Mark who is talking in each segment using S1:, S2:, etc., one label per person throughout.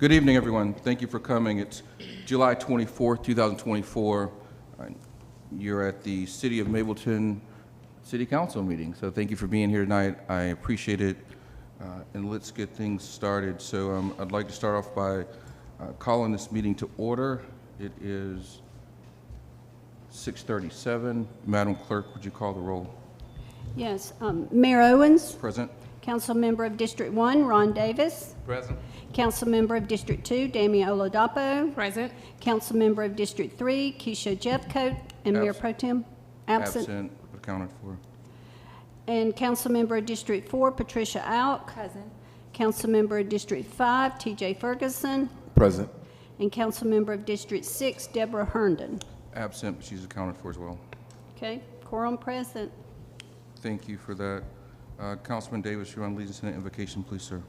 S1: Good evening, everyone. Thank you for coming. It's July 24th, 2024. You're at the City of Mableton City Council meeting, so thank you for being here tonight. I appreciate it, and let's get things started. So I'd like to start off by calling this meeting to order. It is 6:37. Madam Clerk, would you call the roll?
S2: Yes. Mayor Owens.
S1: Present.
S2: Council Member of District 1, Ron Davis.
S1: Present.
S2: Council Member of District 2, Damien Oladapo.
S3: Present.
S2: Council Member of District 3, Keisha Jeffcoat. And Mayor Pro Tem. Absent.
S1: Accounted for.
S2: And Council Member of District 4, Patricia Alk.
S3: Present.
S2: Council Member of District 5, TJ Ferguson.
S4: Present.
S2: And Council Member of District 6, Deborah Herndon.
S1: Absent, but she's accounted for as well.
S2: Okay, quorum present.
S1: Thank you for that. Councilman Davis, you're on lead us in an invocation, please, sir.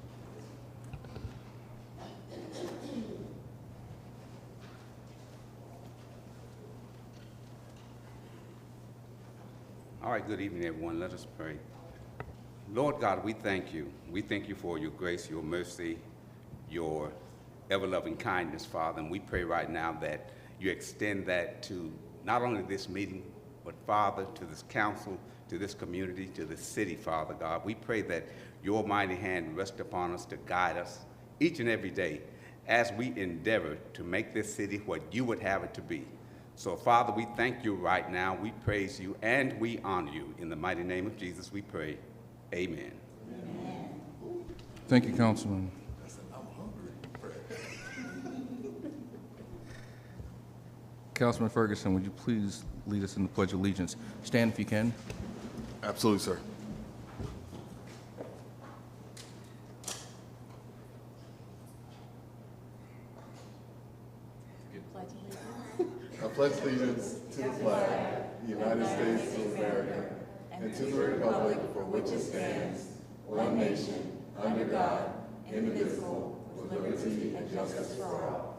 S5: All right, good evening, everyone. Let us pray. Lord God, we thank you. We thank you for your grace, your mercy, your ever-loving kindness, Father. And we pray right now that you extend that to not only this meeting, but, Father, to this council, to this community, to the city, Father God. We pray that your mighty hand rest upon us to guide us each and every day as we endeavor to make this city what you would have it to be. So, Father, we thank you right now. We praise you and we honor you. In the mighty name of Jesus, we pray. Amen.
S2: Amen.
S1: Thank you, Councilman. Councilman Ferguson, would you please lead us in the Pledge of Allegiance? Stand if you can.
S4: Absolutely, sir. I pledge allegiance to the flag, the United States of America, and to the republic for which it stands, one nation, under God, indivisible, with liberty and justice for all.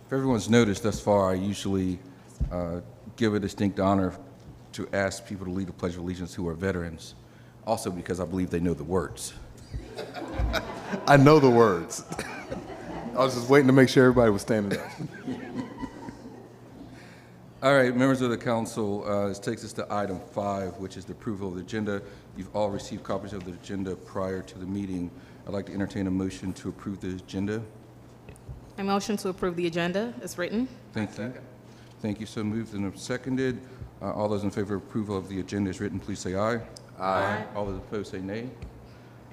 S1: If everyone's noticed thus far, I usually give a distinct honor to ask people to lead the Pledge of Allegiance who are veterans, also because I believe they know the words.
S4: I know the words. I was just waiting to make sure everybody was standing up.
S1: All right, members of the council, this takes us to item 5, which is the approval of the agenda. You've all received copies of the agenda prior to the meeting. I'd like to entertain a motion to approve the agenda.
S3: I motion to approve the agenda as written.
S1: Thank you. Thank you. So moved and seconded. All those in favor of approval of the agenda as written, please say aye.
S3: Aye.
S1: All those opposed say nay.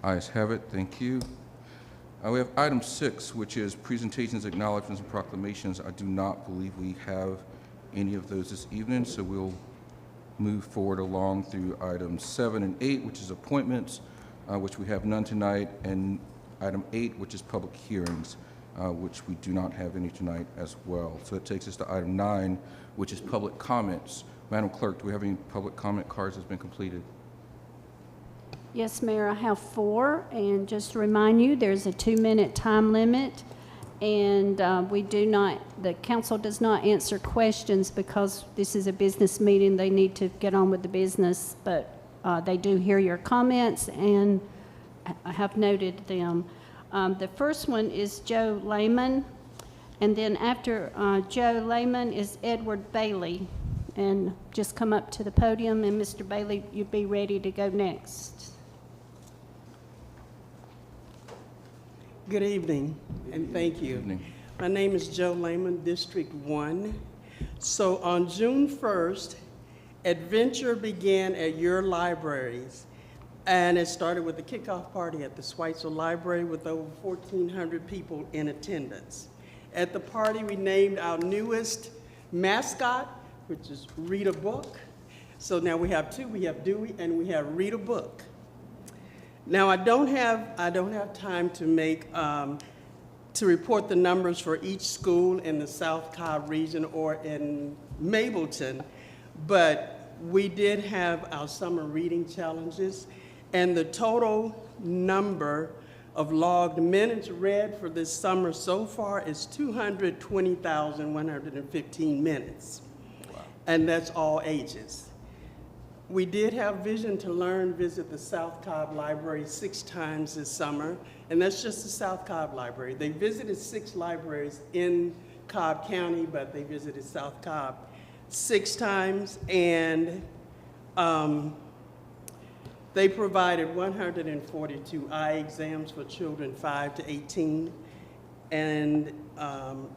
S1: Ayes have it. Thank you. We have item 6, which is presentations, acknowledgements, and proclamations. I do not believe we have any of those this evening, so we'll move forward along through items 7 and 8, which is appointments, which we have none tonight, and item 8, which is public hearings, which we do not have any tonight as well. So that takes us to item 9, which is public comments. Madam Clerk, do we have any public comment cards that's been completed?
S2: Yes, Mayor, I have 4, and just to remind you, there's a 2-minute time limit, and the council does not answer questions because this is a business meeting. They need to get on with the business, but they do hear your comments, and I have noted them. The first one is Joe Lehman, and then after Joe Lehman is Edward Bailey. And just come up to the podium, and Mr. Bailey, you'd be ready to go next.
S6: Good evening, and thank you.
S1: Good evening.
S6: My name is Joe Lehman, District 1. So on June 1st, Adventure began at your libraries, and it started with a kickoff party at the Schweitzer Library with over 1,400 people in attendance. At the party, we named our newest mascot, which is Read a Book. So now we have 2, we have Dewey and we have Read a Book. Now I don't have time to make, to report the numbers for each school in the South Cobb region or in Mableton, but we did have our summer reading challenges, and the total number of logged minutes read for this summer so far is 220,115 minutes. Wow. And that's all ages. We did have Vision to Learn visit the South Cobb Library 6 times this summer, and that's just the South Cobb Library. They visited 6 libraries in Cobb County, but they visited South Cobb 6 times, and they provided 142 eye exams for children 5 to 18, and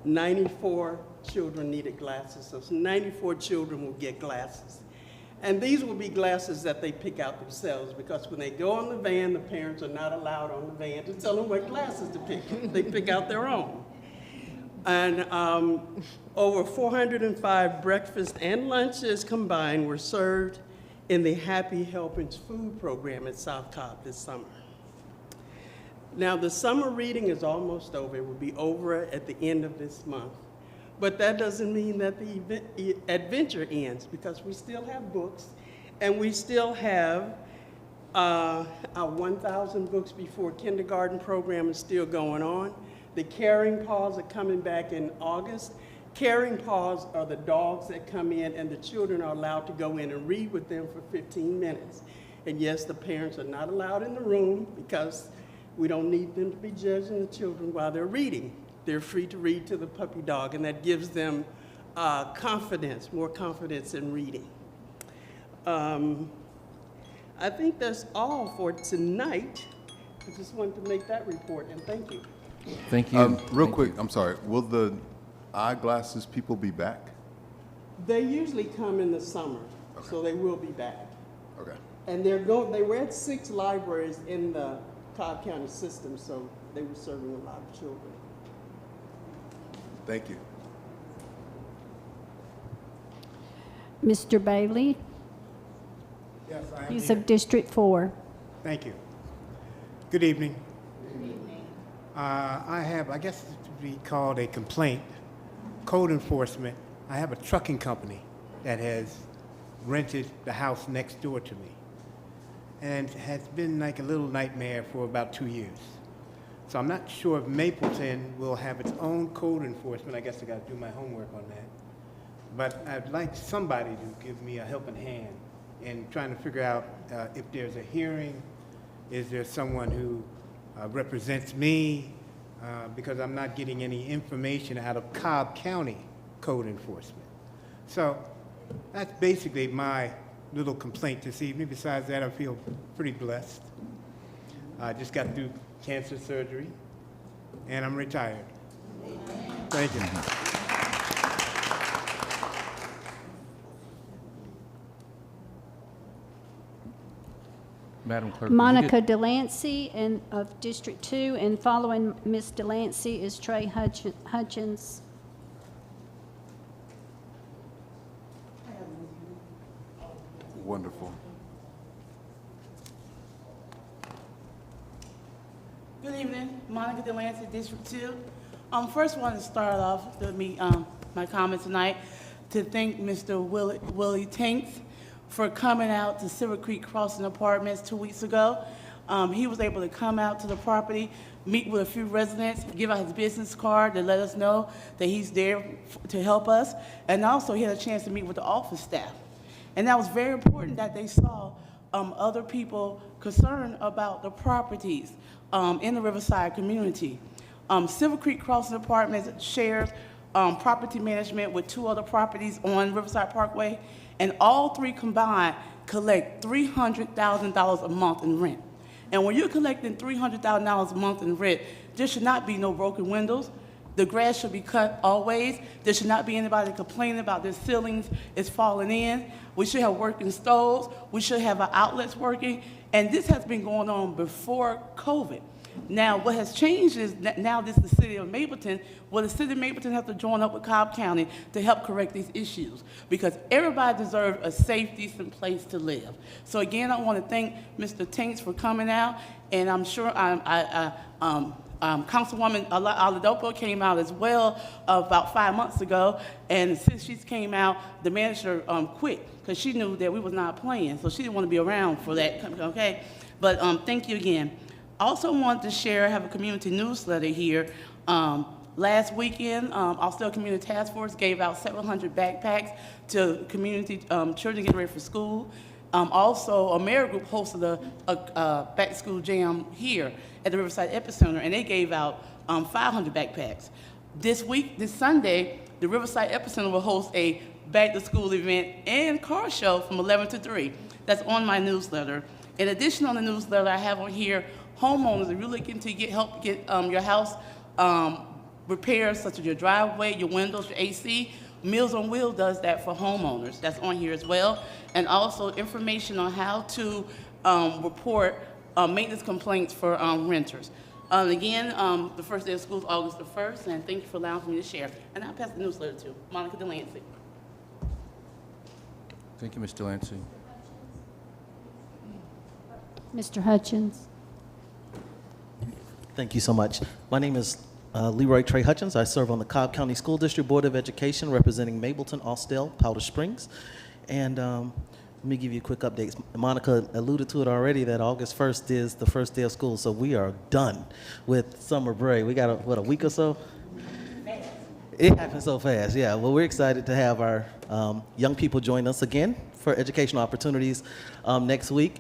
S6: 94 children needed glasses, so 94 children will get glasses. And these will be glasses that they pick out themselves, because when they go on the van, the parents are not allowed on the van to tell them what glasses to pick. They pick out their own. And over 405 breakfast and lunches combined were served in the Happy Helpings food program at South Cobb this summer. Now, the summer reading is almost over. It will be over at the end of this month. But that doesn't mean that the adventure ends, because we still have books, and we still have our 1,000 books before kindergarten program is still going on. The Caring Paws are coming back in August. Caring Paws are the dogs that come in, and the children are allowed to go in and read with them for 15 minutes. And yes, the parents are not allowed in the room, because we don't need them to be judging the children while they're reading. They're free to read to the puppy dog, and that gives them confidence, more confidence in reading. I think that's all for tonight. I just wanted to make that report, and thank you.
S1: Thank you.
S4: Real quick, I'm sorry, will the eyeglasses people be back?
S6: They usually come in the summer, so they will be back.
S4: Okay.
S6: And they were at 6 libraries in the Cobb County system, so they were serving a lot of children.
S4: Thank you.
S2: Mr. Bailey,
S7: Yes, I am
S2: he's
S7: here.
S2: of District 4.
S7: Thank you. Good evening. I have, I guess it would be called a complaint, code enforcement. I have a trucking company that has rented the house next door to me, and it has been like a little nightmare for about 2 years. So I'm not sure if Mableton will have its own code enforcement. I guess I got to do my homework on that. But I'd like somebody to give me a helping hand in trying to figure out if there's a hearing, is there someone who represents me, because I'm not getting any information out of Cobb County code enforcement. So that's basically my little complaint this evening. Besides that, I feel pretty blessed. I just got through cancer surgery, and I'm retired. Thank you.
S1: Madam Clerk. did you
S2: Monica
S1: get-
S2: Delancey of District 2, and following Ms. Delancey is Trey Hutchins.
S4: Wonderful.
S8: Good evening, Monica Delancey, District 2. First, I want to start off with me, my comment tonight to thank Mr. Willie Tanks for coming out to Silver Creek Crossing Apartments 2 weeks ago. He was able to come out to the property, meet with a few residents, give out his business card to let us know that he's there to help us, and also he had a chance to meet with the office staff. And that was very important that they saw other people concerned about the properties in the Riverside community. Silver Creek Crossing Apartments shares property management with 2 other properties on Riverside Parkway, and all 3 combined collect $300,000 a month in rent. And when you're collecting $300,000 a month in rent, there should not be no broken windows. The grass should be cut always. There should not be anybody complaining about their ceilings is falling in. We should have working stoves. We should have our outlets working. And this has been going on before COVID. Now, what has changed is that now this is the city of Mableton. Well, the city of Mableton has to join up with Cobb County to help correct these issues, because everybody deserves a safe, decent place to live. So again, I want to thank Mr. Tanks for coming out, and I'm sure Councilwoman Aladopo came out as well about 5 months ago, and since she came out, the manager quit because she knew that we was not playing, so she didn't want to be around for that, okay? But thank you again. I also want to share, I have a community newsletter here. Last weekend, Austell Community Task Force gave out 700 backpacks to community children getting ready for school. Also, a mayor group hosted a back-to-school jam here at the Riverside Epicenter, and they gave out 500 backpacks. This Sunday, the Riverside Epicenter will host a back-to-school event and car show from 11 to 3. That's on my newsletter. In addition, on the newsletter, I have on here homeowners, if you're looking to help get your house repairs, such as your driveway, your windows, your AC, Meals on Wheels does that for homeowners. That's on here as well. And also information on how to report maintenance complaints for renters. Again, the first day of school is August the 1st, and thank you for allowing me to share. And I'll pass the newsletter to Monica Delancey.
S1: Thank you, Ms. Delancey.
S2: Mr. Hutchins.
S9: Thank you so much. My name is Leroy Trey Hutchins. I serve on the Cobb County School District Board of Education representing Mableton, Austell, Powder Springs. And let me give you a quick update. Monica alluded to it already that August 1st is the first day of school, so we are done with summer break. We got, a week or so? It happened so fast, yeah. Well, we're excited to have our young people join us again for educational opportunities next week.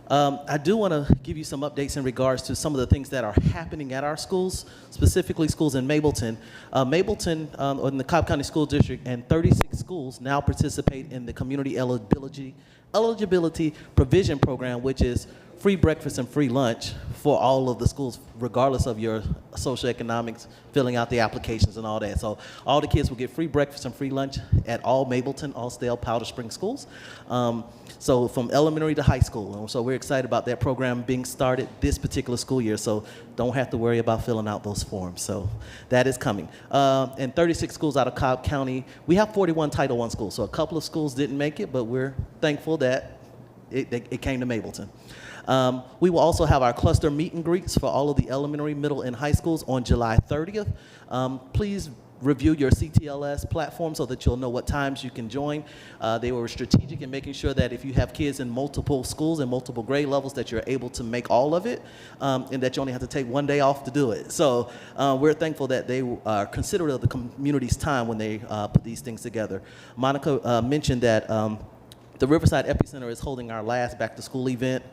S9: I do want to give you some updates in regards to some of the things that are happening at our schools, specifically schools in Mableton. Mableton, in the Cobb County School District, and 36 schools now participate in the Community Eligibility Provision Program, which is free breakfast and free lunch for all of the schools, regardless of your socioeconomics, filling out the applications and all that. So all the kids will get free breakfast and free lunch at all Mableton, Austell, Powder Springs schools. So from elementary to high school. And so we're excited about that program being started this particular school year. So don't have to worry about filling out those forms. So that is coming. And 36 schools out of Cobb County. We have 41 Title I schools. So a couple of schools didn't make it, but we're thankful that it came to Mableton. We will also have our cluster meet and greets for all of the elementary, middle, and high schools on July 30th. Please review your CTLS platform so that you'll know what times you can join. They were strategic in making sure that if you have kids in multiple schools and multiple grade levels that you're able to make all of it, and that you only have to take one day off to do it. So we're thankful that they are considerate of the community's time when they put these things together. Monica mentioned that the Riverside Epicenter is holding our last back-to-school event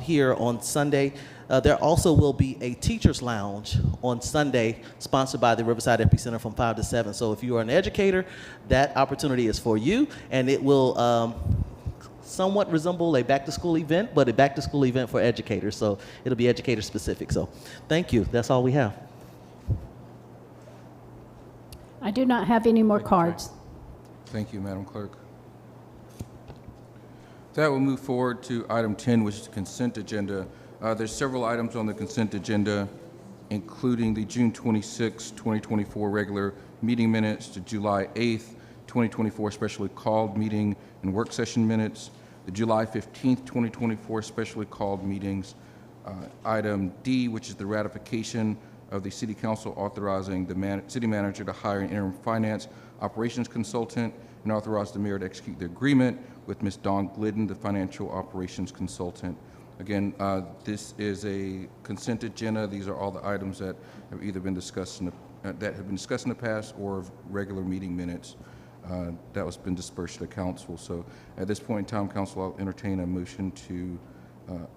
S9: here on Sunday. There also will be a teacher's lounge on Sunday sponsored by the Riverside Epicenter from 5 to 7. So if you are an educator, that opportunity is for you, and it will somewhat resemble a back-to-school event, but a back-to-school event for educators. So it'll be educator-specific. So thank you. That's all we have.
S2: I do not have any more cards.
S1: Thank you, Madam Clerk. That will move forward to item 10, which is the consent agenda. There's several items on the consent agenda, including the June 26, 2024 regular meeting minutes, to July 8th, 2024 specially called meeting and work session minutes, the July 15th, 2024 specially called meetings. Item D, which is the ratification of the City Council authorizing the City Manager to hire an interim finance operations consultant and authorize the Mayor to execute the agreement with Ms. Dawn Glidden, the financial operations consultant. Again, this is a consent agenda. These are all the items that have either been discussed in the past or regular meeting minutes that was been dispersed to the council. So at this point in time, council, I'll entertain a motion to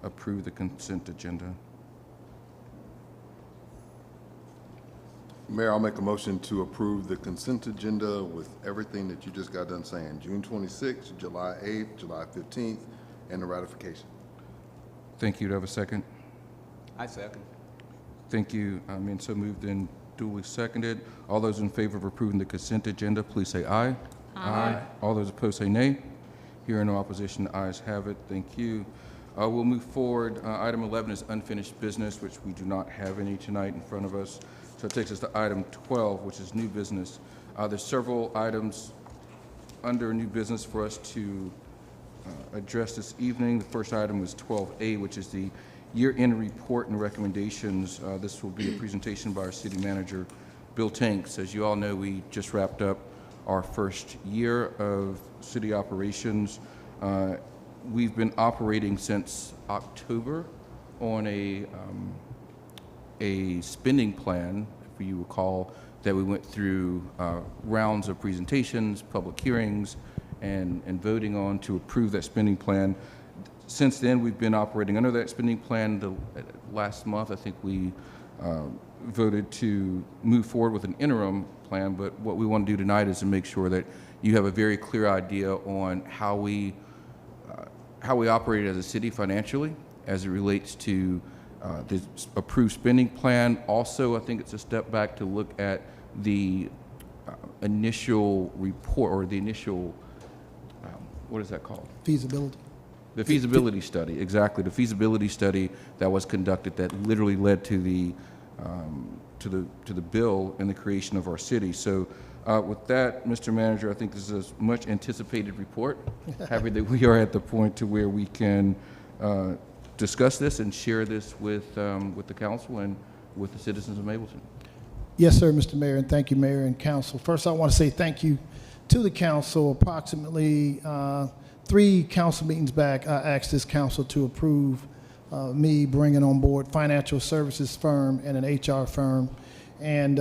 S1: approve the consent agenda.
S4: Mayor, I'll make a motion to approve the consent agenda with everything that you just got done saying. June 26th, July 8th, July 15th, and the ratification.
S1: Thank you. Do I have a second?
S5: I second.
S1: Thank you. So moved and duly seconded. All those in favor of approving the consent agenda, please say aye. Aye. All those opposed say nay. Hearing no opposition, the ayes have it. Thank you. We'll move forward. Item 11 is unfinished business, which we do not have any tonight in front of us. So it takes us to item 12, which is new business. There's several items under new business for us to address this evening. The first item is 12A, which is the year-end report and recommendations. This will be a presentation by our City Manager, Bill Tanks. As you all know, we just wrapped up our first year of city operations. We've been operating since October on a spending plan, if you recall, that we went through rounds of presentations, public hearings, and voting on to approve that spending plan. Since then, we've been operating under that spending plan. Last month, I think we voted to move forward with an interim plan, but what we want to do tonight is to make sure that you have a very clear idea on how we operate as a city financially as it relates to the approved spending plan. Also, I think it's a step back to look at the initial report, or the initial, what is that called?
S10: Feasibility.
S1: The feasibility study, exactly. The feasibility study that was conducted that literally led to the bill and the creation of our city. So with that, Mr. Manager, I think this is a much anticipated report. Happy that we are at the point to where we can discuss this and share this with the council and with the citizens of Mableton.
S10: Yes, sir, Mr. Mayor, and thank you, Mayor and Council. First, I want to say thank you to the council. Approximately 3 council meetings back, I asked this council to approve me bringing on board financial services firm and an HR firm, and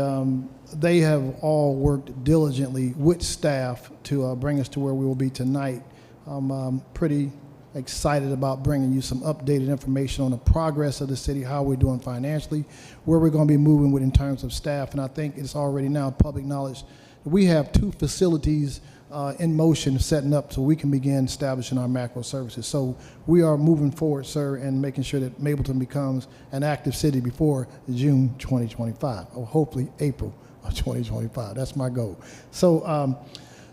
S10: they have all worked diligently with staff to bring us to where we will be tonight. I'm pretty excited about bringing you some updated information on the progress of the city, how we're doing financially, where we're going to be moving with in terms of staff, and I think it's already now public knowledge that we have 2 facilities in motion setting up so we can begin establishing our macro services. So we are moving forward, sir, and making sure that Mableton becomes an active city before June 2025, or hopefully April of 2025. That's my goal. So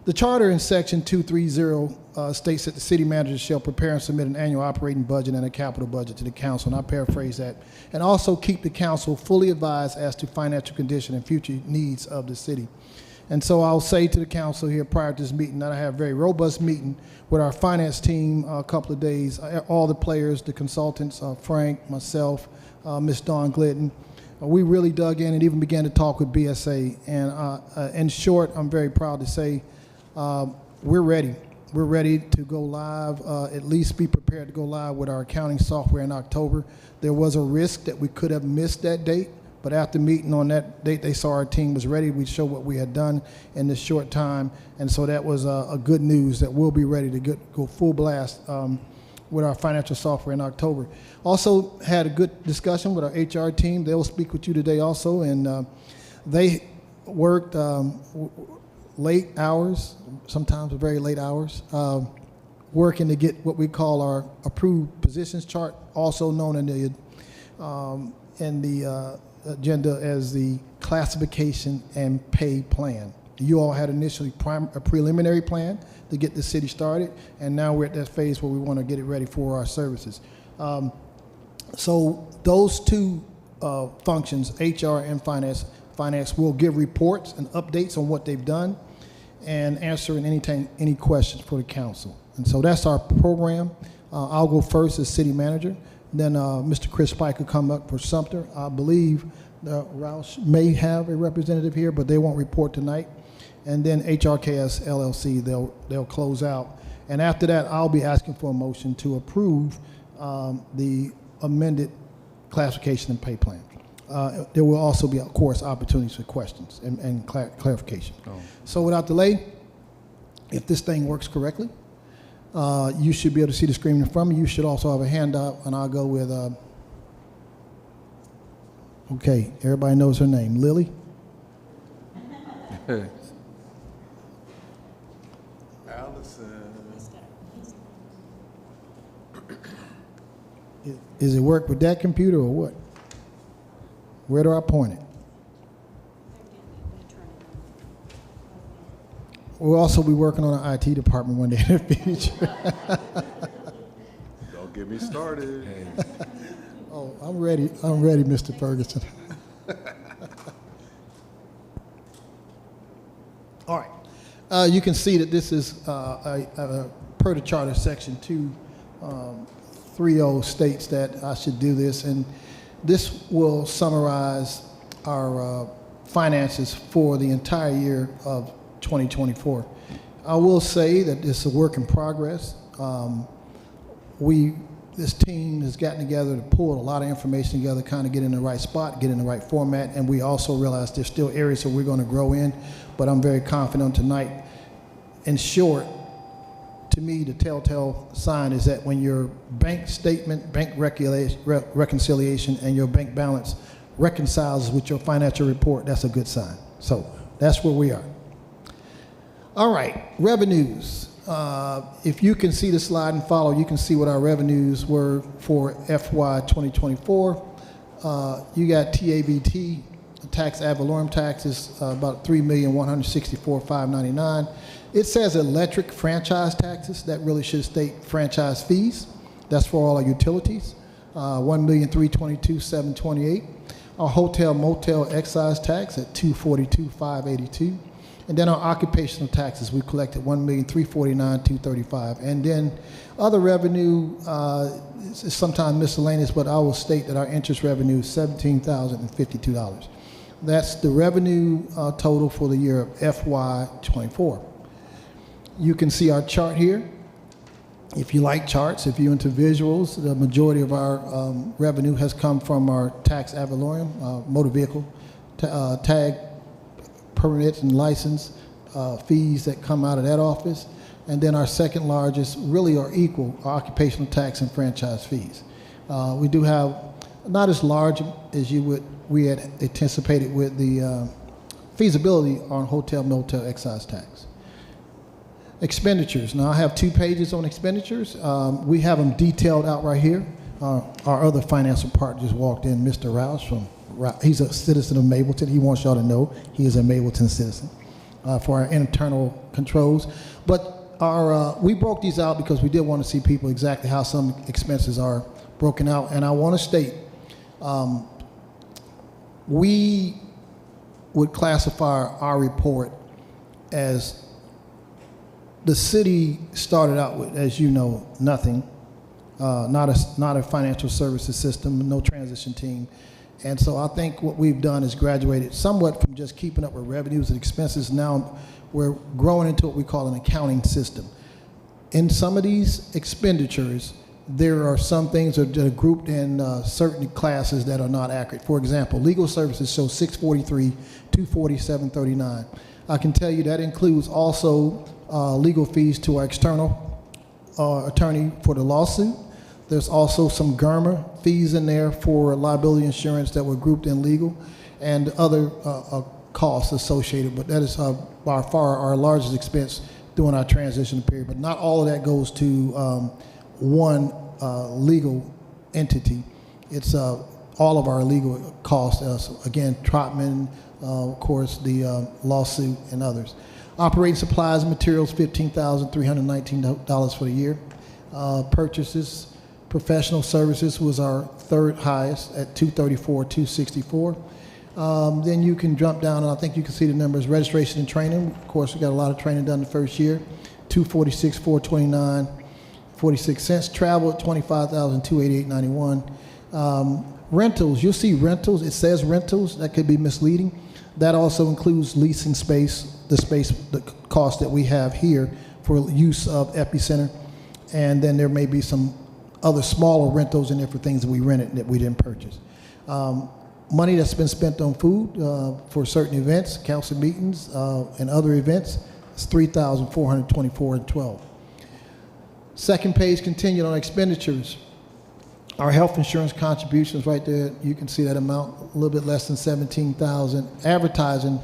S10: the charter in section 230 states that the city manager shall prepare and submit an annual operating budget and a capital budget to the council, and I paraphrase that, and also keep the council fully advised as to financial condition and future needs of the city. And so I'll say to the council here prior to this meeting that I had a very robust meeting with our finance team a couple of days, all the players, the consultants, Frank, myself, Ms. Dawn Glidden. We really dug in and even began to talk with BSA. And in short, I'm very proud to say we're ready. We're ready to go live, at least be prepared to go live with our accounting software in October. There was a risk that we could have missed that date. But after meeting on that date, they saw our team was ready. We showed what we had done in this short time. And so that was a good news that we'll be ready to go full blast with our financial software in October. Also had a good discussion with our HR team. They'll speak with you today also. And they worked late hours, sometimes very late hours, working to get what we call our approved positions chart, also known in the agenda as the classification and pay plan. You all had initially a preliminary plan to get the city started, and now we're at that phase where we want to get it ready for our services. So those 2 functions, HR and finance will give reports and updates on what they've done and answering any questions for the council. And so that's our program. I'll go first as city manager. Then Mr. Chris Pike will come up for Sumter. I believe Roush may have a representative here, but they won't report tonight. And then HRKS LLC, they'll close out. And after that, I'll be asking for a motion to approve the amended classification and pay plan. There will also be, of course, opportunities for questions and clarification. So without delay, if this thing works correctly, you should be able to see the screen in front of you. You should also have a handout, and I'll go with, okay, everybody knows her name, Lily?
S4: Allison.
S10: Is it work with that computer or what? Where do I point it? We'll also be working on an IT department one day in the future.
S4: Don't get me started.
S10: Oh, I'm ready. I'm ready, Mr. Ferguson. All right. You can see that this is per the charter section 230 states that I should do this, and this will summarize our finances for the entire year of 2024. I will say that this is a work in progress. This team has gotten together to pull a lot of information together, kind of get in the right spot, get in the right format, and we also realize there's still areas that we're going to grow in, but I'm very confident tonight. In short, to me, the telltale sign is that when your bank statement, bank reconciliation, and your bank balance reconciles with your financial report, that's a good sign. So that's where we are. All right, revenues. If you can see the slide and follow, you can see what our revenues were for FY 2024. You got TABT, tax ad valorem taxes, about $3,164,599. It says electric franchise taxes. That really should state franchise fees. That's for all our utilities, $1,322,728. Our hotel motel excise tax at $242,582. And then our occupational taxes, we collected $1,349,235. And then other revenue is sometimes miscellaneous, but I will state that our interest revenue is $17,052. That's the revenue total for the year of FY 24. You can see our chart here. If you like charts, if you're into visuals, the majority of our revenue has come from our tax ad valorem, motor vehicle, tag permits and license fees that come out of that office. And then our second largest really are equal, occupational tax and franchise fees. We do have not as large as we had anticipated with the feasibility on hotel motel excise tax. Expenditures. Now I have 2 pages on expenditures. We have them detailed out right here. Our other financial partner just walked in, Mr. Roush he's a citizen of Mableton. He wants y'all to know he is a Mableton citizen for our internal controls. But we broke these out because we did want to see people exactly how some expenses are broken out. And I want to state, we would classify our report as the city started out with, as you know, nothing, not a financial services system, no transition team. And so I think what we've done is graduated somewhat from just keeping up with revenues and expenses. Now we're growing into what we call an accounting system. In some of these expenditures, there are some things that are grouped in certain classes that are not accurate. For example, legal services show 643, 247.39. I can tell you that includes also legal fees to our external attorney for the lawsuit. There's also some GERMA fees in there for liability insurance that were grouped in legal, and other costs associated, but that is by far our largest expense during our transition period. But not all of that goes to one legal entity. It's all of our legal costs, again, Trotman, of course, the lawsuit, and others. Operating supplies and materials, $15,319 for the year. Purchases, professional services was our third highest at $234,264. Then you can jump down, and I think you can see the numbers. Registration and training, of course, we got a lot of training done the first year. $246,429.46. Travel at $25,288.91. Rentals, you'll see rentals. It says rentals. That could be misleading. That also includes leasing space, the cost that we have here for use of Epicenter. And then there may be some other smaller rentals in there for things that we rented that we didn't purchase. Money that's been spent on food for certain events, council meetings, and other events, is $3,424.12. Second page, continued on expenditures. Our health insurance contributions right there, you can see that amount, a little bit less than $17,000. Advertising,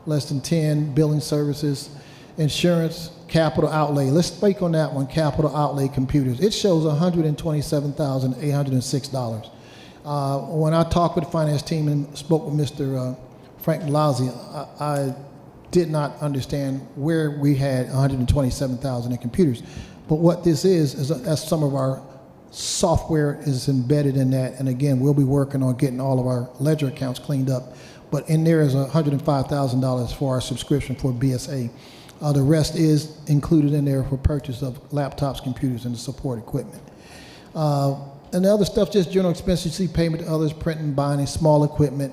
S10: less than 10. Billing services, insurance, capital outlay. Let's speak on that one, capital outlay computers. It shows $127,806. When I talked with the finance team and spoke with Mr. Frank Malazzi, I did not understand where we had $127,000 in computers. But what this is that's some of our software is embedded in that. And again, we'll be working on getting all of our ledger accounts cleaned up. But in there is $105,000 for our subscription for BSA. The rest is included in there for purchase of laptops, computers, and support equipment. And the other stuff, just general expenses. You see payment to others, printing, buying, small equipment.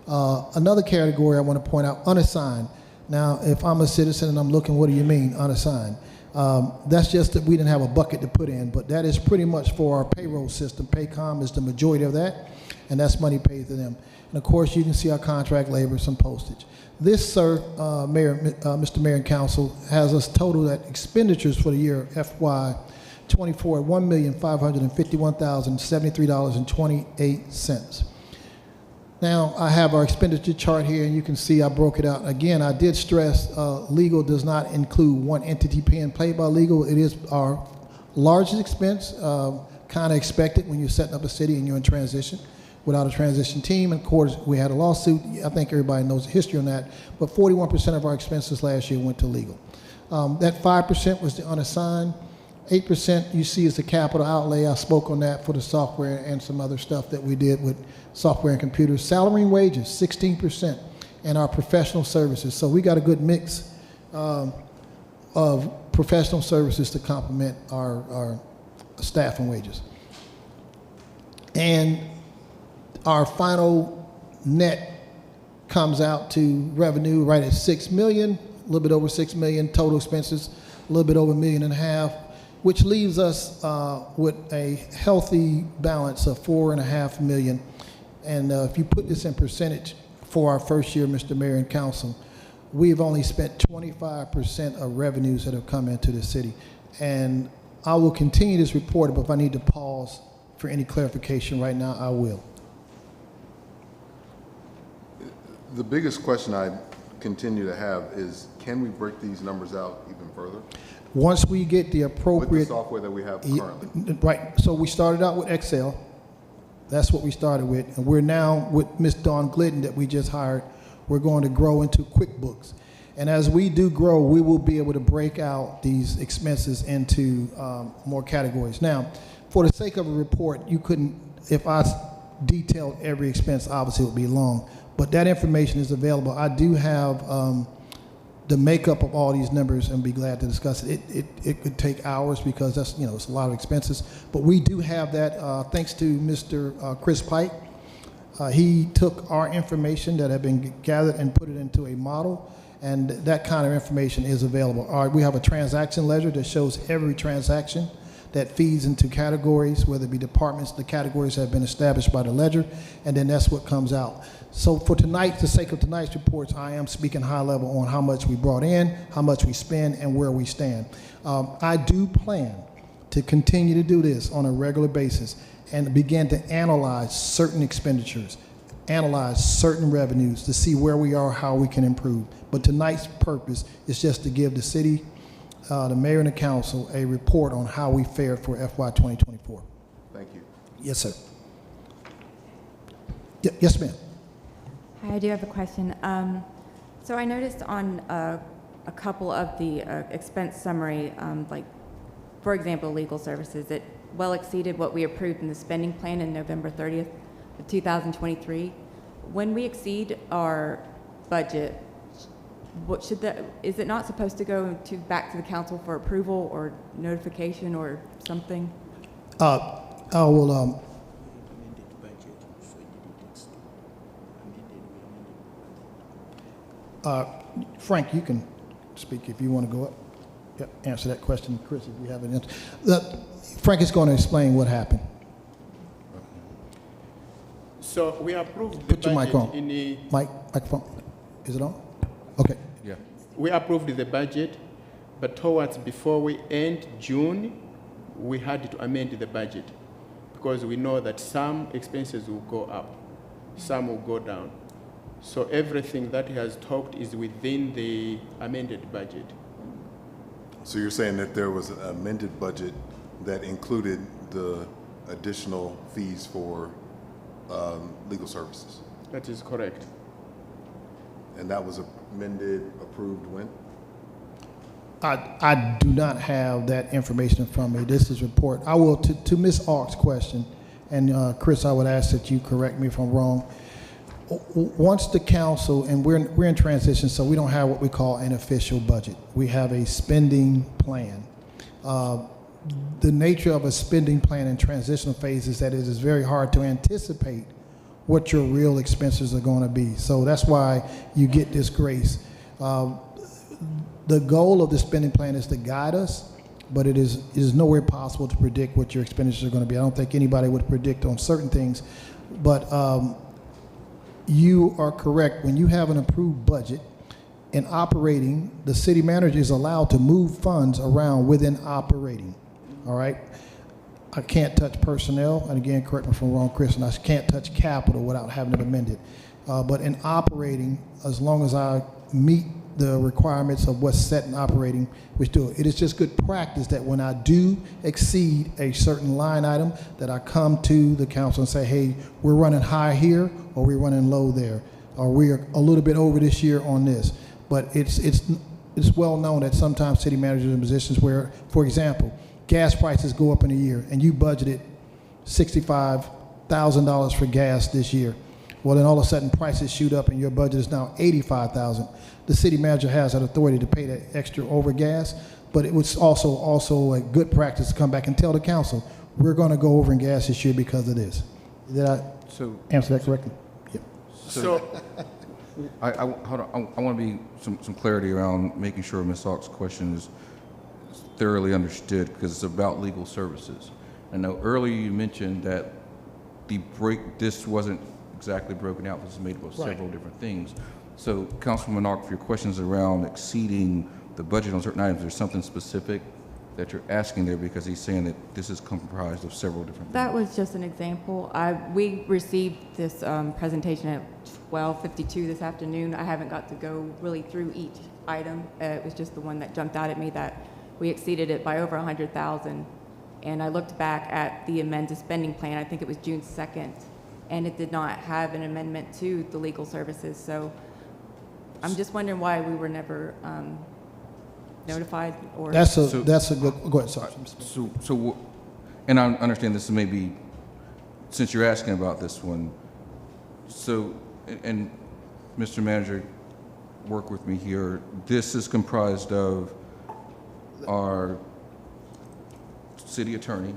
S10: Another category I want to point out, unassigned. Now, if I'm a citizen and I'm looking, what do you mean, unassigned? That's just that we didn't have a bucket to put in, but that is pretty much for our payroll system. Paycom is the majority of that, and that's money paid to them. And of course, you can see our contract labor, some postage. This, sir, Mr. Mayor and Council, has us total that expenditures for the year FY '24 at $1,551,073.28. Now, I have our expenditure chart here, and you can see I broke it out. Again, I did stress legal does not include one entity being paid by legal. It is our largest expense, kind of expected when you're setting up a city and you're in transition. Without a transition team, and of course, we had a lawsuit. I think everybody knows the history on that, but 41% of our expenses last year went to legal. That 5% was the unassigned. 8% you see is the capital outlay. I spoke on that for the software and some other stuff that we did with software and computers. Salary and wages, 16%, and our professional services. So we got a good mix of professional services to complement our staff and wages. And our final net comes out to revenue right at $6 million, a little bit over $6 million, total expenses, a little bit over $1.5 million, which leaves us with a healthy balance of $4.5 million. And if you put this in percentage for our first year, Mr. Mayor and Council, we've only spent 25% of revenues that have come into the city. And I will continue this report, but if I need to pause for any clarification right now, I will.
S4: The biggest question I continue to have is, can we break these numbers out even further
S10: Once we get the
S4: with the
S10: appropriate,
S4: software that we have currently?
S10: right, so we started out with Excel. That's what we started with. And we're now with Ms. Dawn Glidden that we just hired. We're going to grow into QuickBooks. And as we do grow, we will be able to break out these expenses into more categories. Now, for the sake of a report, you couldn't, if I detailed every expense, obviously it would be long. But that information is available. I do have the makeup of all these numbers and be glad to discuss it. It could take hours because that's, it's a lot of expenses. But we do have that thanks to Mr. Chris Pike. He took our information that had been gathered and put it into a model, and that kind of information is available. We have a transaction ledger that shows every transaction that feeds into categories, whether it be departments. The categories have been established by the ledger, and then that's what comes out. So for tonight, the sake of tonight's reports, I am speaking high level on how much we brought in, how much we spend, and where we stand. I do plan to continue to do this on a regular basis and begin to analyze certain expenditures, analyze certain revenues to see where we are, how we can improve. But tonight's purpose is just to give the city, the mayor and the council a report on how we fared for FY 2024.
S4: Thank you.
S10: Yes, sir. Yes, ma'am.
S11: Hi, I do have a question. So I noticed on a couple of the expense summary, like, for example, legal services, it well exceeded what we approved in the spending plan in November 30th of 2023. When we exceed our budget, is it not supposed to go back to the council for approval or notification or something?
S10: I will, Frank, you can speak if you want to go up. Yep, answer that question, Chris, if you have an answer. Frank is going to explain what happened.
S12: So we approved the
S10: Put your mic
S12: budget
S10: on.
S12: in the,
S10: Microphone. Is it on? Okay.
S1: Yeah.
S12: we approved the budget, but before we end June, we had to amend the budget because we know that some expenses will go up, some will go down. So everything that he has talked is within the amended budget.
S4: So you're saying that there was an amended budget that included the additional fees for legal services?
S12: That is correct.
S4: And that was amended, approved when?
S10: I do not have that information in front of me. This is report. I will, to Ms. Auk's question, and Chris, I would ask that you correct me if I'm wrong. Once the council, and we're in transition, so we don't have what we call an official budget. We have a spending plan. The nature of a spending plan in transitional phase is that it is very hard to anticipate what your real expenses are going to be. So that's why you get this grace. the goal of the spending plan is to guide us, but it is nowhere possible to predict what your expenditures are going to be. I don't think anybody would predict on certain things, but you are correct. When you have an approved budget in operating, the city manager is allowed to move funds around within operating. All right. I can't touch personnel, and again, correct me if I'm wrong, Chris, and I can't touch capital without having it amended. But in operating, as long as I meet the requirements of what's set in operating, we do it. It is just good practice that when I do exceed a certain line item, that I come to the council and say, hey, we're running high here, or we're running low there, or we're a little bit over this year on this. But it's well known that sometimes city managers are in positions where, for example, gas prices go up in a year, and you budgeted $65,000 for gas this year. Well, then all of a sudden prices shoot up and your budget is now $85,000. The city manager has that authority to pay that extra over gas, but it was also a good practice to come back and tell the council, we're going to go over in gas this year because of this. Did I answer that correctly? Yep.
S12: So,
S1: Hold on. I want to be some clarity around making sure Ms. Ock's question is thoroughly understood, because it's about legal services. I know earlier you mentioned that this wasn't exactly broken out. This is made up of several different things. So, Councilwoman Ock, if your questions around exceeding the budget on certain items, there's something specific that you're asking there, because he's saying that this is comprised of several different
S11: That
S1: things.
S11: was just an example. We received this presentation at 12:52 this afternoon. I haven't got to go really through each item. It was just the one that jumped out at me that we exceeded it by over 100,000. And I looked back at the amended spending plan, I think it was June 2nd, and it did not have an amendment to the legal services. So I'm just wondering why we were never notified or.
S10: That's a good, go ahead, sorry.
S1: And I understand this is maybe, since you're asking about this one, and Mr. Manager, work with me here. This is comprised of our city attorney,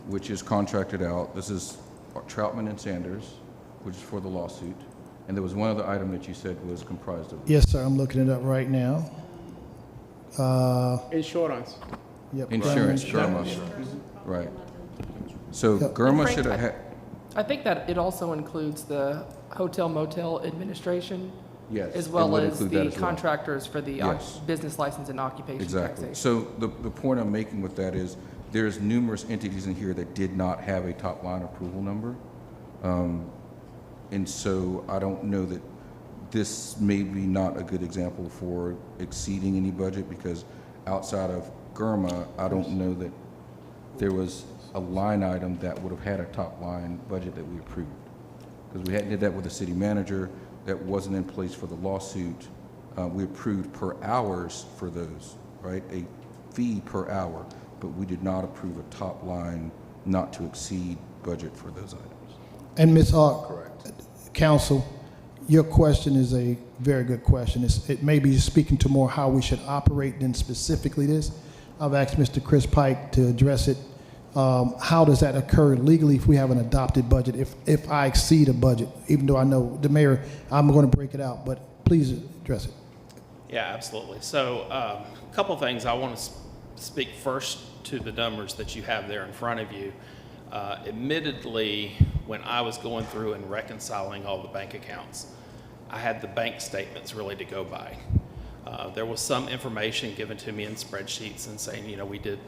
S1: which is contracted out. This is Troutman and Sanders, which is for the lawsuit. And there was one other item that you said was comprised of.
S10: Yes, sir, I'm looking it up right now.
S12: insurance.
S10: Yep.
S1: Insurance, Germa. Right. So
S10: Yep.
S1: Germa
S13: Frank,
S1: should have had,
S13: I think that it also includes the hotel motel administration,
S1: yes.
S13: as
S1: it
S13: well
S1: would
S13: as
S1: include that
S13: the
S1: as well.
S13: contractors for the
S1: Yes.
S13: business license and occupation
S1: Exactly.
S13: taxation.
S1: So the point I'm making with that is there's numerous entities in here that did not have a top line approval number. And so I don't know that this may be not a good example for exceeding any budget, because outside of Germa, I don't know that there was a line item that would have had a top line budget that we approved. Because we hadn't did that with the city manager, that wasn't in place for the lawsuit. We approved per hours for those, right? A fee per hour, but we did not approve a top line not to exceed budget for those items.
S10: And Ms. Hawk,
S1: Correct.
S10: Counsel, your question is a very good question. It may be speaking to more how we should operate than specifically this. I've asked Mr. Chris Pike to address it. How does that occur legally if we have an adopted budget, if I exceed a budget? Even though I know the mayor, I'm going to break it out, but please address it.
S14: Yeah, absolutely. So a couple of things. I want to speak first to the numbers that you have there in front of you. Admittedly, when I was going through and reconciling all the bank accounts, I had the bank statements really to go by. There was some information given to me in spreadsheets and saying, we did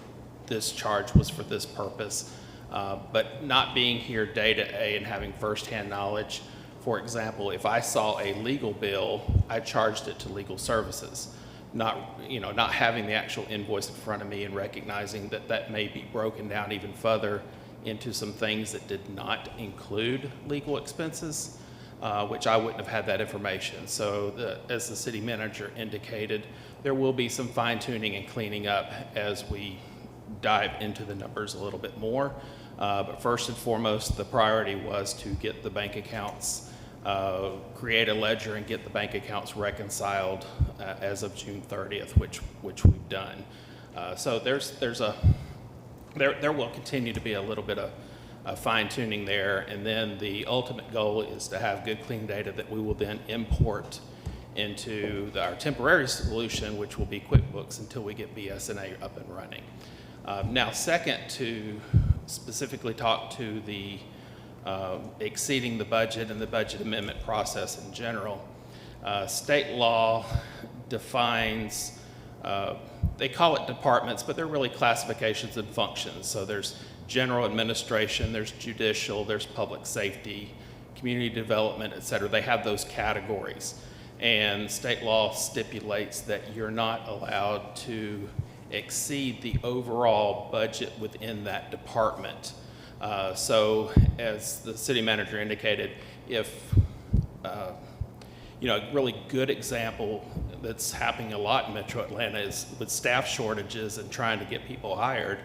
S14: this charge was for this purpose, but not being here day to day and having firsthand knowledge. For example, if I saw a legal bill, I charged it to legal services, not having the actual invoice in front of me and recognizing that that may be broken down even further into some things that did not include legal expenses, which I wouldn't have had that information. So as the city manager indicated, there will be some fine tuning and cleaning up as we dive into the numbers a little bit more. But first and foremost, the priority was to get the bank accounts, create a ledger and get the bank accounts reconciled as of June 30th, which we've done. So there will continue to be a little bit of fine tuning there. And then the ultimate goal is to have good, clean data that we will then import into our temporary solution, which will be QuickBooks until we get BSNA up and running. Now, second, to specifically talk to the exceeding the budget and the budget amendment process in general, state law defines, they call it departments, but they're really classifications and functions. So there's general administration, there's judicial, there's public safety, community development, et cetera. They have those categories. And state law stipulates that you're not allowed to exceed the overall budget within that department. So as the city manager indicated, if, a really good example that's happening a lot in Metro Atlanta is with staff shortages and trying to get people hired,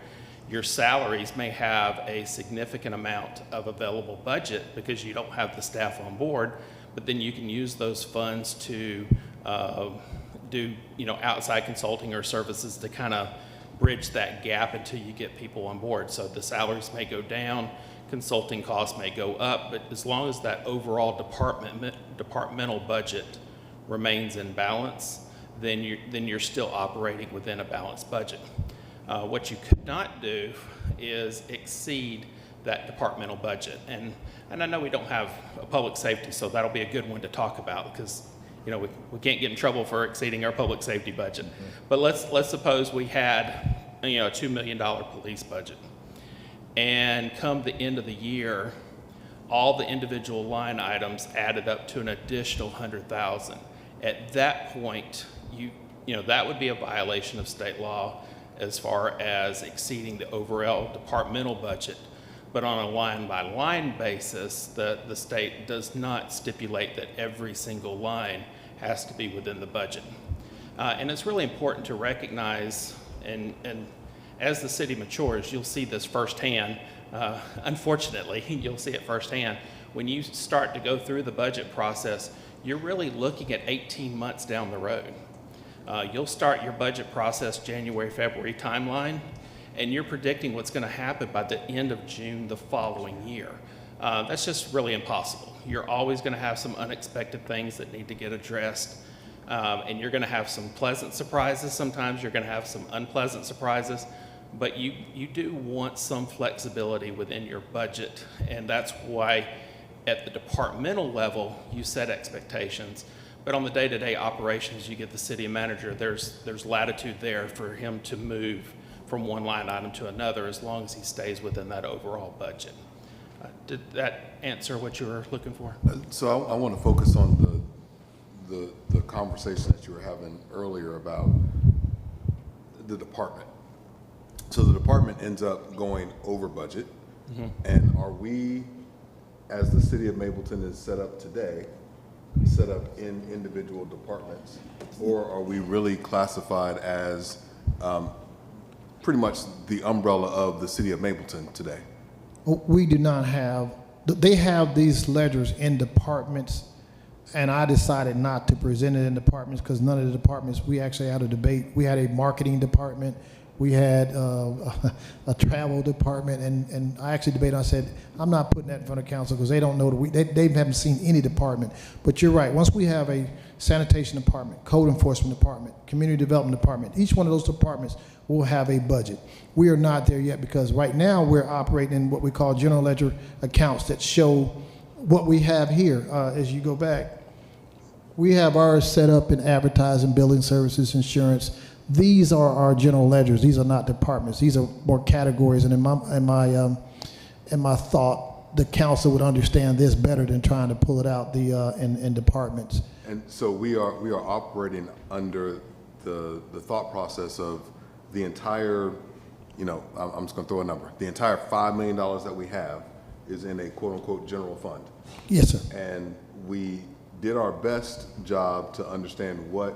S14: your salaries may have a significant amount of available budget because you don't have the staff on board, but then you can use those funds to do outside consulting or services to kind of bridge that gap until you get people on board. So the salaries may go down, consulting costs may go up, but as long as that overall departmental budget remains in balance, then you're still operating within a balanced budget. What you could not do is exceed that departmental budget. And I know we don't have a public safety, so that'll be a good one to talk about because we can't get in trouble for exceeding our public safety budget. But let's suppose we had a $2 million police budget. And come the end of the year, all the individual line items added up to an additional $100,000. At that point, that would be a violation of state law as far as exceeding the overall departmental budget. But on a line-by-line basis, the state does not stipulate that every single line has to be within the budget. And it's really important to recognize, and as the city matures, you'll see this firsthand. Unfortunately, you'll see it firsthand. When you start to go through the budget process, you're really looking at 18 months down the road. You'll start your budget process January, February timeline, and you're predicting what's going to happen by the end of June the following year. That's just really impossible. You're always going to have some unexpected things that need to get addressed, and you're going to have some pleasant surprises. Sometimes you're going to have some unpleasant surprises, but you do want some flexibility within your budget, and that's why at the departmental level you set expectations. But on the day-to-day operations, you get the city manager, there's latitude there for him to move from one line item to another as long as he stays within that overall budget. Did that answer what you were looking for?
S4: So I want to focus on the conversation that you were having earlier about the department. So the department ends up going over budget, and are we, as the city of Mableton is set up today, set up in individual departments, or are we really classified as pretty much the umbrella of the city of Mableton today?
S10: We do not have, they have these ledgers in departments, and I decided not to present it in departments because none of the departments, we actually had a debate. We had a marketing department, we had a travel department, and I actually debated. I said, I'm not putting that in front of council because they don't know, they haven't seen any department. But you're right, once we have a sanitation department, code enforcement department, community development department, each one of those departments will have a budget. We are not there yet because right now we're operating in what we call general ledger accounts that show what we have here. As you go back, we have ours set up in advertising, building services, insurance. These are our general ledgers. These are not departments. These are more categories. And in my thought, the council would understand this better than trying to pull it out in departments.
S4: And so we are operating under the thought process of the entire, I'm just going to throw a number. The entire $5 million that we have is in a quote-unquote general fund.
S10: Yes, sir.
S4: And we did our best job to understand what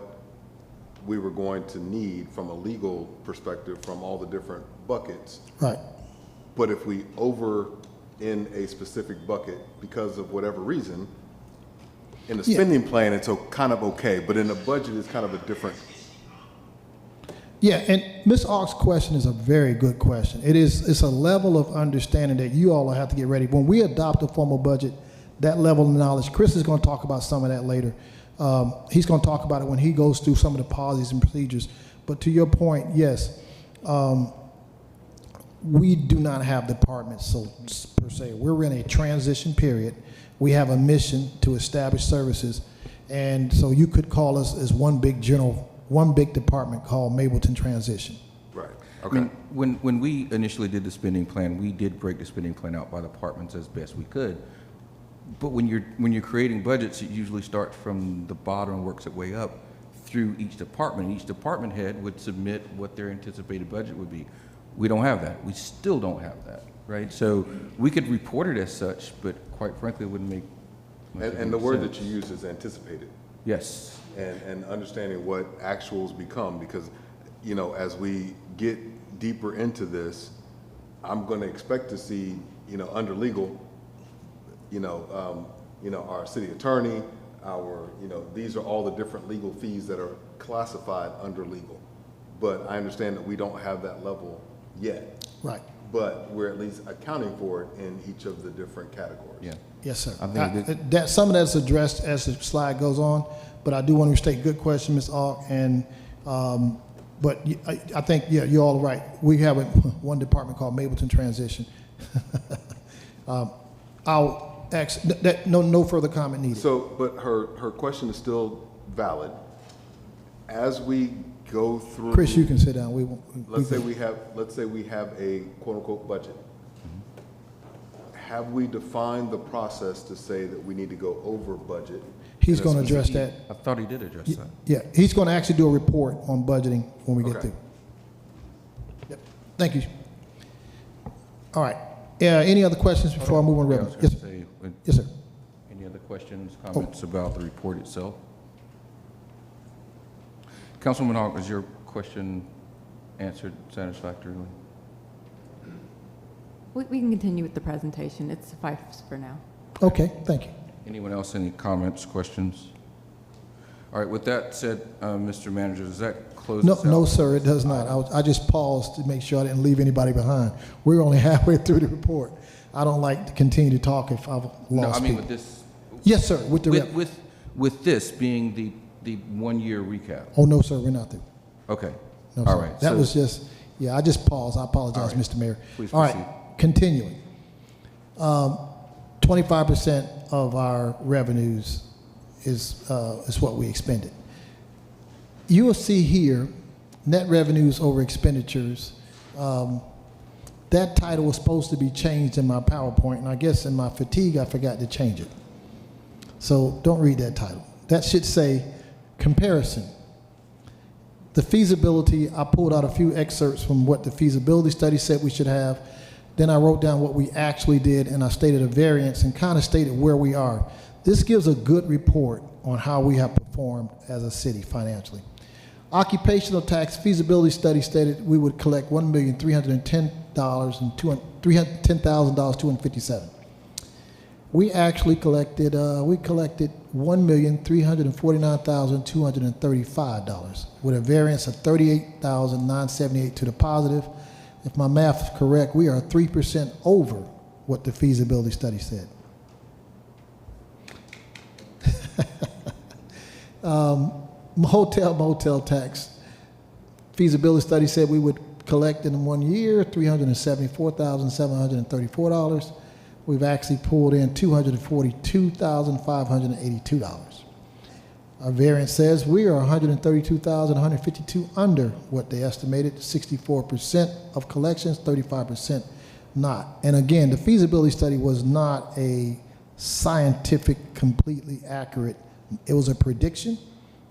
S4: we were going to need from a legal perspective from all the different buckets.
S10: Right.
S4: But if we over in a specific bucket because of whatever reason, in the spending plan, it's kind of okay, but in the budget, it's kind of a different.
S10: Yeah, and Ms. Ock's question is a very good question. It's a level of understanding that you all have to get ready. When we adopt a formal budget, that level of knowledge, Chris is going to talk about some of that later. He's going to talk about it when he goes through some of the policies and procedures. But to your point, yes, we do not have departments, so per se. We're in a transition period. We have a mission to establish services, and so you could call us as one big department called Mableton Transition.
S4: Right,
S1: I
S4: okay.
S1: mean, when we initially did the spending plan, we did break the spending plan out by departments as best we could. But when you're creating budgets, it usually starts from the bottom and works its way up through each department. Each department head would submit what their anticipated budget would be. We don't have that. We still don't have that, right? So we could report it as such, but quite frankly, it wouldn't make much
S4: And the word
S1: sense.
S4: that you use is anticipated.
S1: Yes.
S4: And understanding what actuals become, because, you know, as we get deeper into this, I'm going to expect to see, you know, under legal, our city attorney, these are all the different legal fees that are classified under legal. But I understand that we don't have that level yet.
S10: Right.
S4: But we're at least accounting for it in each of the different categories.
S1: Yeah.
S10: Yes, sir.
S1: I think
S10: Some of that's addressed as the slide goes on, but I do want to restate, good question, Ms. Auk, and, but I think, yeah, you're all right. We have one department called Mableton Transition. I'll ask, no further comment needed.
S4: So, but her question is still valid. As we go through.
S10: Chris, you can sit down.
S4: Let's say we have a quote-unquote budget. Have we defined the process to say that we need to go over budget?
S10: He's going to address that.
S1: I thought he did address that.
S10: Yeah, he's going to actually do a report on budgeting when we get
S4: Okay.
S10: through. Yep. Thank you. All right. Any other questions before I move on to
S1: Yeah, I
S10: revenue?
S1: was
S10: Yes,
S1: gonna say,
S10: yes, sir.
S1: any other questions, comments about the report itself? Councilwoman Hogg, is your question answered satisfactorily?
S11: We can continue with the presentation. It suffices for now.
S10: Okay, thank you.
S1: Anyone else, any comments, questions? All right, with that said, Mr. Manager, does that close
S10: No,
S1: us out?
S10: no, sir, it does not. I just paused to make sure I didn't leave anybody behind. We're only halfway through the report. I don't like to continue to talk if I've
S1: No,
S10: lost
S1: I mean
S10: people.
S1: with this,
S10: Yes, sir, with the rep.
S1: with this being the 1 year recap.
S10: Oh, no, sir, we're not through.
S1: Okay,
S10: No,
S1: all
S10: sir.
S1: right.
S10: That
S1: so-
S10: was just, yeah, I just paused. I apologize,
S1: All right.
S10: Mr. Mayor.
S1: Please
S10: All right,
S1: proceed.
S10: continuing. 25% of our revenues is what we expended. You will see here, net revenues over expenditures. That title was supposed to be changed in my PowerPoint, and I guess in my fatigue, I forgot to change it. So don't read that title. That should say comparison. The feasibility, I pulled out a few excerpts from what the feasibility study said we should have. Then I wrote down what we actually did, and I stated a variance and kind of stated where we are. This gives a good report on how we have performed as a city financially. Occupational tax feasibility study stated we would collect $1,310,257. We actually collected $1,349,235 with a variance of $38,978 to the positive. If my math is correct, we are 3% over what the feasibility study said. Motel tax feasibility study said we would collect in 1 year $374,734. We've actually pulled in $242,582. Our variance says we are $132,152 under what they estimated, 64% of collections, 35% not. And again, the feasibility study was not a scientific, completely accurate. It was a prediction,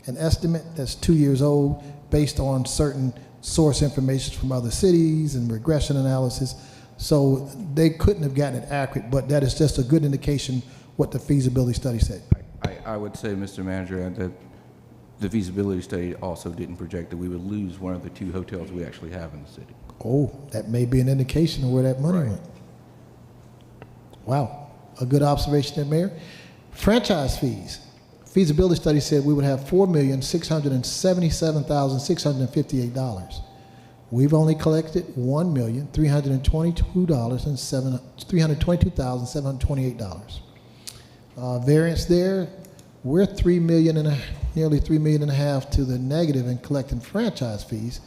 S10: an estimate that's 2 years old based on certain source information from other cities and regression analysis. So they couldn't have gotten it accurate, but that is just a good indication what the feasibility study said.
S1: I would say, Mr. Manager, that the feasibility study also didn't project that we would lose one of the 2 hotels we actually have in the city.
S10: Oh, that may be an indication of where that money
S1: Right.
S10: went. Wow, a good observation there, Mayor. Franchise fees. Feasibility study said we would have $4,677,658. We've only collected $1,322,728. Variance there, we're nearly $3.5 million to the negative in collecting franchise fees.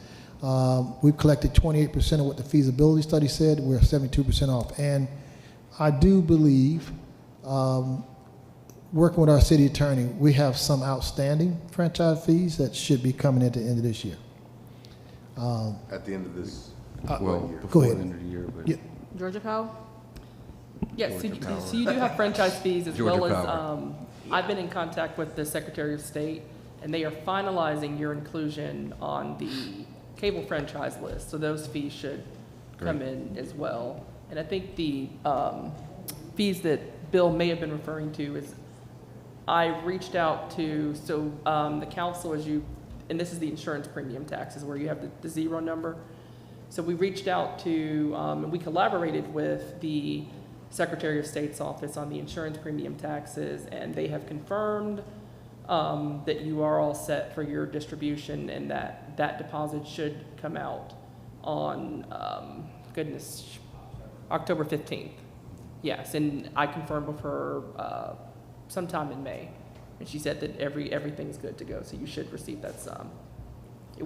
S10: We've collected 28% of what the feasibility study said. We're 72% off. And I do believe, working with our city attorney, we have some outstanding franchise fees that should be coming at the end of this year.
S4: At the end of this,
S1: Well,
S4: year?
S1: before
S10: ahead.
S1: the end of the year, but.
S10: Yeah.
S3: Georgia Power?
S13: Yes, so
S1: Georgia
S13: you,
S1: Power.
S13: so you do have franchise fees as
S1: Georgia
S13: well as,
S1: Power.
S13: I've been in contact with the Secretary of State, and they are finalizing your inclusion on the cable franchise list, so those fees should come in as well. And I think the fees that Bill may have been referring to is, I reached out to, so the council, as you, and this is the insurance premium taxes where you have the zero number. So we reached out to, and we collaborated with the Secretary of State's office on the insurance premium taxes, and they have confirmed that you are all set for your distribution and that that deposit should come out on, October 15th. Yes, and I confirmed with her sometime in May, and she said that everything's good to go, so you should receive that sum.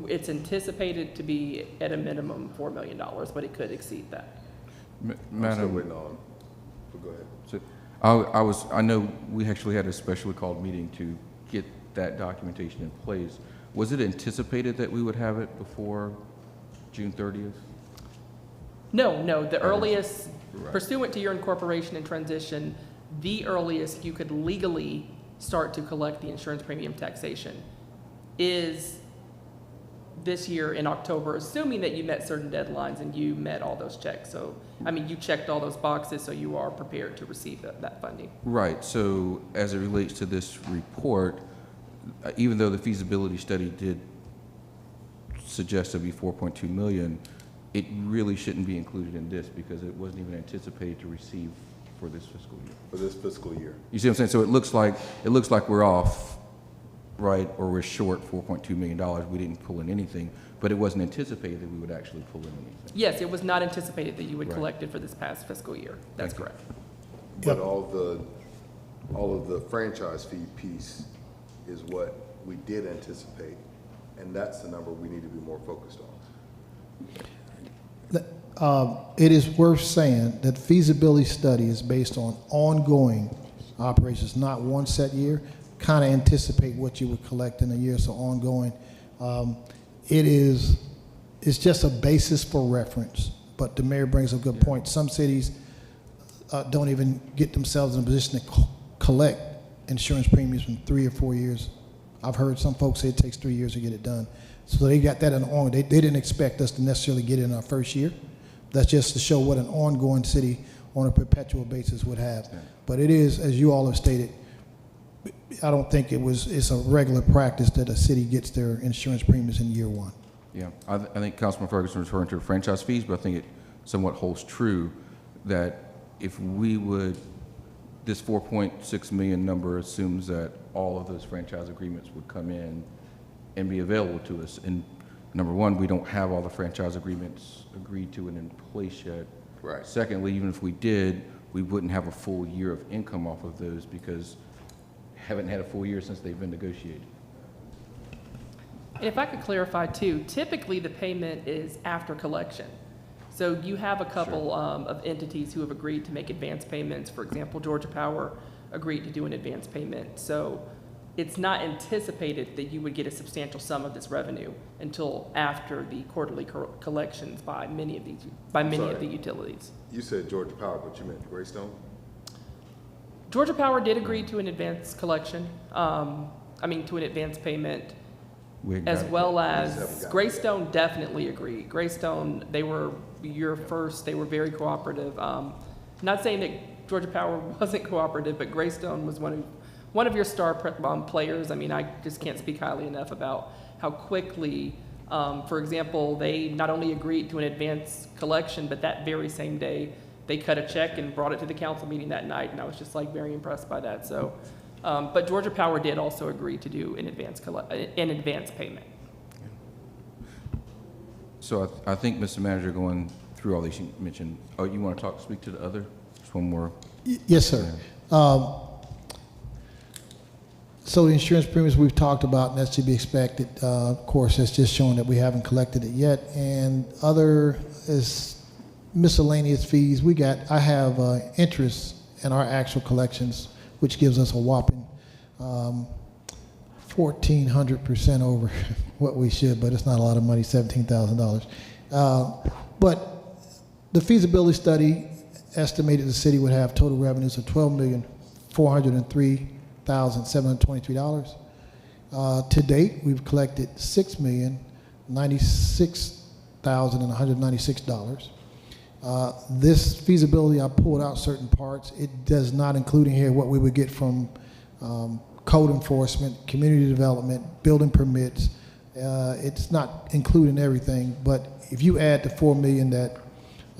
S13: It's anticipated to be at a minimum $4 million, but it could exceed that.
S4: I'm still
S1: Madam,
S4: waiting on, but go ahead.
S1: so I know we actually had a specially called meeting to get that documentation in place. Was it anticipated that we would have it before June 30th?
S13: No, the earliest,
S1: Right.
S13: pursuant to your incorporation and transition, the earliest you could legally start to collect the insurance premium taxation is this year in October, assuming that you met certain deadlines and you met all those checks. So, I mean, you checked all those boxes, so you are prepared to receive that funding.
S1: Right, so as it relates to this report, even though the feasibility study did suggest it'd be 4.2 million, it really shouldn't be included in this because it wasn't even anticipated to receive for this fiscal year.
S4: For this fiscal year.
S1: You see what I'm saying? So it looks like we're off, right, or we're short $4.2 million. We didn't pull in anything, but it wasn't anticipated that we would actually pull in anything.
S13: Yes, it was not anticipated that you would
S1: Right.
S13: collect it for this past fiscal year. That's
S1: Thank you.
S13: correct.
S4: But all of the franchise fee piece is what we did anticipate, and that's the number we need to be more focused on.
S10: It is worth saying that feasibility study is based on ongoing operations, not one set year. Kind of anticipate what you would collect in a year, so ongoing. It's just a basis for reference, but the mayor brings up a good point. Some cities don't even get themselves in a position to collect insurance premiums in 3 or 4 years. I've heard some folks say it takes 3 years to get it done. So they got that in on. They didn't expect us to necessarily get it in our first year. That's just to show what an ongoing city on a perpetual basis would have. But it is, as you all have stated, I don't think it's a regular practice that a city gets their insurance premiums in year one.
S1: Yeah, I think Councilman Ferguson was referring to franchise fees, but I think it somewhat holds true that if we would, this 4.6 million number assumes that all of those franchise agreements would come in and be available to us. And number one, we don't have all the franchise agreements agreed to and in place yet.
S4: Right.
S1: Secondly, even if we did, we wouldn't have a full year of income off of those because haven't had a full year since they've been negotiated.
S13: And if I could clarify too, typically the payment is after collection. So you have a couple of entities who have agreed to make advance payments. For example, Georgia Power agreed to do an advance payment. So it's not anticipated that you would get a substantial sum of this revenue until after the quarterly collections by many of the utilities.
S4: You said Georgia Power, but you meant Greystone?
S13: Georgia Power did agree to an advance collection, to an advance payment,
S1: We ain't
S13: as
S1: got it
S13: well
S4: just haven't
S13: as
S4: gotten it
S13: Greystone definitely agreed. Greystone, they were they were very cooperative. Not saying that Georgia Power wasn't cooperative, but Greystone was one of your star players. I mean, I just can't speak highly enough about how quickly, for example, they not only agreed to an advance collection, but that very same day, they cut a check and brought it to the council meeting that night, and I was just like very impressed by that. So, but Georgia Power did also agree to do an advance payment.
S1: So I think, Mr. Manager, going through all these you mentioned, oh, you want to speak to the other? Just one more.
S10: Yes, sir. So the insurance premiums we've talked about, and that's to be expected. Of course, that's just showing that we haven't collected it yet. And other is miscellaneous fees. I have interest in our actual collections, which gives us a whopping 1,400% over what we should, but it's not a lot of money, $17,000. But the feasibility study estimated the city would have total revenues of $12,403,723. To date, we've collected $6,096,196. This feasibility, I pulled out certain parts. It does not include in here what we would get from code enforcement, community development, building permits. It's not including everything, but if you add the $4 million that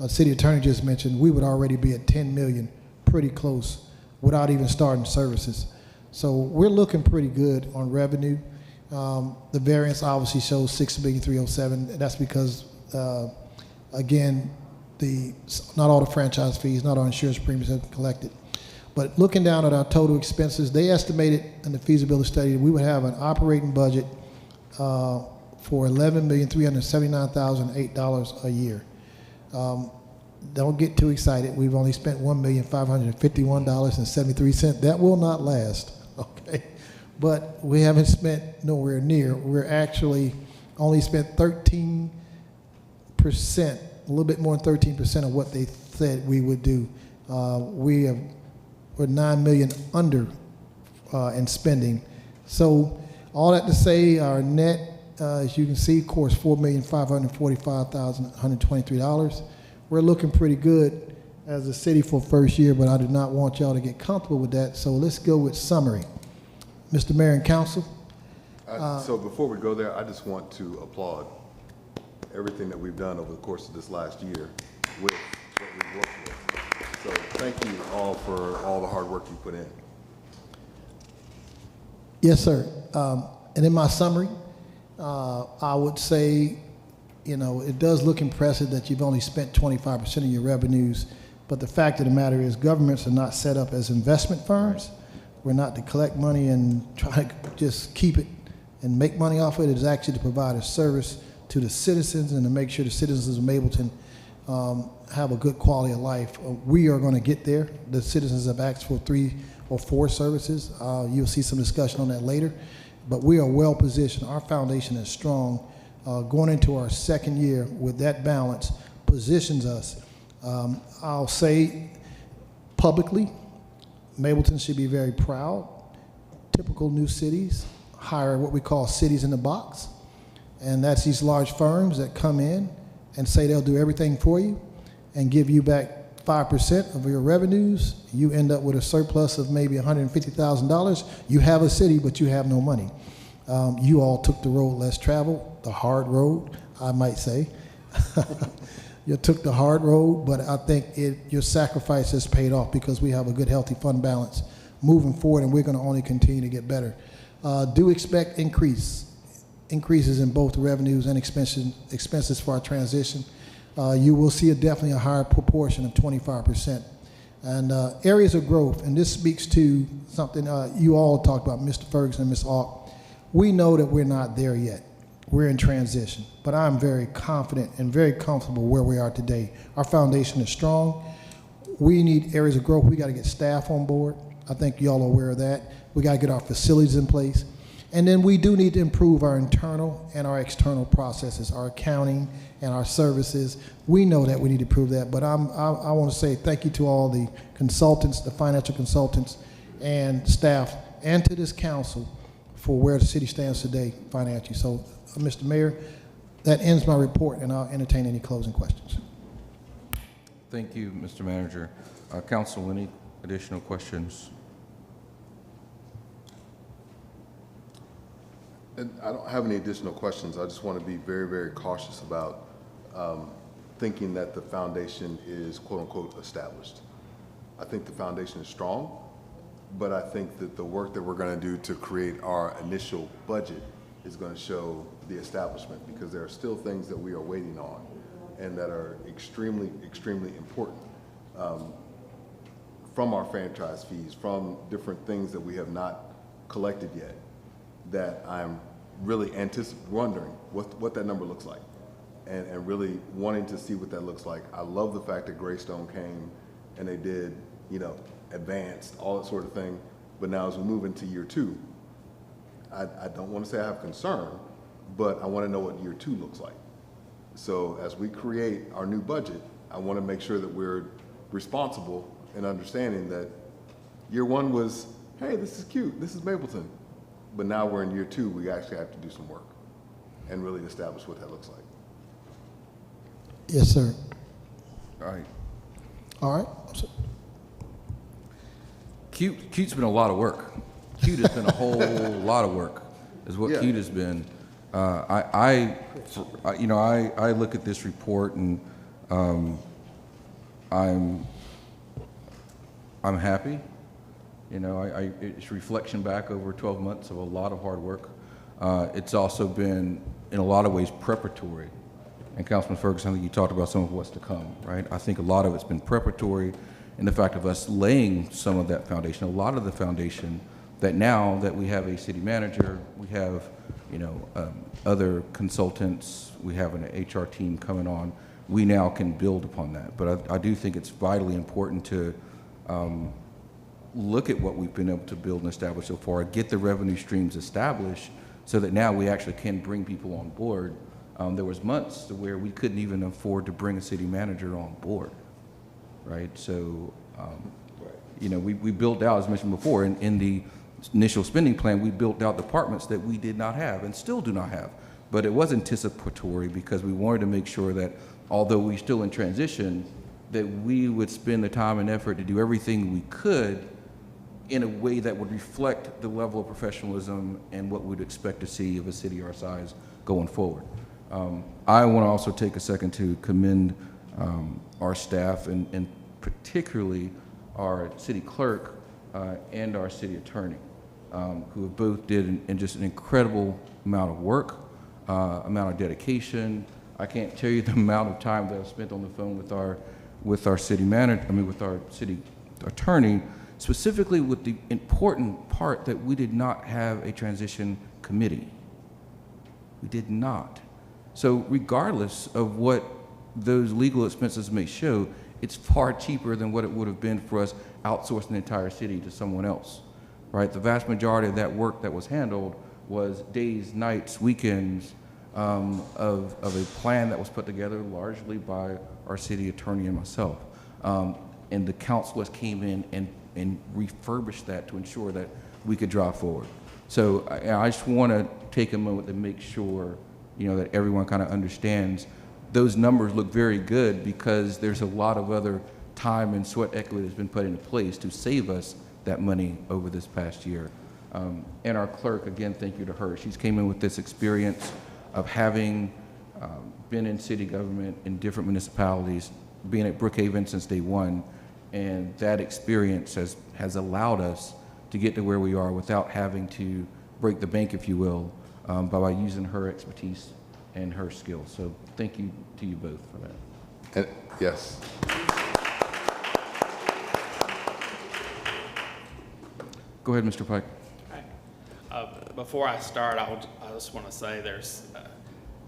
S10: city attorney just mentioned, we would already be at $10 million, pretty close, without even starting services. So we're looking pretty good on revenue. The variance obviously shows $6,307,000. That's because, again, not all the franchise fees, not all insurance premiums have been collected. But looking down at our total expenses, they estimated in the feasibility study we would have an operating budget for $11,379,008 a year. Don't get too excited. We've only spent $1,551.73. That will not last, okay? But we haven't spent nowhere near. We're actually only spent 13%, a little bit more than 13% of what they said we would do. We're $9 million under in spending. So all that to say, our net, as you can see, of course, $4,545,123. We're looking pretty good as a city for first year, but I do not want y'all to get comfortable with that. So let's go with summary. Mr. Mayor and Council.
S4: So before we go there, I just want to applaud everything that we've done over the course of this last year with what we've worked with. So thank you all for all the hard work you put in.
S10: Yes, sir. And in my summary, I would say, it does look impressive that you've only spent 25% of your revenues, but the fact of the matter is governments are not set up as investment firms. We're not to collect money and try to just keep it and make money off it. It is actually to provide a service to the citizens and to make sure the citizens of Mableton have a good quality of life. We are going to get there. The citizens have asked for 3 or 4 services. You'll see some discussion on that later. But we are well positioned. Our foundation is strong. Going into our second year with that balance positions us. I'll say publicly, Mableton should be very proud. Typical new cities hire what we call cities in the box. And that's these large firms that come in and say they'll do everything for you and give you back 5% of your revenues. You end up with a surplus of maybe $150,000. You have a city, but you have no money. You all took the road less traveled, the hard road, I might say. You took the hard road, but I think your sacrifice has paid off because we have a good, healthy fund balance moving forward, and we're going to only continue to get better. Do expect increases in both revenues and expenses for our transition. You will see definitely a higher proportion of 25%. And areas of growth, and this speaks to something you all talked about, Mr. Ferguson and Ms. Auk. We know that we're not there yet. We're in transition, but I'm very confident and very comfortable where we are today. Our foundation is strong. We need areas of growth. We got to get staff on board. I think y'all are aware of that. We got to get our facilities in place. And then we do need to improve our internal and our external processes, our accounting and our services. We know that we need to improve that, but I want to say thank you to all the consultants, the financial consultants and staff, and to this council for where the city stands today financially. So, Mr. Mayor, that ends my report, and I'll entertain any closing questions.
S1: Thank you, Mr. Manager. Council, any additional questions?
S4: And I don't have any additional questions. I just want to be very, very cautious about thinking that the foundation is quote unquote established. I think the foundation is strong, but I think that the work that we're going to do to create our initial budget is going to show the establishment, because there are still things that we are waiting on and that are extremely, extremely important from our franchise fees, from different things that we have not collected yet that I'm really wondering what that number looks like, and really wanting to see what that looks like. I love the fact that Greystone came and they did, advanced, all that sort of thing. But now as we move into year 2, I don't want to say I have concern, but I want to know what year 2 looks like. So as we create our new budget, I want to make sure that we're responsible in understanding that year 1 was, hey, this is cute, this is Mableton. But now we're in year 2, we actually have to do some work and really establish what that looks like.
S10: Yes, sir.
S1: All right.
S10: All right.
S1: Cute's been a lot of work. Cute has been a whole lot of work, is what
S4: Yeah.
S1: Cute has been. I look at this report and I'm happy. It's reflection back over 12 months of a lot of hard work. It's also been, in a lot of ways, preparatory. And Councilman Ferguson, I think you talked about some of what's to come, right? I think a lot of it's been preparatory in the fact of us laying some of that foundation, a lot of the foundation that now that we have a city manager, we have, other consultants, we have an HR team coming on, we now can build upon that. But I do think it's vitally important to look at what we've been able to build and establish so far, get the revenue streams established so that now we actually can bring people on board. There was months where we couldn't even afford to bring a city manager on board, right? So, we built out, as mentioned before, in the initial spending plan, we built out departments that we did not have and still do not have. But it was anticipatory because we wanted to make sure that although we're still in transition, that we would spend the time and effort to do everything we could in a way that would reflect the level of professionalism and what we'd expect to see of a city our size going forward. I want to also take a second to commend our staff and particularly our city clerk and our city attorney, who have both did just an incredible amount of work, amount of dedication. I can't tell you the amount of time that I've spent on the phone with our city manager, with our city attorney, specifically with the important part that we did not have a transition committee. We did not. So regardless of what those legal expenses may show, it's far cheaper than what it would have been for us outsourcing the entire city to someone else, right? The vast majority of that work that was handled was days, nights, weekends of a plan that was put together largely by our city attorney and myself. And the councilors came in and refurbished that to ensure that we could drive forward. So I just want to take a moment to make sure, that everyone kind of understands those numbers look very good because there's a lot of other time and sweat equity that's been put into place to save us that money over this past year. And our clerk, again, thank you to her. She's came in with this experience of having been in city government in different municipalities, being at Brookhaven since day one, and that experience has allowed us to get to where we are without having to break the bank, if you will, by using her expertise and her skills. So thank you to you both for that.
S4: And, yes.
S1: Go ahead, Mr. Pike.
S14: Before I start, I just want to say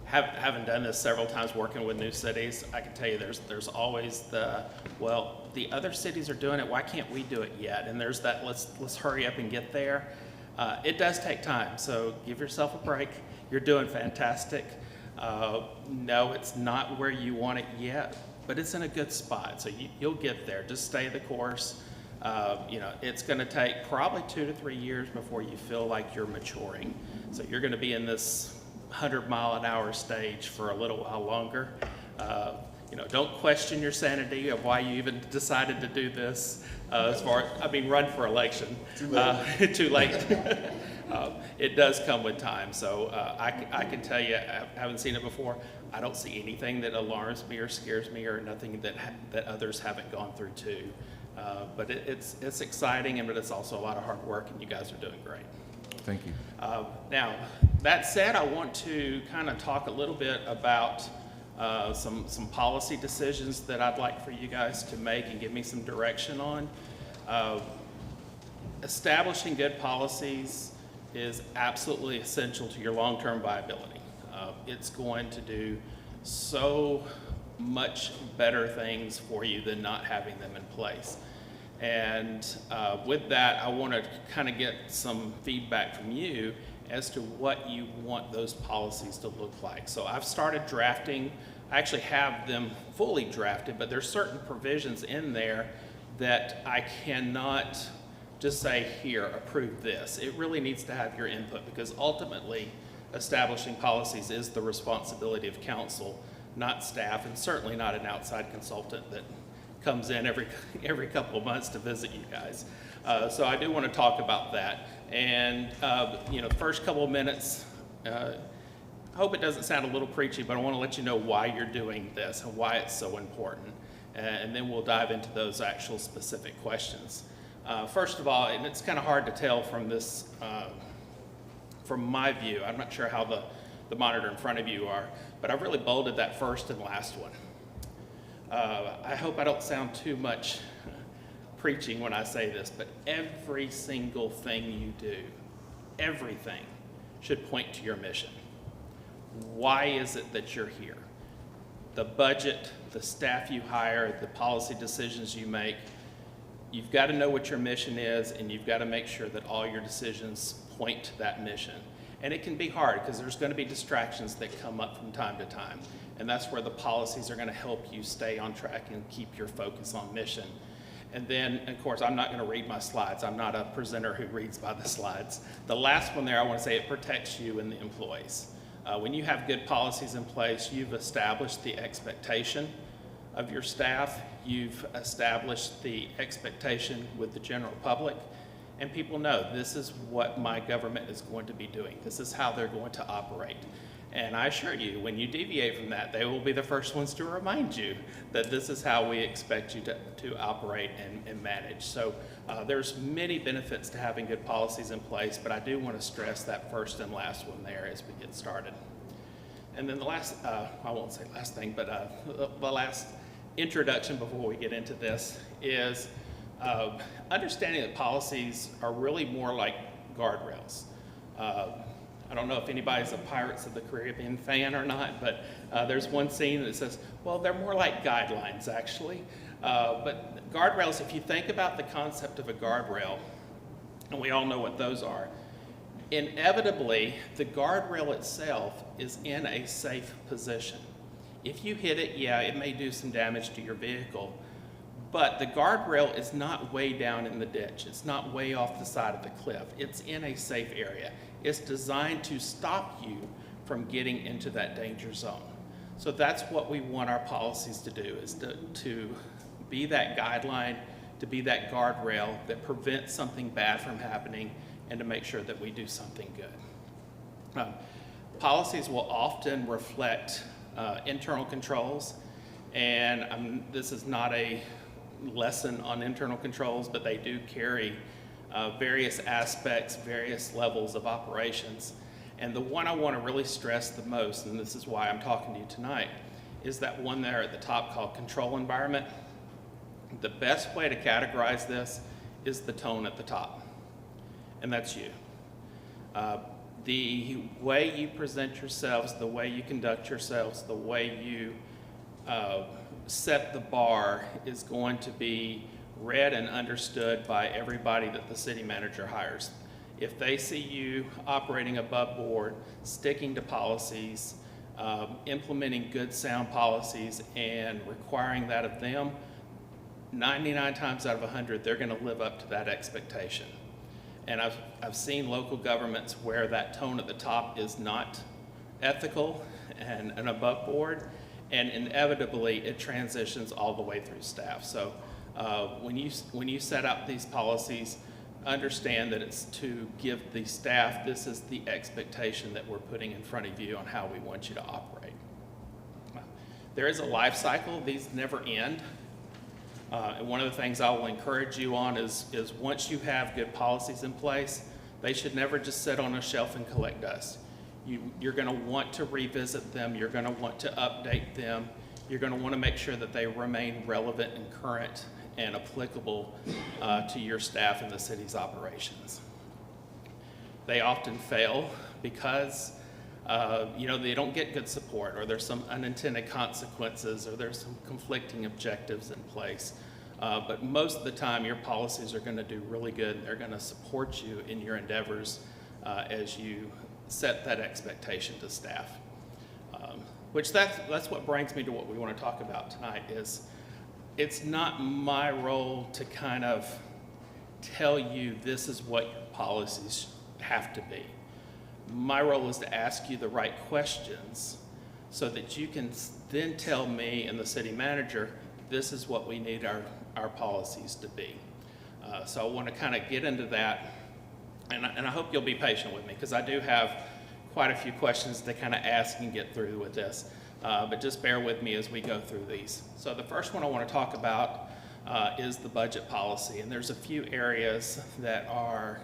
S14: having done this several times working with new cities, I can tell you there's always the other cities are doing it, why can't we do it yet? And there's that, let's hurry up and get there. It does take time, so give yourself a break. You're doing fantastic. No, it's not where you want it yet, but it's in a good spot, so you'll get there. Just stay the course. It's going to take probably 2 to 3 years before you feel like you're maturing. So you're going to be in this 100-mile-an-hour stage for a little while longer. Don't question your sanity of why you even decided to do this. Run for election. Too late. Too late. It does come with time. So I can tell you, I haven't seen it before. I don't see anything that alarms me or scares me or nothing that others haven't gone through too. But it's exciting, but it's also a lot of hard work, and you guys are doing great.
S1: Thank you.
S14: Now, that said, I want to kind of talk a little bit about some policy decisions that I'd like for you guys to make and give me some direction on. establishing good policies is absolutely essential to your long-term viability. It's going to do so much better things for you than not having them in place. And with that, I want to kind of get some feedback from you as to what you want those policies to look like. So I've started drafting. I actually have them fully drafted, but there's certain provisions in there that I cannot just say, here, approve this. It really needs to have your input, because ultimately establishing policies is the responsibility of council, not staff, and certainly not an outside consultant that comes in every couple of months to visit you guys. So I do want to talk about that. And first couple of minutes, I hope it doesn't sound a little preachy, but I want to let you know why you're doing this and why it's so important. And then we'll dive into those actual specific questions. First of all, and it's kind of hard to tell from this, from my view, I'm not sure how the monitor in front of you are, but I've really bolded that first and last one. I hope I don't sound too much preaching when I say this, but every single thing you do, everything should point to your mission. Why is it that you're here? The budget, the staff you hire, the policy decisions you make, you've got to know what your mission is, and you've got to make sure that all your decisions point to that mission. And it can be hard because there's going to be distractions that come up from time to time. And that's where the policies are going to help you stay on track and keep your focus on mission. And then, of course, I'm not going to read my slides. I'm not a presenter who reads by the slides. The last one there, I want to say it protects you and the employees. When you have good policies in place, you've established the expectation of your staff. You've established the expectation with the general public. And people know this is what my government is going to be doing. This is how they're going to operate. And I assure you, when you deviate from that, they will be the first ones to remind you that this is how we expect you to operate and manage. So there's many benefits to having good policies in place, but I do want to stress that first and last one there as we get started. And then the last, I won't say last thing, but the last introduction before we get into this is understanding that policies are really more like guardrails. I don't know if anybody's a Pirates of the Caribbean fan or not, but there's one scene that says, well, they're more like guidelines, actually. But guardrails, if you think about the concept of a guardrail, and we all know what those are, inevitably, the guardrail itself is in a safe position. If you hit it, yeah, it may do some damage to your vehicle, but the guardrail is not way down in the ditch. It's not way off the side of the cliff. It's in a safe area. It's designed to stop you from getting into that danger zone. So that's what we want our policies to do, is to be that guideline, to be that guardrail that prevents something bad from happening, and to make sure that we do something good. Policies will often reflect internal controls, and this is not a lesson on internal controls, but they do carry various aspects, various levels of operations. And the one I want to really stress the most, and this is why I'm talking to you tonight, is that one there at the top called control environment. The best way to categorize this is the tone at the top, and that's you. The way you present yourselves, the way you conduct yourselves, the way you set the bar is going to be read and understood by everybody that the city manager hires. If they see you operating above board, sticking to policies, implementing good sound policies, and requiring that of them, 99 times out of 100, they're going to live up to that expectation. And I've seen local governments where that tone at the top is not ethical and above board, and inevitably it transitions all the way through staff. So when you set out these policies, understand that it's to give the staff, this is the expectation that we're putting in front of you on how we want you to operate. There is a life cycle. These never end. And one of the things I will encourage you on is once you have good policies in place, they should never just sit on a shelf and collect dust. You're going to want to revisit them. You're going to want to update them. You're going to want to make sure that they remain relevant and current and applicable to your staff and the city's operations. They often fail because they don't get good support, or there's some unintended consequences, or there's some conflicting objectives in place. But most of the time, your policies are going to do really good. They're going to support you in your endeavors as you set that expectation to staff. Which that's what brings me to what we want to talk about tonight. Is it's not my role to kind of tell you this is what your policies have to be. My role is to ask you the right questions so that you can then tell me and the city manager, this is what we need our policies to be. So I want to kind of get into that, and I hope you'll be patient with me, because I do have quite a few questions to kind of ask and get through with this. But just bear with me as we go through these. So the first one I want to talk about is the budget policy, and there's a few areas that are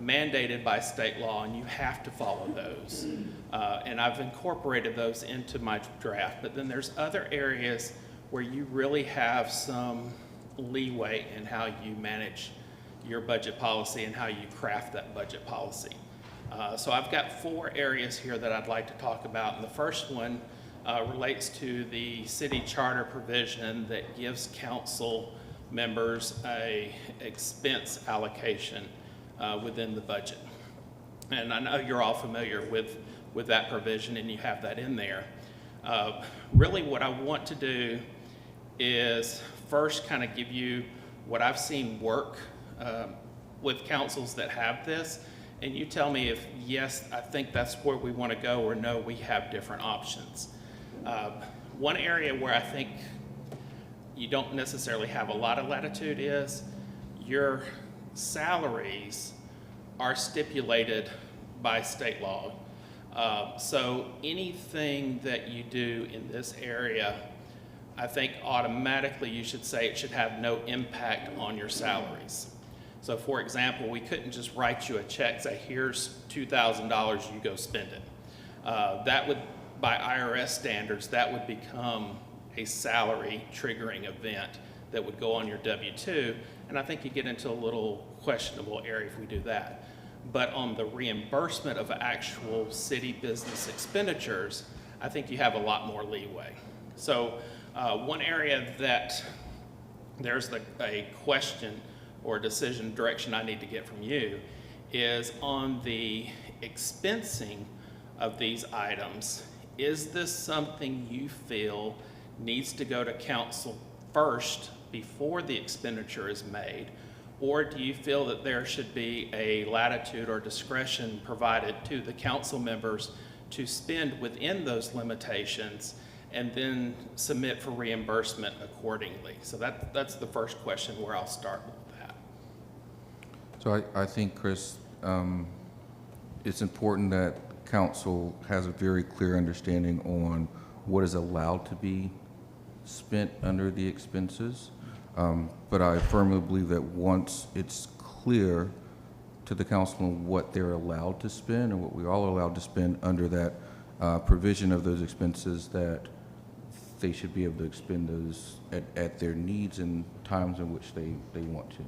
S14: mandated by state law, and you have to follow those. And I've incorporated those into my draft, but then there's other areas where you really have some leeway in how you manage your budget policy and how you craft that budget policy. So I've got 4 areas here that I'd like to talk about, and the first one relates to the city charter provision that gives council members a expense allocation within the budget. And I know you're all familiar with that provision, and you have that in there. Really what I want to do is first kind of give you what I've seen work with councils that have this, and you tell me if yes, I think that's where we want to go, or no, we have different options. One area where I think you don't necessarily have a lot of latitude is your salaries are stipulated by state law. So anything that you do in this area, I think automatically you should say it should have no impact on your salaries. So for example, we couldn't just write you a check, say here's $2,000, you go spend it. That would, by IRS standards, that would become a salary triggering event that would go on your W-2, and I think you get into a little questionable area if we do that. But on the reimbursement of actual city business expenditures, I think you have a lot more leeway. So one area that there's a question or decision direction I need to get from you is on the expensing of these items. Is this something you feel needs to go to council first before the expenditure is made? Or do you feel that there should be a latitude or discretion provided to the council members to spend within those limitations and then submit for reimbursement accordingly? So that's the first question where I'll start with that.
S1: So I think, Chris, it's important that council has a very clear understanding on what is allowed to be spent under the expenses. But I firmly believe that once it's clear to the councilman what they're allowed to spend and what we're all allowed to spend under that provision of those expenses, that they should be able to expend those at their needs and times in which they want to.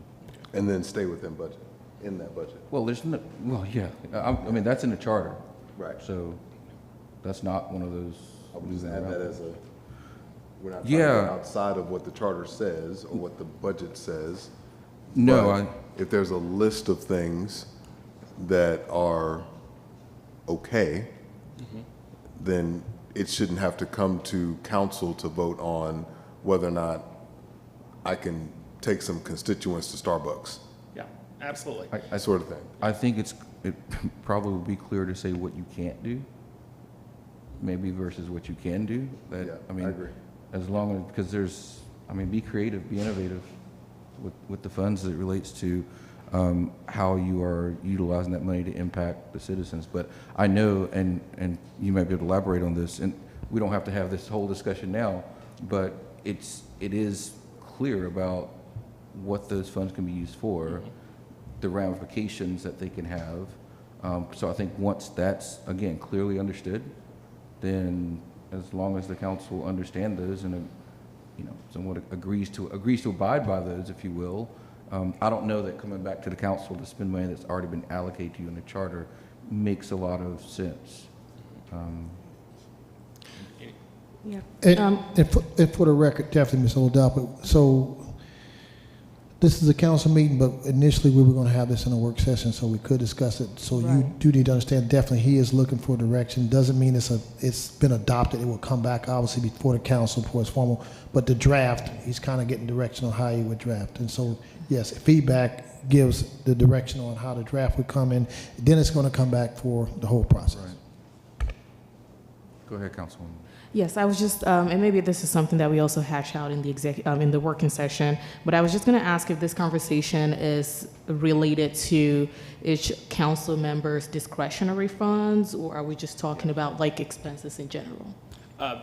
S4: And then stay within budget, in that budget.
S1: Well, there's no, well, yeah, I mean, that's in the charter.
S4: Right.
S1: So that's not one of those.
S4: I would just add that as a, we're not
S1: Yeah.
S4: talking outside of what the charter says or what the budget says.
S1: No,
S4: But if there's a list of things that are okay, then it shouldn't have to come to council to vote on whether or not I can take some constituents to Starbucks,
S14: Yeah, absolutely.
S4: that sort of thing.
S1: I think it probably would be clear to say what you can't do, maybe versus what you can do. That,
S4: Yeah,
S1: I mean,
S4: I agree.
S1: as long as, because there's, I mean, be creative, be innovative with the funds as it relates to how you are utilizing that money to impact the citizens. But I know, and you might be able to elaborate on this, and we don't have to have this whole discussion now, but it is clear about what those funds can be used for, the ramifications that they can have. So I think once that's, again, clearly understood, then as long as the council understand those and someone agrees to abide by those, if you will. I don't know that coming back to the council to spend money that's already been allocated to you in the charter makes a lot of sense.
S11: Yeah.
S10: And for the record, definitely, Ms. Oladapo, so this is a council meeting, but initially we were going to have this in a work session so we could discuss it. So you
S11: Right.
S10: do need to understand, definitely he is looking for direction. Doesn't mean it's been adopted. It will come back obviously before the council before it's formal. But the draft, he's kind of getting direction on how he would draft. And so, yes, feedback gives the direction on how the draft would come in. Then it's going to come back for the whole process.
S1: Right. Go ahead, Councilwoman.
S15: Yes, I was just, and maybe this is something that we also hash out in the working session, but I was just going to ask if this conversation is related to each council member's discretionary funds, or are we just talking about like expenses in general?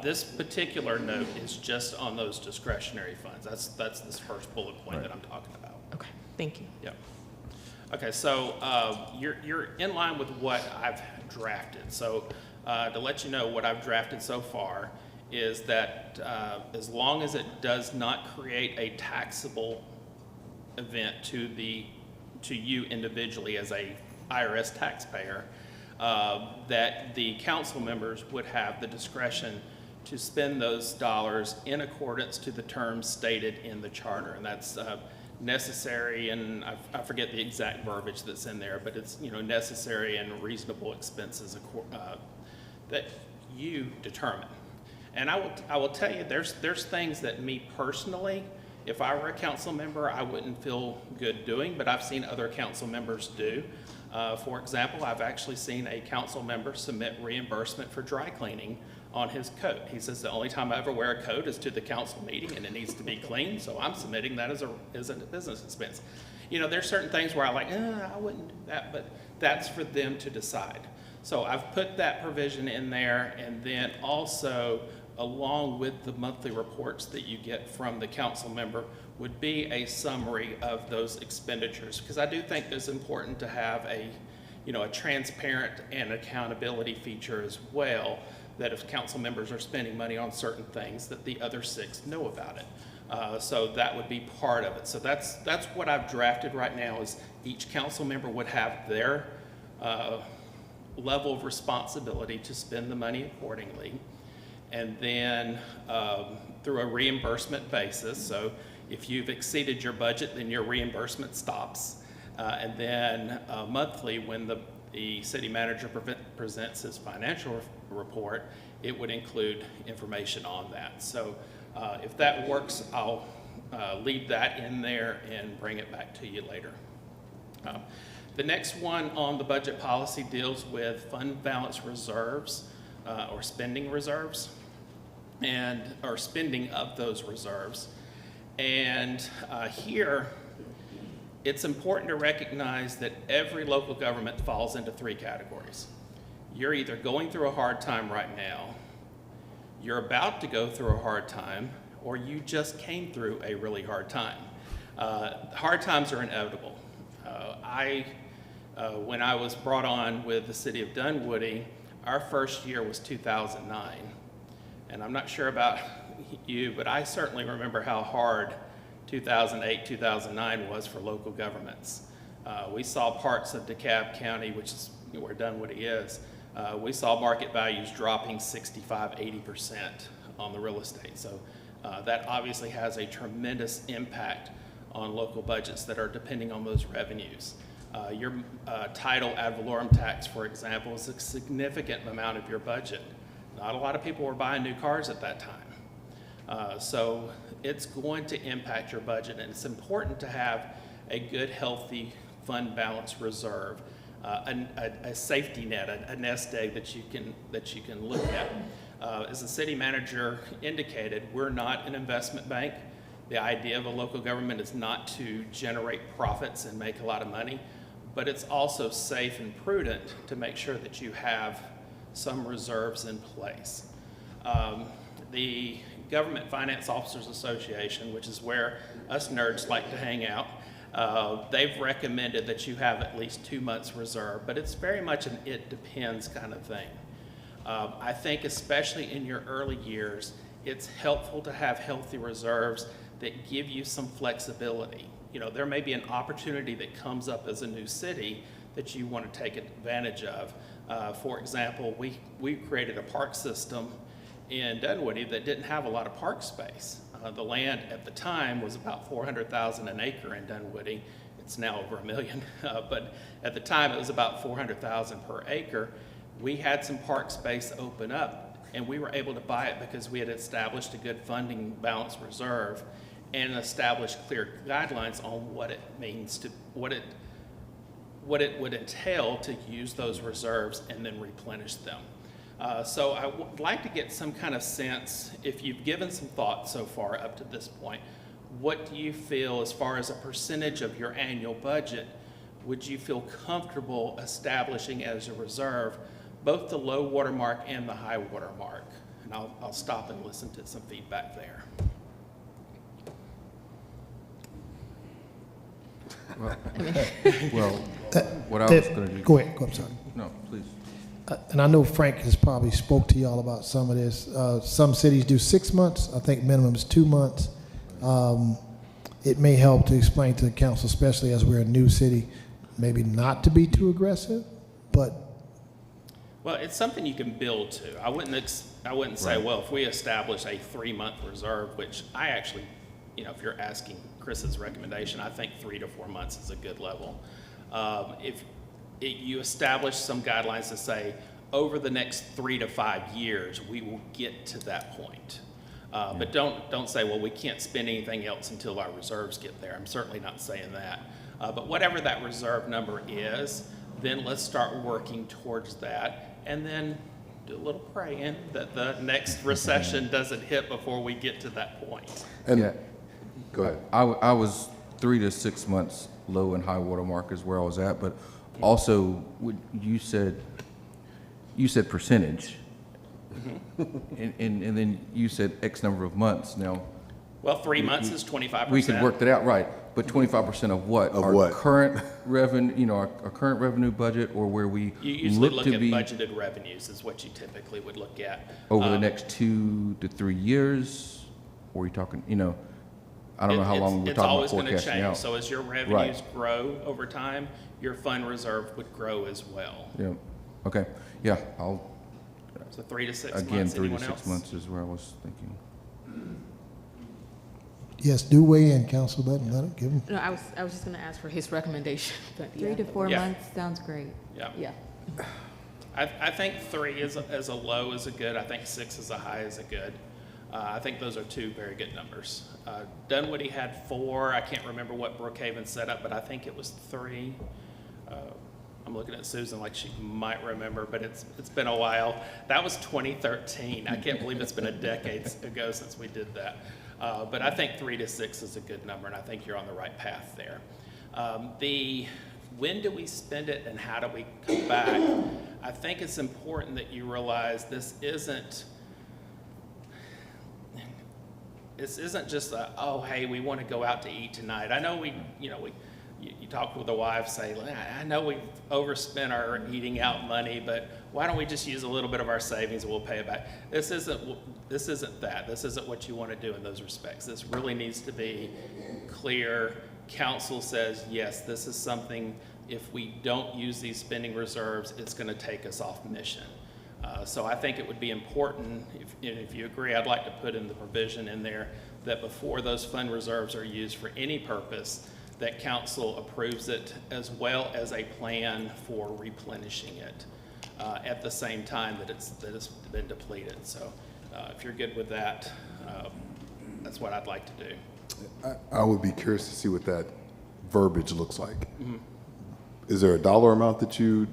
S14: This particular note is just on those discretionary funds. That's this first bullet point that I'm talking about.
S15: Okay, thank you.
S14: Yep. Okay, so you're in line with what I've drafted. So to let you know what I've drafted so far is that as long as it does not create a taxable event to you individually as a IRS taxpayer, that the council members would have the discretion to spend those dollars in accordance to the terms stated in the charter, and that's necessary, and I forget the exact verbiage that's in there, but it's necessary and reasonable expenses that you determine. And I will tell you, there's things that me personally, if I were a council member, I wouldn't feel good doing, but I've seen other council members do. For example, I've actually seen a council member submit reimbursement for dry cleaning on his coat. He says the only time I ever wear a coat is to the council meeting and it needs to be clean, so I'm submitting that as a business expense. There's certain things where I wouldn't do that, but that's for them to decide. So I've put that provision in there, and then also along with the monthly reports that you get from the council member would be a summary of those expenditures, because I do think it's important to have a transparent and accountability feature as well, that if council members are spending money on certain things, that the other 6 know about it. So that would be part of it. So that's what I've drafted right now, is each council member would have their level of responsibility to spend the money accordingly. And then through a reimbursement basis, so if you've exceeded your budget, then your reimbursement stops. And then monthly, when the city manager presents his financial report, it would include information on that. So if that works, I'll leave that in there and bring it back to you later. The next one on the budget policy deals with fund balance reserves or spending reserves, or spending of those reserves. And here, it's important to recognize that every local government falls into 3 categories. You're either going through a hard time right now, you're about to go through a hard time, or you just came through a really hard time. Hard times are inevitable. When I was brought on with the city of Dunwoody, our first year was 2009. And I'm not sure about you, but I certainly remember how hard 2008, 2009 was for local governments. We saw parts of DeKalb County, which is where Dunwoody is, we saw market values dropping 65, 80% on the real estate. So that obviously has a tremendous impact on local budgets that are depending on those revenues. Your title ad valorem tax, for example, is a significant amount of your budget. Not a lot of people were buying new cars at that time. So it's going to impact your budget, and it's important to have a good, healthy fund balance reserve, a safety net, a nest egg that you can look at. As the city manager indicated, we're not an investment bank. The idea of a local government is not to generate profits and make a lot of money, but it's also safe and prudent to make sure that you have some reserves in place. The Government Finance Officers Association, which is where us nerds like to hang out, they've recommended that you have at least 2 months reserve, but it's very much an it depends kind of thing. I think especially in your early years, it's helpful to have healthy reserves that give you some flexibility. You know, there may be an opportunity that comes up as a new city that you want to take advantage of. For example, we created a park system in Dunwoody that didn't have a lot of park space. The land at the time was about $400,000 an acre in Dunwoody. It's now over $1 million, but at the time it was about $400,000 per acre. We had some park space open up, and we were able to buy it because we had established a good funding balance reserve and established clear guidelines on what it means to, what it would entail to use those reserves and then replenish them. So I would like to get some kind of sense, if you've given some thought so far up to this point, what do you feel as far as a percentage of your annual budget would you feel comfortable establishing as a reserve, both the low water mark and the high water mark? And I'll stop and listen to some feedback there.
S1: Well, what I was going to do.
S10: Go ahead, I'm sorry.
S1: No, please.
S10: And I know Frank has probably spoke to y'all about some of this. Some cities do 6 months. I think minimum is 2 months. It may help to explain to the council, especially as we're a new city, maybe not to be too aggressive, but.
S14: Well, it's something you can build to. I wouldn't say, well, if we establish a 3-month reserve, which I actually, you know, if you're asking Chris's recommendation, I think 3 to 4 months is a good level. You establish some guidelines to say, over the next 3 to 5 years, we will get to that point. But don't say, well, we can't spend anything else until our reserves get there. I'm certainly not saying that. But whatever that reserve number is, then let's start working towards that, and then do a little praying that the next recession doesn't hit before we get to that point.
S4: And
S1: Yeah.
S4: go ahead.
S1: I was 3 to 6 months low and high water mark is where I was at, but also you said percentage, and then you said X number of months. Now,
S14: Well, 3 months is 25%.
S1: we could work that out, right? But 25% of what?
S4: Of
S1: our
S4: what?
S1: Current revenue, you know, our current revenue budget, or where we
S14: You usually look
S1: to
S14: at
S1: be
S14: budgeted revenues is what you typically would look at.
S1: over the next 2 to 3 years, or are you talking? You know, I don't know how long we're
S14: It's
S1: talking
S14: always
S1: about
S14: going to
S1: forecasting
S14: change.
S1: out.
S14: So as your revenues grow over time, your fund reserve would grow as well.
S1: Yeah. Okay. Yeah. I'll
S14: So 3 to 6
S1: again
S14: months.
S1: 3 to
S14: Anyone
S1: 6
S14: else?
S1: months is where I was thinking.
S10: Yes, do weigh in, council. Let him give him.
S15: No, I was just going to ask for his recommendation. But
S11: 3 to 4
S14: Yeah.
S11: months sounds great.
S14: Yeah.
S15: yeah.
S14: I think 3 is as a low is a good. I think 6 as a high is a good. I think those are 2 very good numbers. Dunwoody had 4. I can't remember what Brookhaven set up, but I think it was 3. I'm looking at Susan like she might remember, but it's been a while. That was 2013. I can't believe it's been a decade ago since we did that. But I think 3 to 6 is a good number, and I think you're on the right path there. When do we spend it and how do we come back? I think it's important that you realize this isn't just a, oh, hey, we want to go out to eat tonight. I know you talk with the wife, say, I know we've overspent our eating out money, but why don't we just use a little bit of our savings and we'll pay it back? This isn't that. This isn't what you want to do in those respects. This really needs to be clear. Council says, yes, this is something, if we don't use these spending reserves, it's going to take us off mission. So I think it would be important, if you agree, I'd like to put in the provision in there that before those fund reserves are used for any purpose, that council approves it as well as a plan for replenishing it at the same time that it's been depleted. So if you're good with that, that's what I'd like to do.
S4: I would be curious to see what that verbiage looks like. Is there a dollar amount that you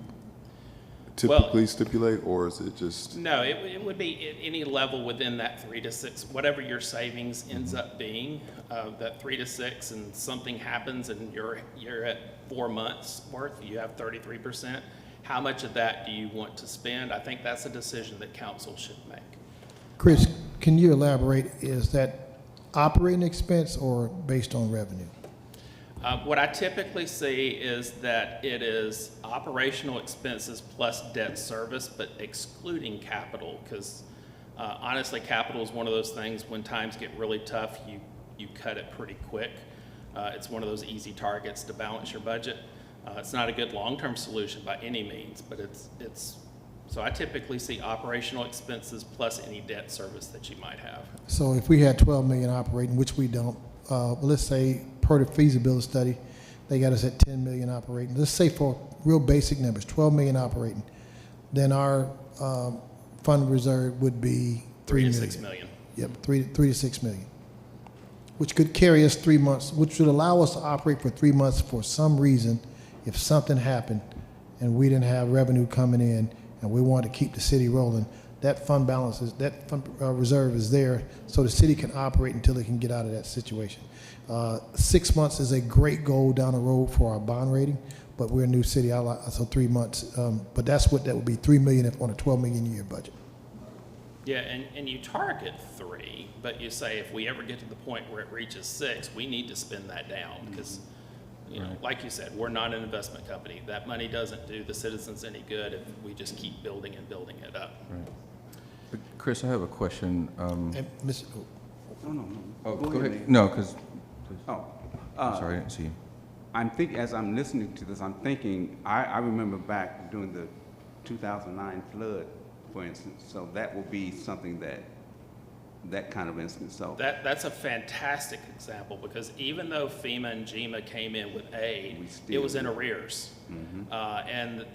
S4: typically stipulate, or is it just?
S14: No, it would be at any level within that 3 to 6, whatever your savings ends up being, that 3 to 6, and something happens and you're at 4 months worth, you have 33%. How much of that do you want to spend? I think that's a decision that council should make.
S10: Chris, can you elaborate? Is that operating expense or based on revenue?
S14: What I typically see is that it is operational expenses plus debt service, but excluding capital, because Honestly, capital is one of those things, when times get really tough, you cut it pretty quick. It's one of those easy targets to balance your budget. It's not a good long-term solution by any means, but so I typically see operational expenses plus any debt service that you might have.
S10: So if we had 12 million operating, which we don't, let's say per the feasibility study, they got us at 10 million operating. Let's say for real basic numbers, 12 million operating, then our fund reserve would be
S14: 3 to
S10: million.
S14: 6 million.
S10: Yep, 3 to 6 million, which could carry us 3 months, which would allow us to operate for 3 months for some reason. If something happened and we didn't have revenue coming in and we wanted to keep the city rolling, that fund balance is, that fund reserve is there so the city can operate until it can get out of that situation. 6 months is a great goal down the road for our bond rating, but we're a new city, so 3 months. But that's what that would be, 3 million on a 12 million a year budget.
S14: Yeah, and you target 3, but you say if we ever get to the point where it reaches 6, we need to spend that down because, you know, like you said, we're not an investment company. That money doesn't do the citizens any good if we just keep building and building it up.
S1: Right. But Chris, I have a question.
S10: And Ms.
S5: No.
S1: Oh, go
S5: ahead,
S1: ahead.
S5: Mayor.
S1: No, because,
S5: Oh,
S1: sorry, I didn't see you.
S5: I'm thinking, as I'm listening to this, I'm thinking, I remember back during the 2009 flood, for instance, so that will be something that kind of instance, so.
S14: That's a fantastic example because even though FEMA and GEMA came in with aid, it was in arrears. And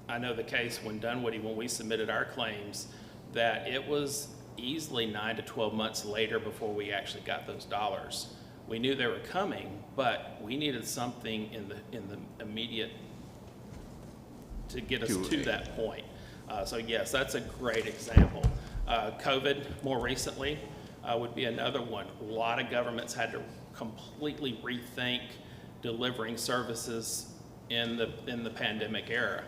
S14: I know the case when Dunwoody, when we submitted our claims, that it was easily 9 to 12 months later before we actually got those dollars. We knew they were coming, but we needed something in the immediate to get us to that point. So yes, that's a great example. COVID, more recently, would be another one. A lot of governments had to completely rethink delivering services in the pandemic era.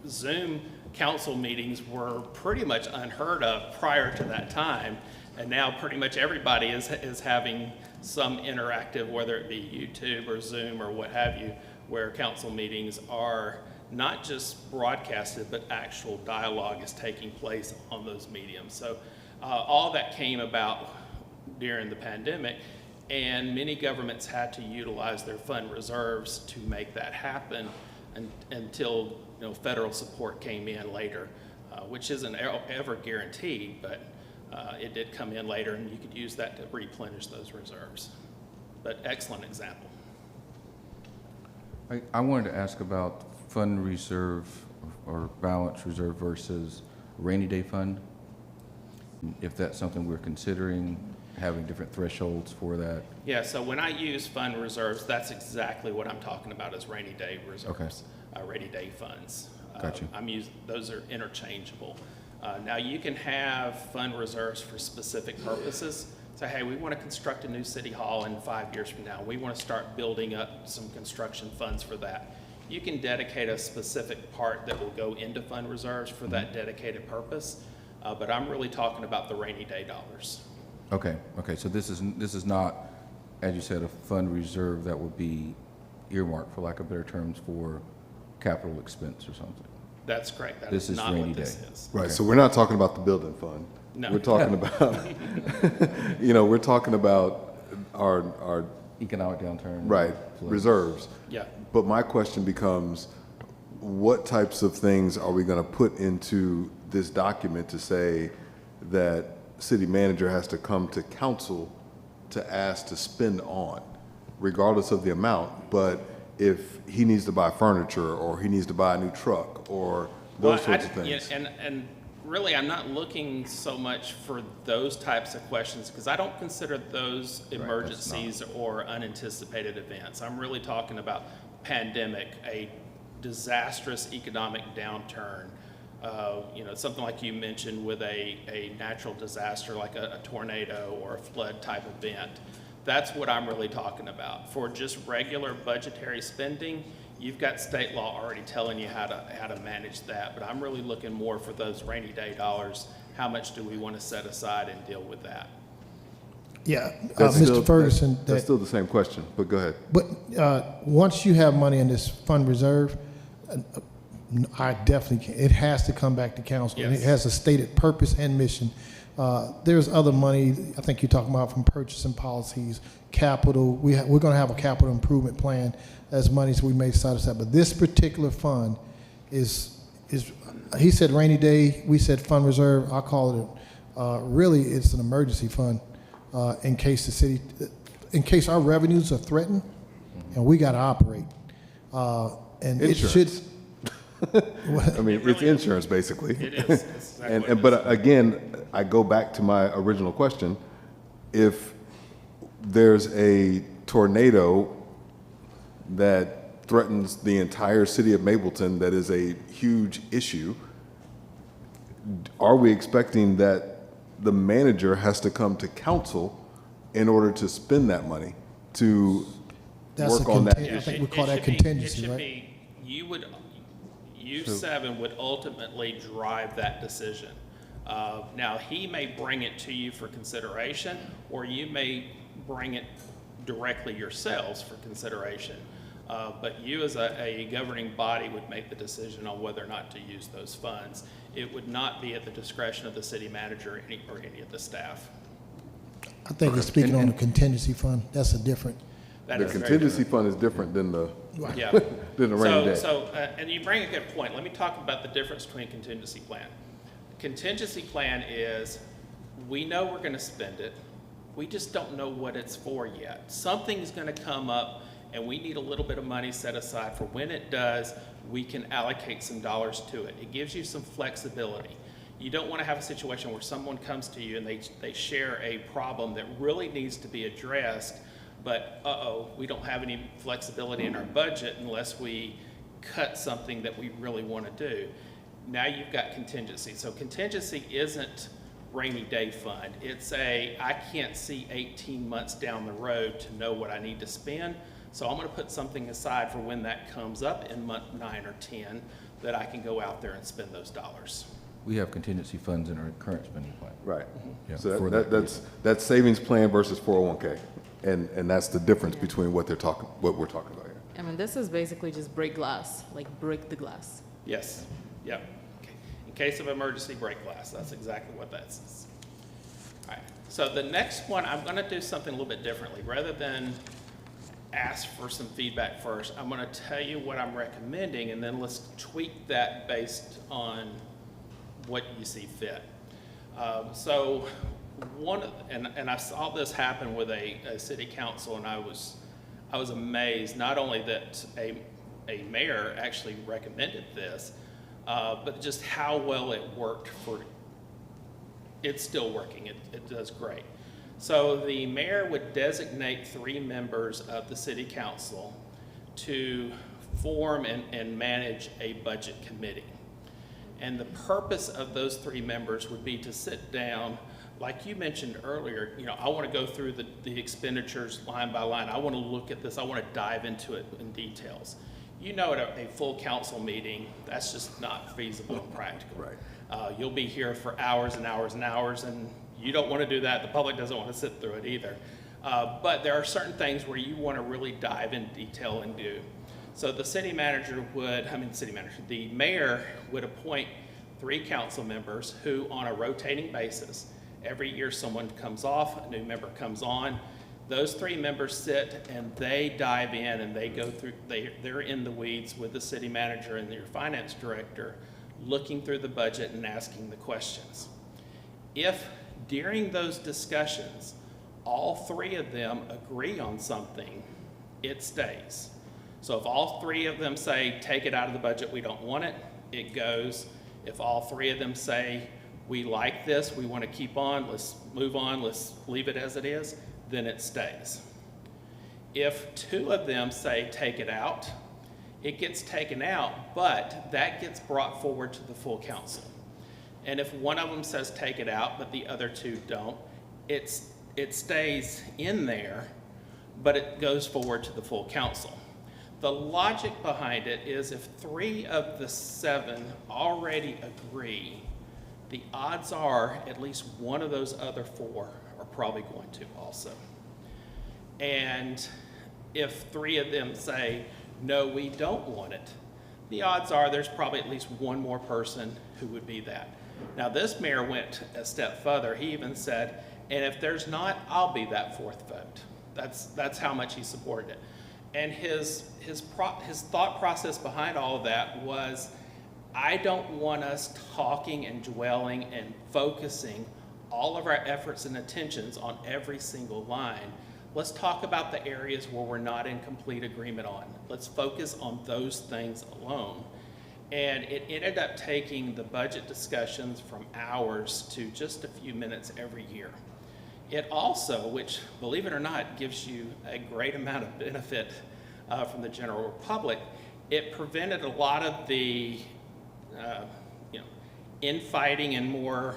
S14: Zoom council meetings were pretty much unheard of prior to that time, and now pretty much everybody is having some interactive, whether it be YouTube or Zoom or what have you, where council meetings are not just broadcasted, but actual dialogue is taking place on those mediums. So all that came about during the pandemic, and many governments had to utilize their fund reserves to make that happen until federal support came in later, which isn't ever guaranteed, but it did come in later, and you could use that to replenish those reserves. But excellent example.
S1: I wanted to ask about fund reserve or balance reserve versus rainy day fund. If that's something we're considering, having different thresholds for that.
S14: Yeah, so when I use fund reserves, that's exactly what I'm talking about as rainy day reserves, rainy day funds.
S1: Gotcha.
S14: Those are interchangeable. Now you can have fund reserves for specific purposes. Say, hey, we want to construct a new city hall in 5 years from now. We want to start building up some construction funds for that. You can dedicate a specific part that will go into fund reserves for that dedicated purpose, but I'm really talking about the rainy day dollars.
S1: Okay, so this is not, as you said, a fund reserve that would be earmarked, for lack of better terms, for capital expense or something.
S14: That's correct. That
S1: This
S14: is
S1: is
S14: not
S1: rainy
S14: what this
S1: day.
S14: is.
S4: Right,
S1: Okay.
S4: so we're not talking about the building fund.
S14: No.
S4: We're talking about, we're talking about our
S1: Economic downturn.
S4: right,
S1: flood.
S4: reserves.
S14: Yeah.
S4: But my question becomes, what types of things are we going to put into this document to say that city manager has to come to council to ask to spend on, regardless of the amount? But if he needs to buy furniture, or he needs to buy a new truck, or those sorts of things.
S14: Yeah, and really, I'm not looking so much for those types of questions because I don't consider those emergencies or unanticipated events. I'm really talking about pandemic, a disastrous economic downturn, something like you mentioned with a natural disaster like a tornado or a flood type event. That's what I'm really talking about. For just regular budgetary spending, you've got state law already telling you how to manage that, but I'm really looking more for those rainy day dollars. How much do we want to set aside and deal with that?
S10: Yeah,
S4: That's
S10: Mr.
S4: still-
S10: Ferguson.
S4: That's still the same question, but go ahead.
S10: But once you have money in this fund reserve, I definitely can. It has to come back to council, and it
S14: Yes.
S10: has a stated purpose and mission. There's other money, I think you're talking about from purchasing policies, capital. We're going to have a capital improvement plan as monies we may set aside. But this particular fund is he said rainy day, we said fund reserve. I call it, really, it's an emergency fund in case in case our revenues are threatened, and we got to operate. And it should.
S4: Insurance. I mean, it's insurance, basically.
S14: It is. That's exactly what it
S4: But
S14: is.
S4: again, I go back to my original question. If there's a tornado that threatens the entire city of Mableton that is a huge issue, are we expecting that the manager has to come to council in order to spend that money to
S10: That's
S4: work
S10: a
S4: on that
S10: contin- I
S4: issue?
S10: think we call that
S14: It should be-
S10: contingency,
S14: It
S10: right?
S14: should be, you seven would ultimately drive that decision. Now, he may bring it to you for consideration, or you may bring it directly yourselves for consideration. But you as a governing body would make the decision on whether or not to use those funds. It would not be at the discretion of the city manager or any of the staff.
S10: I think we're speaking on the contingency fund. That's a different.
S14: That
S4: The
S14: is very
S4: contingency fund is different than the
S14: Yeah.
S4: than the rainy day.
S14: And you bring a good point. Let me talk about the difference between contingency plan. Contingency plan is, we know we're going to spend it. We just don't know what it's for yet. Something's going to come up, and we need a little bit of money set aside for when it does, we can allocate some dollars to it. It gives you some flexibility. You don't want to have a situation where someone comes to you and they share a problem that really needs to be addressed, but we don't have any flexibility in our budget unless we cut something that we really want to do. Now you've got contingency. So contingency isn't rainy day fund. It's I can't see 18 months down the road to know what I need to spend. So I'm going to put something aside for when that comes up in month 9 or 10 that I can go out there and spend those dollars.
S1: We have contingency funds in our current spending plan.
S4: Right.
S1: Yeah,
S4: So
S1: for
S4: that's savings plan versus 401k, and that's the difference between what we're talking about here.
S15: I mean, this is basically just break glass, like break the glass.
S14: Yes. Yep. Okay. In case of emergency, break glass. That's exactly what that is. All right. So the next one, I'm going to do something a little bit differently. Rather than ask for some feedback first, I'm going to tell you what I'm recommending, and then let's tweak that based on what you see fit. So and I saw this happen with a city council, and I was amazed not only that a mayor actually recommended this, but just how well it worked for. It's still working. It does great. So the mayor would designate 3 members of the city council to form and manage a budget committee. And the purpose of those 3 members would be to sit down, like you mentioned earlier, I want to go through the expenditures line by line. I want to look at this. I want to dive into it in details. At a full council meeting, that's just not feasible and practical.
S4: Right.
S14: You'll be here for hours and hours and hours, and you don't want to do that. The public doesn't want to sit through it either. But there are certain things where you want to really dive in detail and do. So the the mayor would appoint 3 council members who, on a rotating basis, every year someone comes off, a new member comes on. Those 3 members sit and they dive in and they go through, they're in the weeds with the city manager and your finance director, looking through the budget and asking the questions. If during those discussions, all 3 of them agree on something, it stays. So if all 3 of them say, take it out of the budget, we don't want it, it goes. If all 3 of them say, we like this, we want to keep on, let's move on, let's leave it as it is, then it stays. If 2 of them say, take it out, it gets taken out, but that gets brought forward to the full council. And if one of them says, take it out, but the other 2 don't, it stays in there, but it goes forward to the full council. The logic behind it is if 3 of the 7 already agree, the odds are at least one of those other 4 are probably going to also. And if 3 of them say, no, we don't want it, the odds are there's probably at least one more person who would be that. Now, this mayor went a step further. He even said, and if there's not, I'll be that fourth vote. That's how much he supported it. And his thought process behind all of that was, I don't want us talking and dwelling and focusing all of our efforts and attentions on every single line. Let's talk about the areas where we're not in complete agreement on. Let's focus on those things alone. And it ended up taking the budget discussions from hours to just a few minutes every year. It also, which, believe it or not, gives you a great amount of benefit from the general public, it prevented a lot of the infighting and more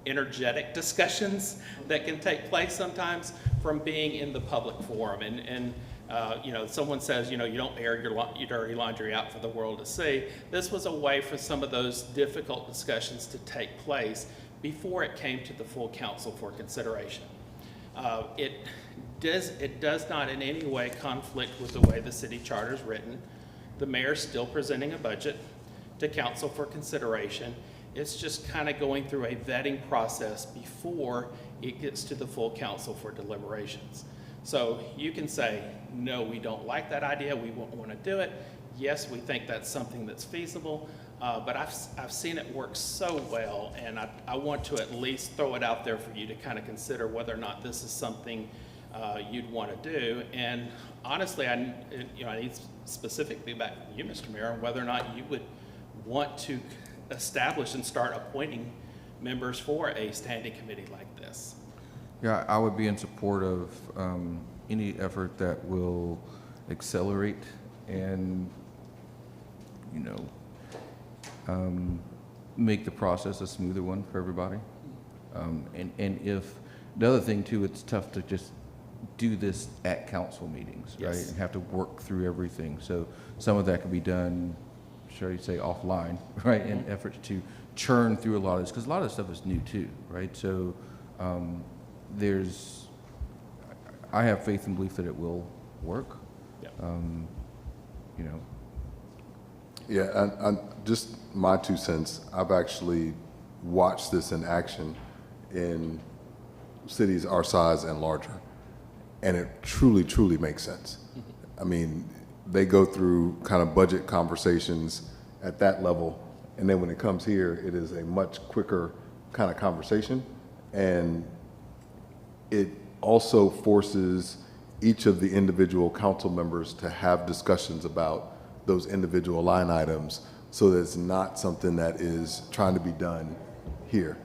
S14: energetic discussions that can take place sometimes from being in the public forum. And someone says, you don't air your dirty laundry out for the world to see. This was a way for some of those difficult discussions to take place before it came to the full council for consideration. It does not in any way conflict with the way the city charter is written. The mayor's still presenting a budget to council for consideration. It's just kind of going through a vetting process before it gets to the full council for deliberations. So you can say, no, we don't like that idea, we won't want to do it. Yes, we think that's something that's feasible, but I've seen it work so well, and I want to at least throw it out there for you to kind of consider whether or not this is something you'd want to do. And honestly, I need specific feedback from you, Mr. Mayor, on whether or not you would want to establish and start appointing members for a standing committee like this.
S1: Yeah, I would be in support of any effort that will accelerate and, make the process a smoother one for everybody. And if, the other thing too, it's tough to just do this at council meetings, right?
S14: Yes.
S1: And have to work through everything. So some of that can be done, shall you say, offline, right? In efforts to churn through a lot of this, because a lot of this stuff is new too, right? So I have faith and belief that it will work.
S14: Yep.
S4: Yeah, and just my 2 cents, I've actually watched this in action in cities our size and larger, and it truly, truly makes sense. I mean, they go through kind of budget conversations at that level, and then when it comes here, it is a much quicker kind of conversation, and it also forces each of the individual council members to have discussions about those individual line items, so that it's not something that is trying to be done here.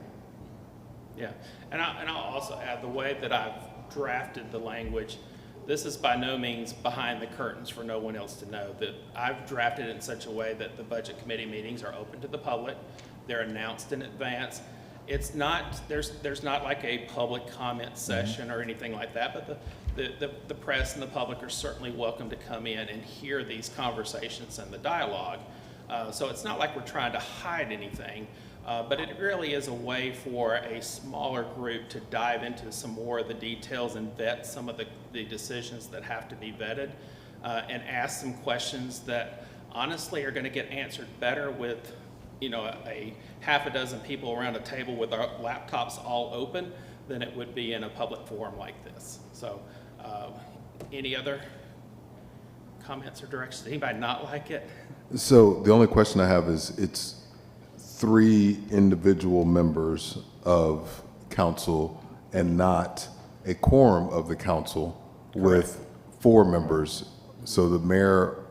S14: Yeah, and I'll also add the way that I've drafted the language. This is by no means behind the curtains for no one else to know. That I've drafted it in such a way that the budget committee meetings are open to the public. They're announced in advance. It's not, there's not like a public comment session or anything like that, but the press and the public are certainly welcome to come in and hear these conversations and the dialogue. So it's not like we're trying to hide anything, but it really is a way for a smaller group to dive into some more of the details and vet some of the decisions that have to be vetted, and ask some questions that honestly are going to get answered better with a half a dozen people around a table with our laptops all open than it would be in a public forum like this. So any other comments or directions? Anybody not like it?
S4: So the only question I have is, it's 3 individual members of council and not a quorum of the council with 4 members. So the mayor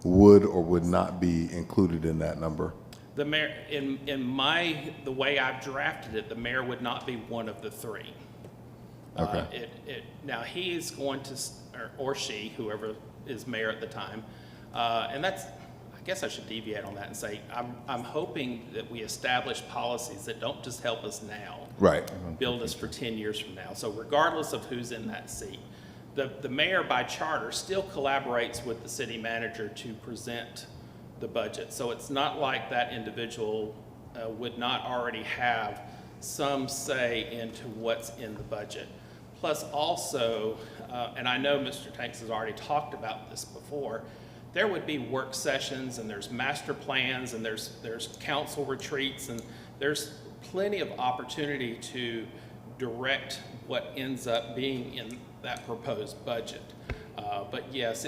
S4: would or would not be included in that number?
S14: The mayor, in the way I've drafted it, the mayor would not be one of the 3.
S4: Okay.
S14: Now he is going to, or she, whoever is mayor at the time, and that's, I guess I should deviate on that and say, I'm hoping that we establish policies that don't just help us now,
S4: Right.
S14: build us for 10 years from now. So regardless of who's in that seat, the mayor by charter still collaborates with the city manager to present the budget. So it's not like that individual would not already have some say into what's in the budget. Plus also, and I know Mr. Tanks has already talked about this before, there would be work sessions, and there's master plans, and there's council retreats, and there's plenty of opportunity to direct what ends up being in that proposed budget. But yes,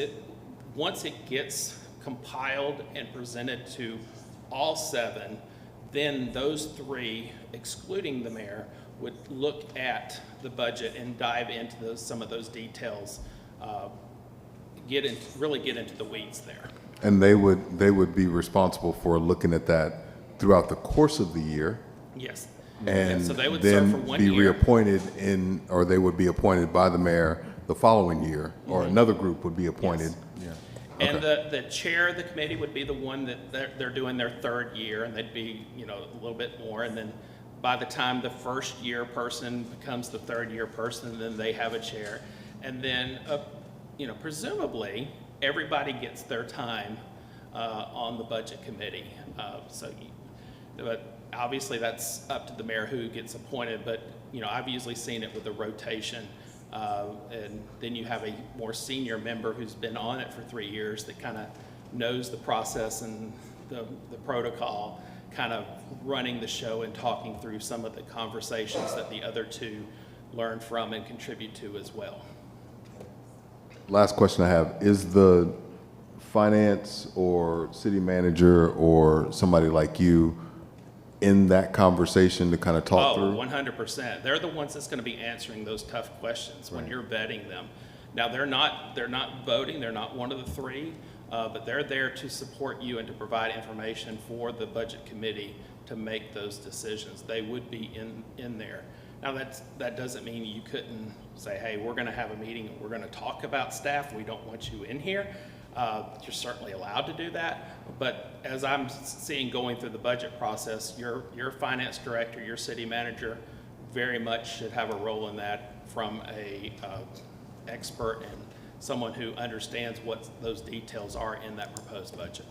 S14: once it gets compiled and presented to all 7, then those 3, excluding the mayor, would look at the budget and dive into some of those details, really get into the weeds there.
S4: And they would be responsible for looking at that throughout the course of the year,
S14: Yes.
S4: and
S14: So they would serve for
S4: then
S14: 1
S4: be
S14: year.
S4: reappointed or they would be appointed by the mayor the following year, or another group would be appointed.
S14: Yes. And the chair of the committee would be the one that they're doing their 3rd year, and they'd be, a little bit more. And then by the time the 1st year person becomes the 3rd year person, then they have a chair. And then, presumably, everybody gets their time on the budget committee. But obviously that's up to the mayor who gets appointed, but, I've usually seen it with a rotation. And then you have a more senior member who's been on it for 3 years that kind of knows the process and the protocol, kind of running the show and talking through some of the conversations that the other 2 learn from and contribute to as well.
S4: Last question I have, is the finance or city manager or somebody like you in that conversation to kind of talk through?
S14: 100%. They're the ones that's going to be answering those tough questions when you're vetting them. Now, they're not voting, they're not one of the 3, but they're there to support you and to provide information for the budget committee to make those decisions. They would be in there. Now, that doesn't mean you couldn't say, hey, we're going to have a meeting and we're going to talk about staff. We don't want you in here. You're certainly allowed to do that, but as I'm seeing going through the budget process, your finance director, your city manager very much should have a role in that from a expert and someone who understands what those details are in that proposed budget.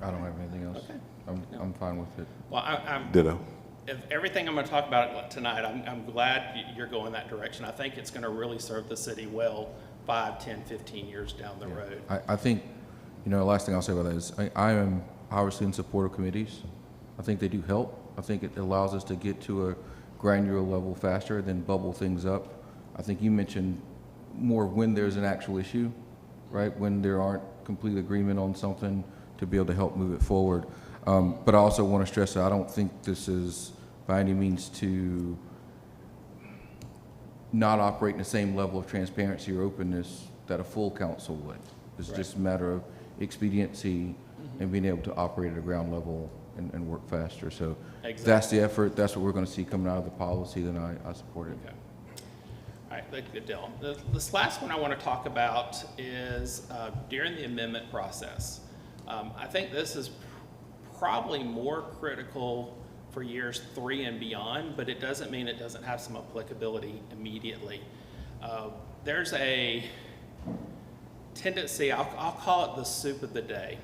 S1: I don't have anything else.
S14: Okay.
S1: I'm fine with it.
S14: Well, I'm
S4: Ditto.
S14: if everything I'm going to talk about tonight, I'm glad you're going that direction. I think it's going to really serve the city well 5, 10, 15 years down the road.
S1: I think, the last thing I'll say about that is I am obviously in support of committees. I think they do help. I think it allows us to get to a granular level faster than bubble things up. I think you mentioned more when there's an actual issue, right? When there aren't complete agreement on something to be able to help move it forward. But I also want to stress that I don't think this is by any means to not operate in the same level of transparency or openness that a full council would. It's just a matter of expediency and being able to operate at a ground level and work faster. So that's the effort. That's what we're going to see coming out of the policy. Then I support it.
S14: Okay. All right, good deal. This last one I want to talk about is during the amendment process. I think this is probably more critical for years 3 and beyond, but it doesn't mean it doesn't have some applicability immediately. There's a tendency, I'll call it the soup of the day.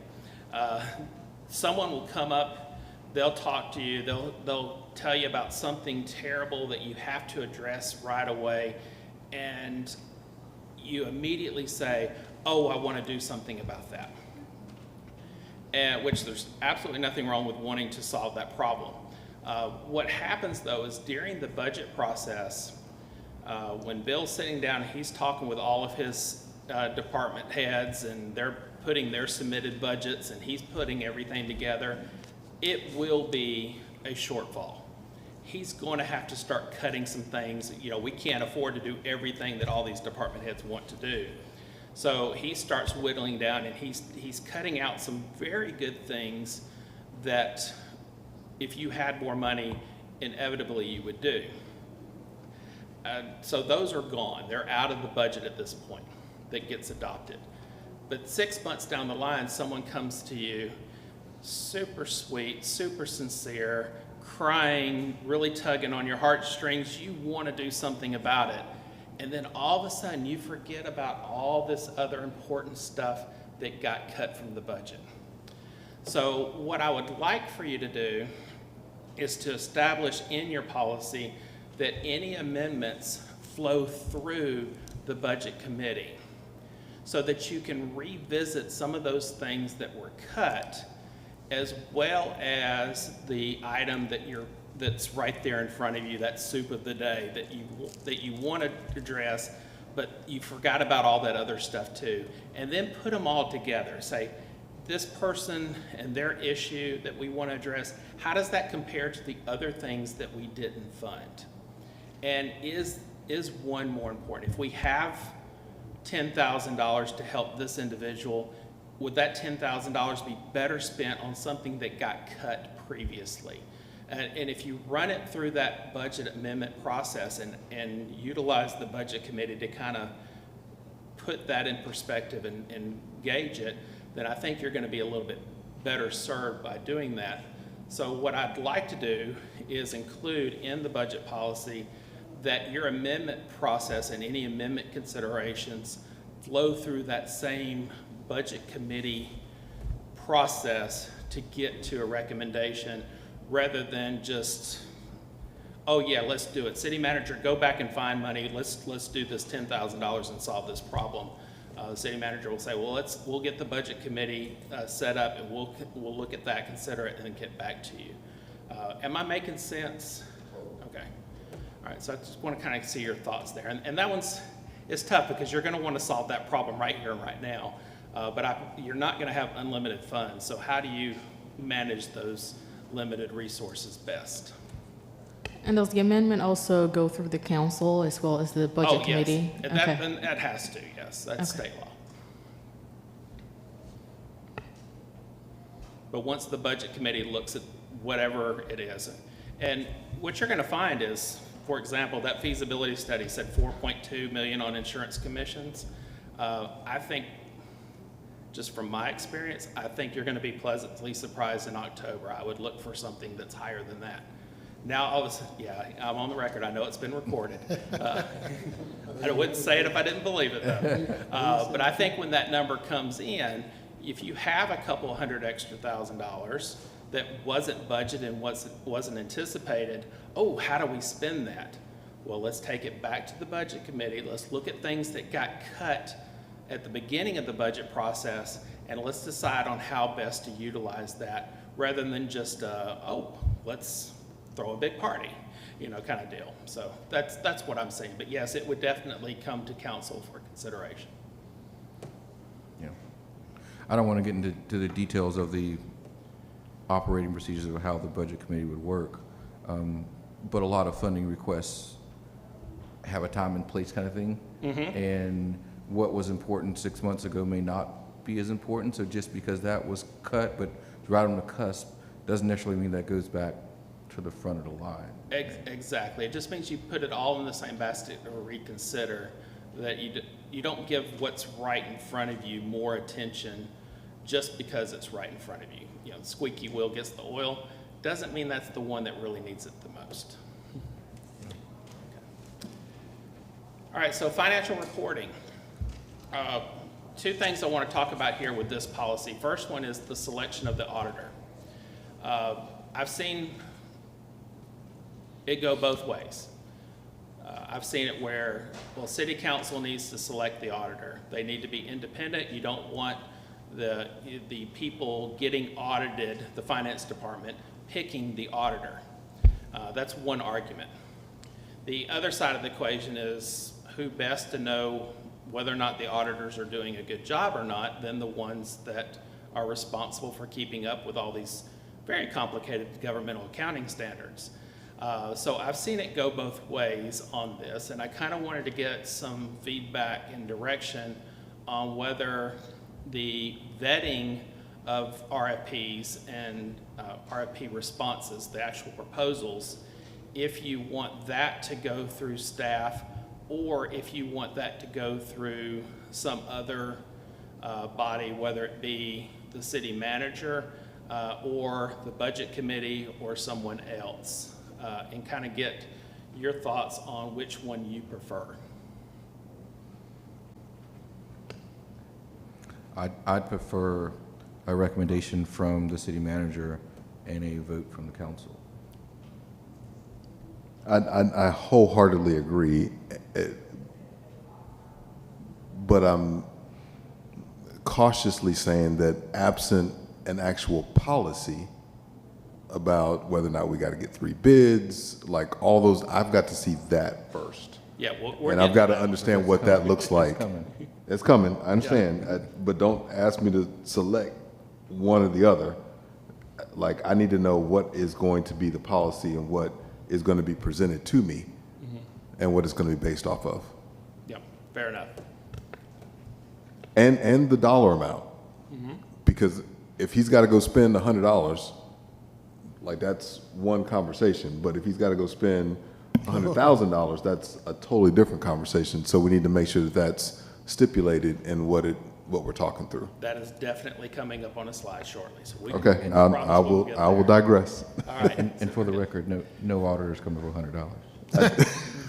S14: Someone will come up, they'll talk to you, they'll tell you about something terrible that you have to address right away, and you immediately say, oh, I want to do something about that. Which there's absolutely nothing wrong with wanting to solve that problem. What happens though is during the budget process, when Bill's sitting down, he's talking with all of his department heads and they're putting their submitted budgets and he's putting everything together, it will be a shortfall. He's going to have to start cutting some things. We can't afford to do everything that all these department heads want to do. So he starts whittling down and he's cutting out some very good things that if you had more money, inevitably you would do. So those are gone. They're out of the budget at this point that gets adopted. But 6 months down the line, someone comes to you, super sweet, super sincere, crying, really tugging on your heartstrings. You want to do something about it. And then all of a sudden you forget about all this other important stuff that got cut from the budget. So what I would like for you to do is to establish in your policy that any amendments flow through the budget committee so that you can revisit some of those things that were cut, as well as the item that's right there in front of you, that soup of the day that you want to address, but you forgot about all that other stuff too. And then put them all together. Say, this person and their issue that we want to address, how does that compare to the other things that we didn't fund? And is one more important? If we have $10,000 to help this individual, would that $10,000 be better spent on something that got cut previously? And if you run it through that budget amendment process and utilize the budget committee to kind of put that in perspective and gauge it, then I think you're going to be a little bit better served by doing that. So what I'd like to do is include in the budget policy that your amendment process and any amendment considerations flow through that same budget committee process to get to a recommendation, rather than just, oh yeah, let's do it. City manager, go back and find money. Let's do this $10,000 and solve this problem. The city manager will say, well, we'll get the budget committee set up, and we'll look at that, consider it, and then get back to you. Am I making sense? Okay. All right, so I just want to kind of see your thoughts there. And that it's tough because you're going to want to solve that problem right here and right now, but you're not going to have unlimited funds. So how do you manage those limited resources best?
S15: And does the amendment also go through the council as well as the budget committee?
S14: Yes. And that has to, yes. That's state law. But once the budget committee looks at whatever it is, and what you're going to find is, for example, that feasibility study said $4.2 million on insurance commissions. I think, just from my experience, I think you're going to be pleasantly surprised in October. I would look for something that's higher than that. Now, I'm on the record. I know it's been recorded. I wouldn't say it if I didn't believe it, though. But I think when that number comes in, if you have a couple $100,000 extra that wasn't budgeted and wasn't anticipated, oh, how do we spend that? Well, let's take it back to the budget committee. Let's look at things that got cut at the beginning of the budget process, and let's decide on how best to utilize that, rather than just, let's throw a big party, kind of deal. So that's what I'm saying. But yes, it would definitely come to council for consideration.
S1: Yeah. I don't want to get into the details of the operating procedures of how the budget committee would work, but a lot of funding requests have a time and place kind of thing. Mm-hmm. And what was important 6 months ago may not be as important. So just because that was cut, but right on the cusp, doesn't necessarily mean that goes back to the front of the line.
S14: Exactly. It just means you put it all in the same basket or reconsider, that you don't give what's right in front of you more attention just because it's right in front of you. The squeaky wheel gets the oil. Doesn't mean that's the one that really needs it the most. Okay. All right, so financial reporting. Two things I want to talk about here with this policy. First one is the selection of the auditor. I've seen it go both ways. I've seen it where, city council needs to select the auditor. They need to be independent. You don't want the people getting audited, the finance department, picking the auditor. That's one argument. The other side of the equation is who best to know whether or not the auditors are doing a good job or not than the ones that are responsible for keeping up with all these very complicated governmental accounting standards. So I've seen it go both ways on this, and I kind of wanted to get some feedback and direction on whether the vetting of RFPs and RFP responses, the actual proposals, if you want that to go through staff, or if you want that to go through some other body, whether it be the city manager or the budget committee or someone else, and kind of get your thoughts on which one you prefer.
S1: I'd prefer a recommendation from the city manager and a vote from the council.
S4: I wholeheartedly agree. But I'm cautiously saying that absent an actual policy about whether or not we got to get 3 bids, like all those, I've got to see that first.
S14: Yeah, we're
S4: And I've
S14: getting
S4: got
S14: to
S4: to
S14: that.
S4: understand what that looks like. It's coming, I understand, but don't ask me to select one or the other. Like, I need to know what is going to be the policy and what is going to be presented to me and what it's going to be based off of.
S14: Yeah, fair enough.
S4: And the dollar amount. Because if he's got to go spend $100, like that's one conversation. But if he's got to go spend $100,000, that's a totally different conversation. So we need to make sure that that's stipulated in what we're talking through.
S14: That is definitely coming up on a slide shortly. So we
S4: Okay,
S14: can
S4: I
S14: promise we'll get
S4: will
S14: there.
S4: digress.
S14: All right.
S1: And for the record, no auditors coming for $100.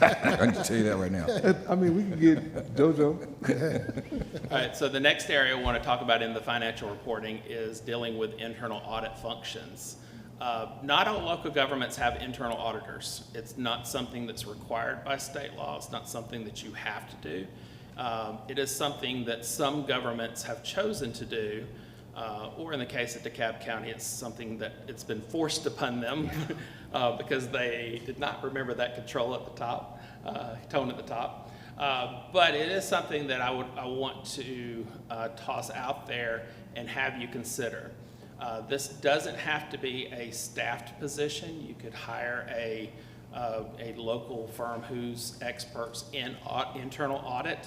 S1: I can tell you that right now.
S4: I mean, we can get JoJo.
S14: All right, so the next area I want to talk about in the financial reporting is dealing with internal audit functions. Not all local governments have internal auditors. It's not something that's required by state law. It's not something that you have to do. It is something that some governments have chosen to do, or in the case of DeKalb County, it's something that it's been forced upon them because they did not remember that control at the top, tone at the top. But it is something that I want to toss out there and have you consider. This doesn't have to be a staffed position. You could hire a local firm who's experts in internal audit.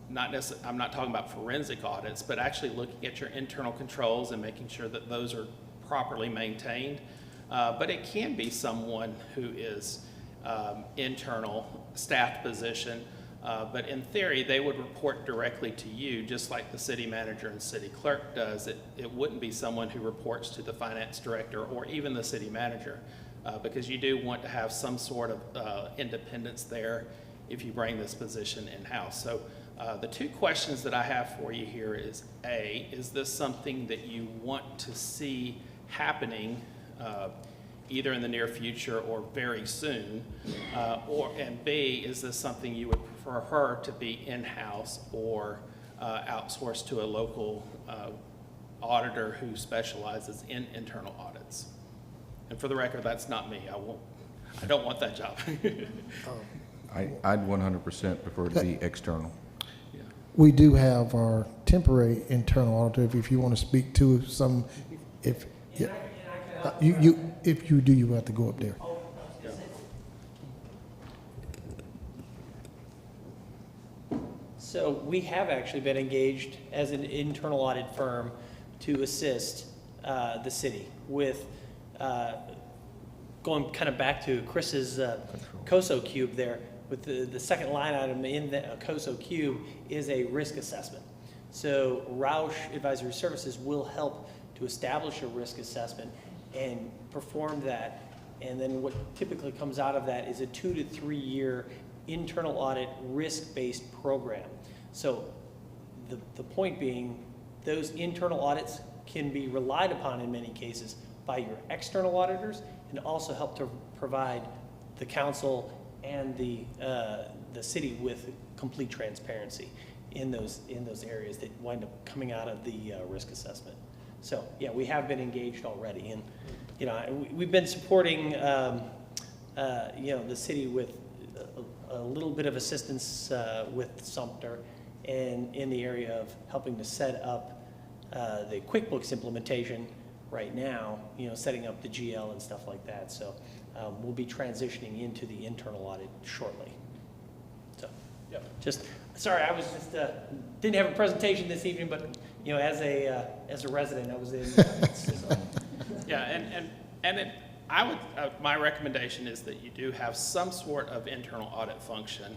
S14: Not necessarily, I'm not talking about forensic audits, but actually looking at your internal controls and making sure that those are properly maintained. But it can be someone who is internal staffed position, but in theory, they would report directly to you, just like the city manager and city clerk does. It wouldn't be someone who reports to the finance director or even the city manager, because you do want to have some sort of independence there if you bring this position in-house. So the 2 questions that I have for you here is, A, is this something that you want to see happening either in the near future or very soon? And B, is this something you would prefer to be in-house or outsourced to a local auditor who specializes in internal audits? And for the record, that's not me. I don't want that job.
S1: I'd 100% prefer to be external.
S10: We do have our temporary internal auditor, if you want to speak to some, if you do, you have to go up there.
S16: So we have actually been engaged as an internal audit firm to assist the city with going kind of back to Chris's COSO cube there. With the second line item in the COSO cube is a risk assessment. So Roush Advisory Services will help to establish a risk assessment and perform that. And then what typically comes out of that is a 2 to 3 year internal audit risk-based program. So the point being, those internal audits can be relied upon in many cases by your external auditors and also help to provide the council and the city with complete transparency in those areas that wind up coming out of the risk assessment. So yeah, we have been engaged already, and we've been supporting the city with a little bit of assistance with Sumter, and in the area of helping to set up the QuickBooks implementation right now, setting up the GL and stuff like that. So we'll be transitioning into the internal audit shortly. So, yeah, sorry, I was just didn't have a presentation this evening, but as a resident, I was in. So.
S14: Yeah, my recommendation is that you do have some sort of internal audit function.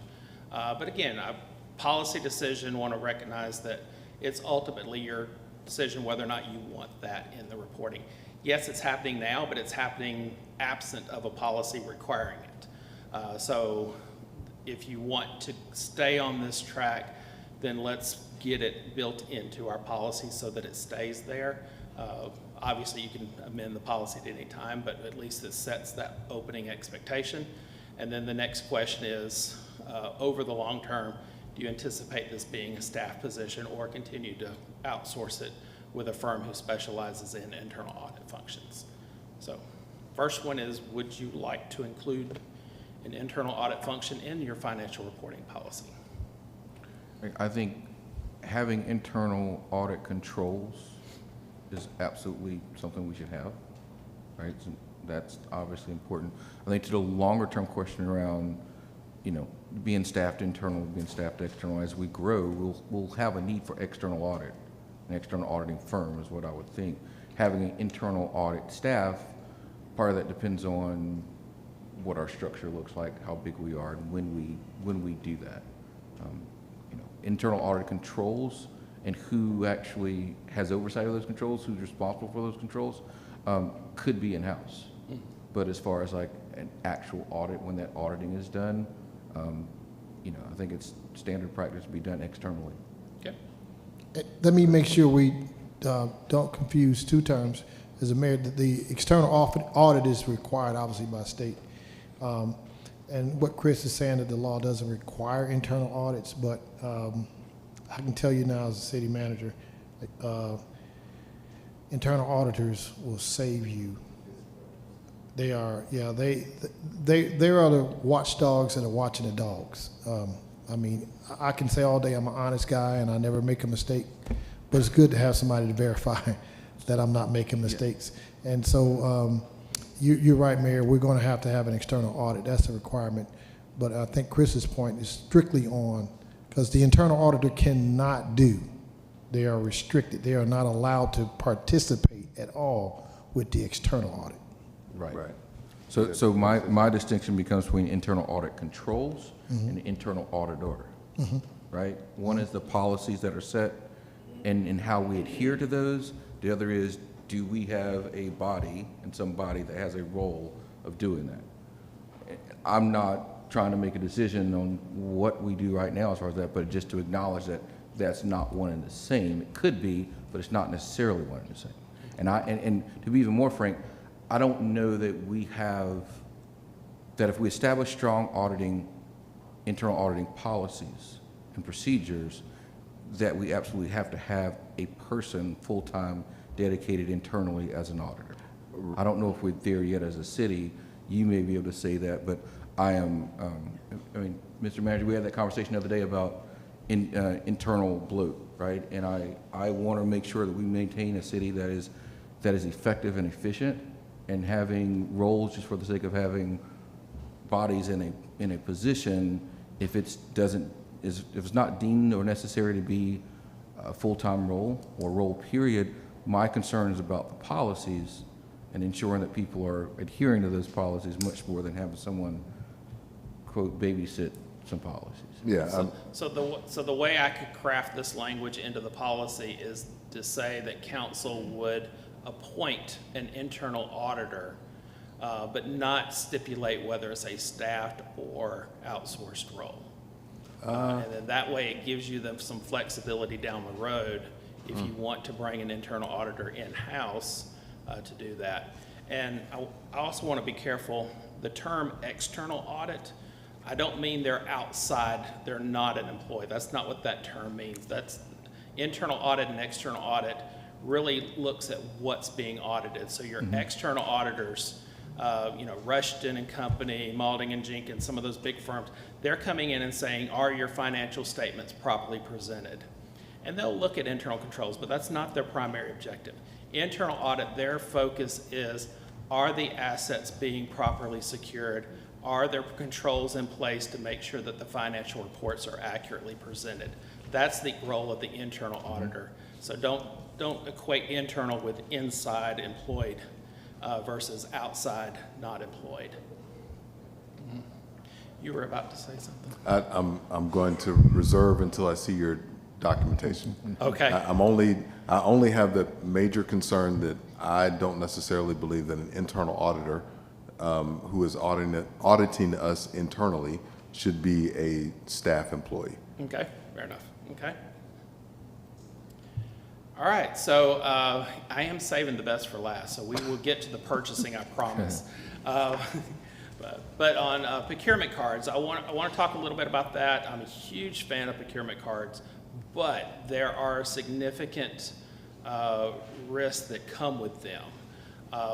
S14: But again, a policy decision, want to recognize that it's ultimately your decision whether or not you want that in the reporting. Yes, it's happening now, but it's happening absent of a policy requiring it. So if you want to stay on this track, then let's get it built into our policy so that it stays there. Obviously, you can amend the policy at any time, but at least it sets that opening expectation. And then the next question is, over the long term, do you anticipate this being a staff position or continue to outsource it with a firm who specializes in internal audit functions? So first one is, would you like to include an internal audit function in your financial reporting policy?
S1: I think having internal audit controls is absolutely something we should have, right? So that's obviously important. I think to the longer term question around, you know, being staffed internal, being staffed external, as we grow, we'll have a need for external audit. An external auditing firm is what I would think. Having an internal audit staff, part of that depends on what our structure looks like, how big we are, and when we do that. You know, internal audit controls and who actually has oversight of those controls, who's responsible for those controls, could be in-house. But as far as like an actual audit, when that auditing is done, you know, I think it's standard practice to be done externally.
S14: Okay.
S10: Let me make sure we don't confuse two terms. As a mayor, the external audit is required, obviously, by state. And what Chris is saying, that the law doesn't require internal audits, but I can tell you now as a city manager, internal auditors will save you. They are, yeah, they are the watchdogs that are watching the dogs. I mean, I can say all day I'm an honest guy and I never make a mistake, but it's good to have somebody to verify that I'm not making mistakes. Yeah. And so you're right, Mayor, we're going to have an external audit. That's a requirement. But I think Chris's point is strictly on, because the internal auditor cannot do. They are restricted. They are not allowed to participate at all with the external audit.
S1: Right. So my distinction becomes between internal audit controls and internal auditor, right? One is the policies that are set and how we adhere to those. The other is, do we have a body and somebody that has a role of doing that? I'm not trying to make a decision on what we do right now as far as that, but just to acknowledge that that's not one and the same. It could be, but it's not necessarily one and the same. And to be even more frank, I don't know that we have, that if we establish strong internal auditing policies and procedures, that we absolutely have to have a person full-time dedicated internally as an auditor. I don't know if we're there yet as a city. You may be able to say that, but I am, I mean, Mr. Manager, we had that conversation the other day about internal bloat, right? And I want to make sure that we maintain a city that is effective and efficient, and having roles just for the sake of having bodies in a position, if it's not deemed or necessary to be a full-time role or role period, my concern is about the policies and ensuring that people are adhering to those policies much more than having someone, quote, babysit some policies.
S4: Yeah.
S14: So the way I could craft this language into the policy is to say that council would appoint an internal auditor, but not stipulate whether it's a staffed or outsourced role. And then that way it gives you them some flexibility down the road if you want to bring an internal auditor in-house to do that. And I also want to be careful, the term external audit, I don't mean they're outside, they're not an employee. That's not what that term means. That's internal audit and external audit really looks at what's being audited. So your external auditors, you know, Rushton and Company, Malding and Jenkins, some of those big firms, they're coming in and saying, are your financial statements properly presented? And they'll look at internal controls, but that's not their primary objective. Internal audit, their focus is, are the assets being properly secured? Are there controls in place to make sure that the financial reports are accurately presented? That's the role of the internal auditor. So don't equate internal with inside employed versus outside not employed. You were about to say something.
S4: I'm going to reserve until I see your documentation.
S14: Okay.
S4: I only have the major concern that I don't necessarily believe that an internal auditor who is auditing us internally should be a staff employee.
S14: Okay, fair enough. Okay. All right, so I am saving the best for last, so we will get to the purchasing, I promise. But on procurement cards, I want to talk a little bit about that. I'm a huge fan of procurement cards, but there are significant risks that come with them.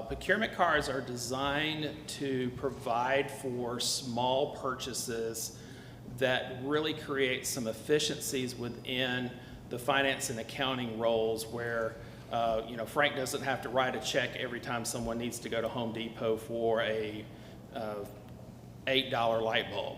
S14: Procurement cards are designed to provide for small purchases that really create some efficiencies within the finance and accounting roles where Frank doesn't have to write a check every time someone needs to go to Home Depot for a $8 light bulb.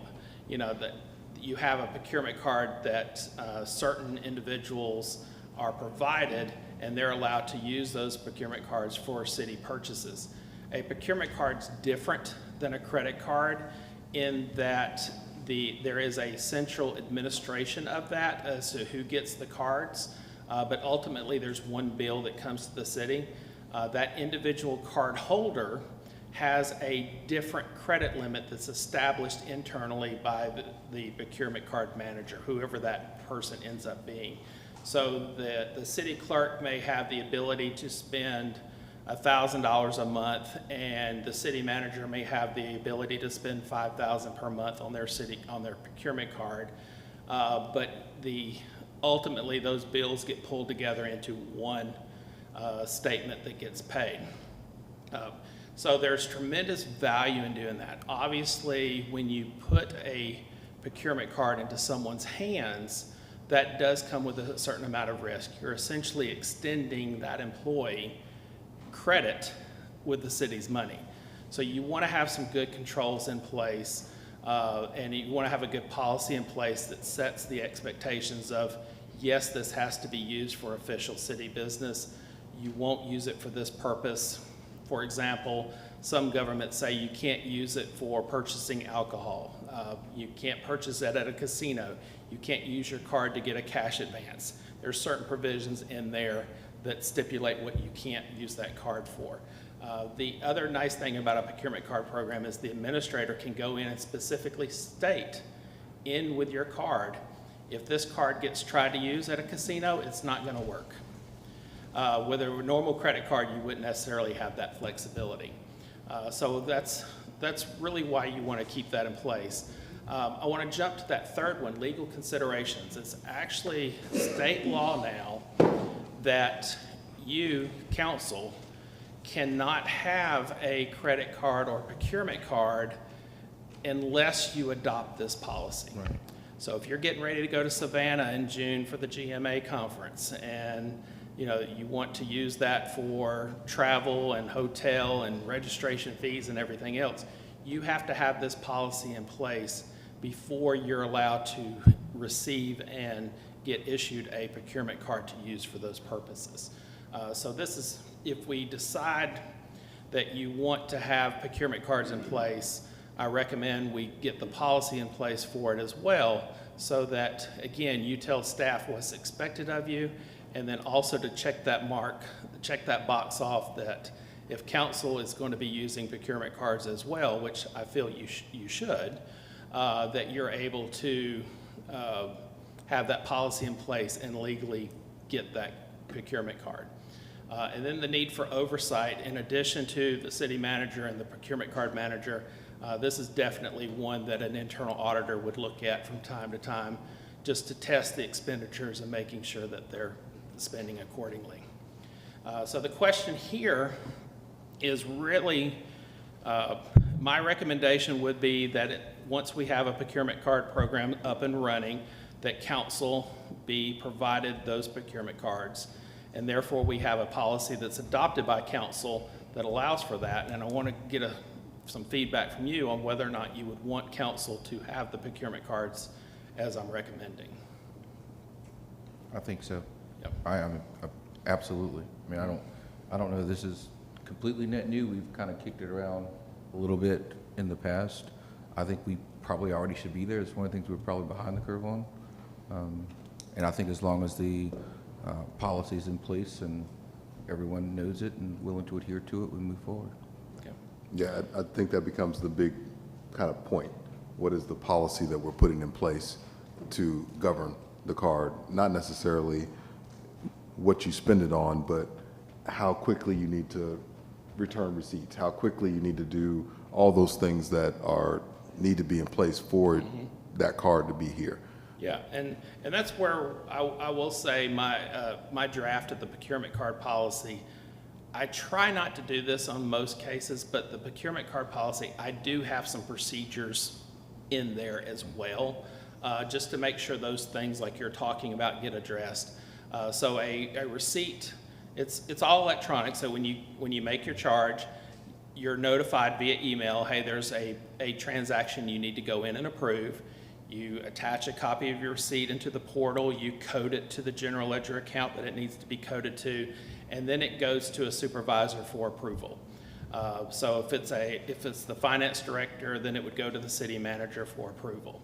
S14: That you have a procurement card that certain individuals are provided, and they're allowed to use those procurement cards for city purchases. A procurement card's different than a credit card in that there is a central administration of that as to who gets the cards, but ultimately there's one bill that comes to the city. That individual card holder has a different credit limit that's established internally by the procurement card manager, whoever that person ends up being. So the city clerk may have the ability to spend $1,000 a month, and the city manager may have the ability to spend $5,000 per month on their procurement card. But ultimately those bills get pulled together into one statement that gets paid. So there's tremendous value in doing that. Obviously, when you put a procurement card into someone's hands, that does come with a certain amount of risk. You're essentially extending that employee credit with the city's money. So you want to have some good controls in place, and you want to have a good policy in place that sets the expectations of, yes, this has to be used for official city business. You won't use it for this purpose. For example, some governments say you can't use it for purchasing alcohol. You can't purchase it at a casino. You can't use your card to get a cash advance. There's certain provisions in there that stipulate what you can't use that card for. The other nice thing about a procurement card program is the administrator can go in and specifically state in with your card, if this card gets tried to use at a casino, it's not going to work. With a normal credit card, you wouldn't necessarily have that flexibility. So that's really why you want to keep that in place. I want to jump to that third one, legal considerations. It's actually state law now that you, council, cannot have a credit card or procurement card unless you adopt this policy. Right. So if you're getting ready to go to Savannah in June for the GMA conference, and you want to use that for travel and hotel and registration fees and everything else, you have to have this policy in place before you're allowed to receive and get issued a procurement card to use for those purposes. So this is, if we decide that you want to have procurement cards in place, I recommend we get the policy in place for it as well, so that, again, you tell staff what's expected of you, and then also to check that box off that if council is going to be using procurement cards as well, which I feel you should, that you're able to have that policy in place and legally get that procurement card. And then the need for oversight, in addition to the city manager and the procurement card manager, this is definitely one that an internal auditor would look at from time to time, just to test the expenditures and making sure that they're spending accordingly. So the question here is really, my recommendation would be that once we have a procurement card program up and running, that council be provided those procurement cards, and therefore we have a policy that's adopted by council that allows for that. And I want to get some feedback from you on whether or not you would want council to have the procurement cards as I'm recommending.
S1: I think so.
S14: Yep.
S1: Absolutely. I mean, I don't know, this is completely net new. We've kind of kicked it around a little bit in the past. I think we probably already should be there. It's one of the things we're probably behind the curve on. And I think as long as the policy is in place and everyone knows it and willing to adhere to it, we move forward.
S14: Okay.
S4: Yeah, I think that becomes the big kind of point. What is the policy that we're putting in place to govern the card? Not necessarily what you spend it on, but how quickly you need to return receipts, how quickly you need to do all those things that need to be in place for that card to be here.
S14: Yeah, and that's where I will say my draft of the procurement card policy, I try not to do this on most cases, but the procurement card policy, I do have some procedures in there as well, just to make sure those things like you're talking about get addressed. So a receipt, it's all electronic, so when you make your charge, you're notified via email, hey, there's a transaction you need to go in and approve. You attach a copy of your receipt into the portal, you code it to the general ledger account that it needs to be coded to, and then it goes to a supervisor for approval. So if it's the finance director, then it would go to the city manager for approval.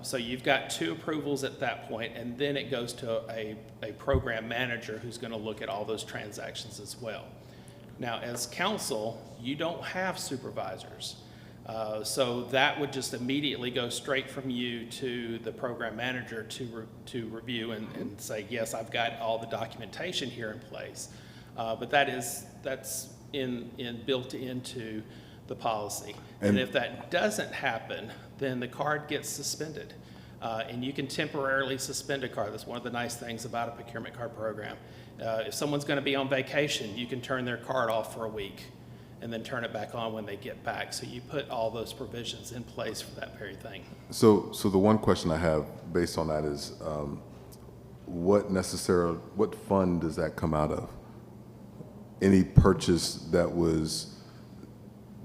S14: So you've got 2 approvals at that point, and then it goes to a program manager who's going to look at all those transactions as well. Now, as council, you don't have supervisors. So that would just immediately go straight from you to the program manager to review and say, yes, I've got all the documentation here in place. But that's built into the policy. And if that doesn't happen, then the card gets suspended. And you can temporarily suspend a card. That's one of the nice things about a procurement card program. If someone's going to be on vacation, you can turn their card off for a week and then turn it back on when they get back. So you put all those provisions in place for that very thing.
S4: So the one question I have based on that is, what fund does that come out of? Any purchase that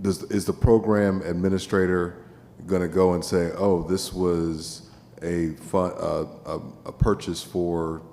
S4: is the program administrator going to go and say, oh, this was a purchase for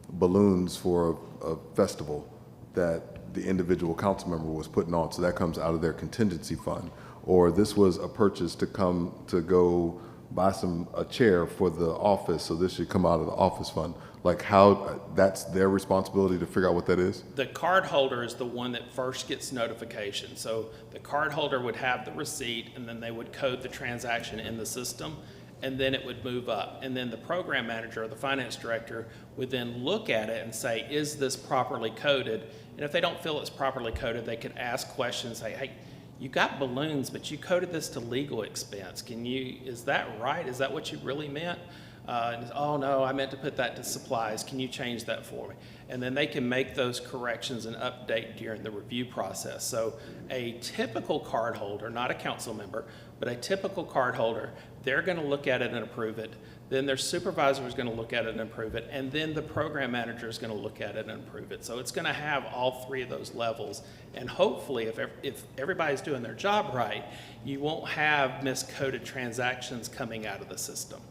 S4: balloons for a festival that the individual council member was putting on, so that comes out of their contingency fund? Or this was a purchase to go buy a chair for the office, so this should come out of the office fund? Like, how that's their responsibility to figure out what that is?
S14: The card holder is the one that first gets notification. So the card holder would have the receipt, and then they would code the transaction in the system, and then it would move up. And then the program manager or the finance director would then look at it and say, is this properly coded? And if they don't feel it's properly coded, they could ask questions, say, hey, you got balloons, but you coded this to legal expense. Is that right? Is that what you really meant? Oh no, I meant to put that to supplies. Can you change that for me? And then they can make those corrections and update during the review process. So a typical card holder, not a council member, but a typical card holder, they're going to look at it and approve it. Then their supervisor is going to look at it and approve it. And then the program manager is going to look at it and approve it. So it's going to have all 3 of those levels. And hopefully, if everybody's doing their job right, you won't have miscoded transactions coming out of the system.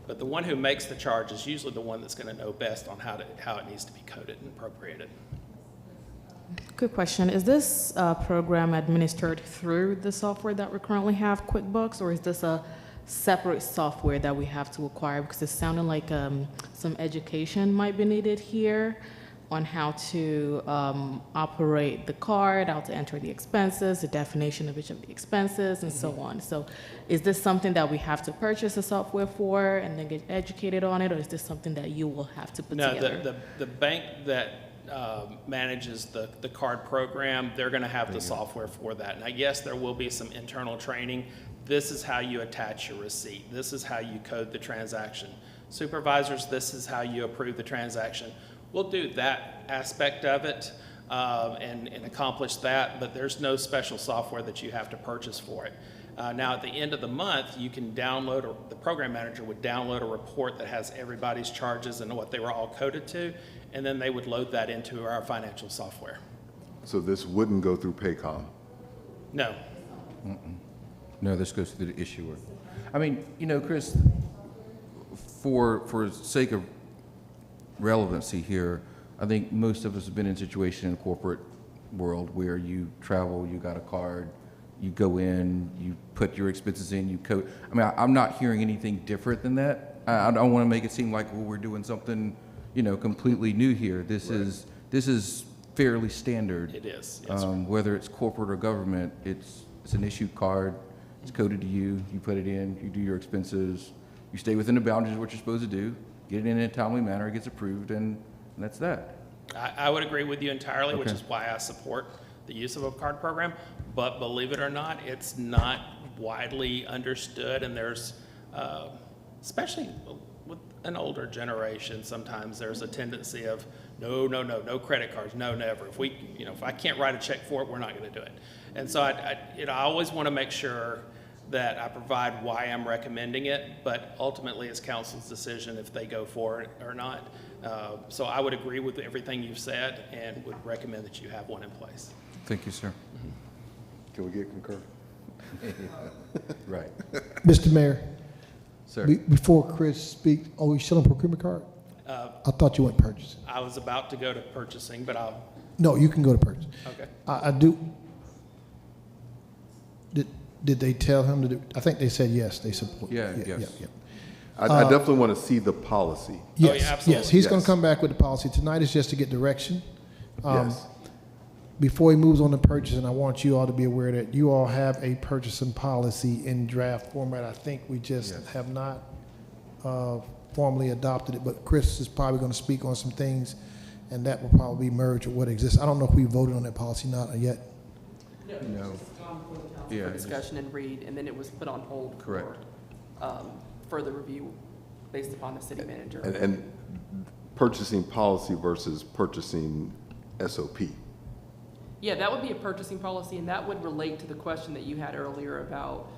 S14: But the one who makes the charge is usually the one that's going to know best on how it needs to be coded and appropriated.
S15: Good question. Is this program administered through the software that we currently have, QuickBooks, or is this a separate software that we have to acquire? Because it sounded like some education might be needed here on how to operate the card, how to enter the expenses, the definition of each of the expenses, and so on. So is this something that we have to purchase a software for and then get educated on it, or is this something that you will have to put together?
S14: No, the bank that manages the card program, they're going to have the software for that. Now, yes, there will be some internal training. This is how you attach your receipt. This is how you code the transaction. Supervisors, this is how you approve the transaction. We'll do that aspect of it and accomplish that, but there's no special software that you have to purchase for it. Now, at the end of the month, you can download, or the program manager would download a report that has everybody's charges and what they were all coded to, and then they would load that into our financial software.
S4: So this wouldn't go through Paycom?
S14: No.
S1: No, this goes through the issuer. I mean, Chris, for sake of relevancy here, I think most of us have been in a situation in the corporate world where you travel, you got a card, you go in, you put your expenses in, you code. I mean, I'm not hearing anything different than that. I don't want to make it seem like, well, we're doing something, completely new here. This is fairly standard.
S14: It is. Yes, sir.
S1: Whether it's corporate or government, it's an issued card. It's coded to you. You put it in. You do your expenses. You stay within the boundaries of what you're supposed to do. Get it in a timely manner. It gets approved, and that's that.
S14: I would agree with you entirely, which
S1: Okay.
S14: is why I support the use of a card program, but believe it or not, it's not widely understood, and there's, especially with an older generation, sometimes there's a tendency of, no credit cards, no, never. If if I can't write a check for it, we're not gonna do it. And so I always wanna make sure that I provide why I'm recommending it, but ultimately it's council's decision if they go for it or not. So I would agree with everything you've said and would recommend that you have one in place.
S1: Thank you, sir.
S4: Can we get concur? Right.
S10: Mr. Mayor,
S1: Sir.
S10: before Chris speaks, oh, you still on procurement card? I thought you went purchasing.
S14: I was about to go to purchasing, but I'll,
S10: No, you can go to purchase.
S14: okay.
S10: I do. Did they tell him to do, I think they said yes, they support.
S1: Yeah, yes.
S4: I definitely want to see the policy.
S14: yeah,
S10: Yes,
S14: absolutely.
S10: yes, he's going
S4: Yes.
S10: to come back with the policy. Tonight is just to get direction.
S4: Yes.
S10: Before he moves on to purchasing, I want you all to be aware that you all have a purchasing policy in draft format. I think we just
S4: Yes.
S10: have not formally adopted it, but Chris is probably going to speak on some things, and that will probably merge with what exists. I don't know if we voted on that policy not yet.
S1: No.
S13: For
S1: Yeah,
S13: discussion and read, and then it was put on hold for
S1: Correct.
S13: further review based upon the city manager.
S4: And purchasing policy versus purchasing SOP.
S13: Yeah, that would be a purchasing policy, and that would relate to the question that you had earlier about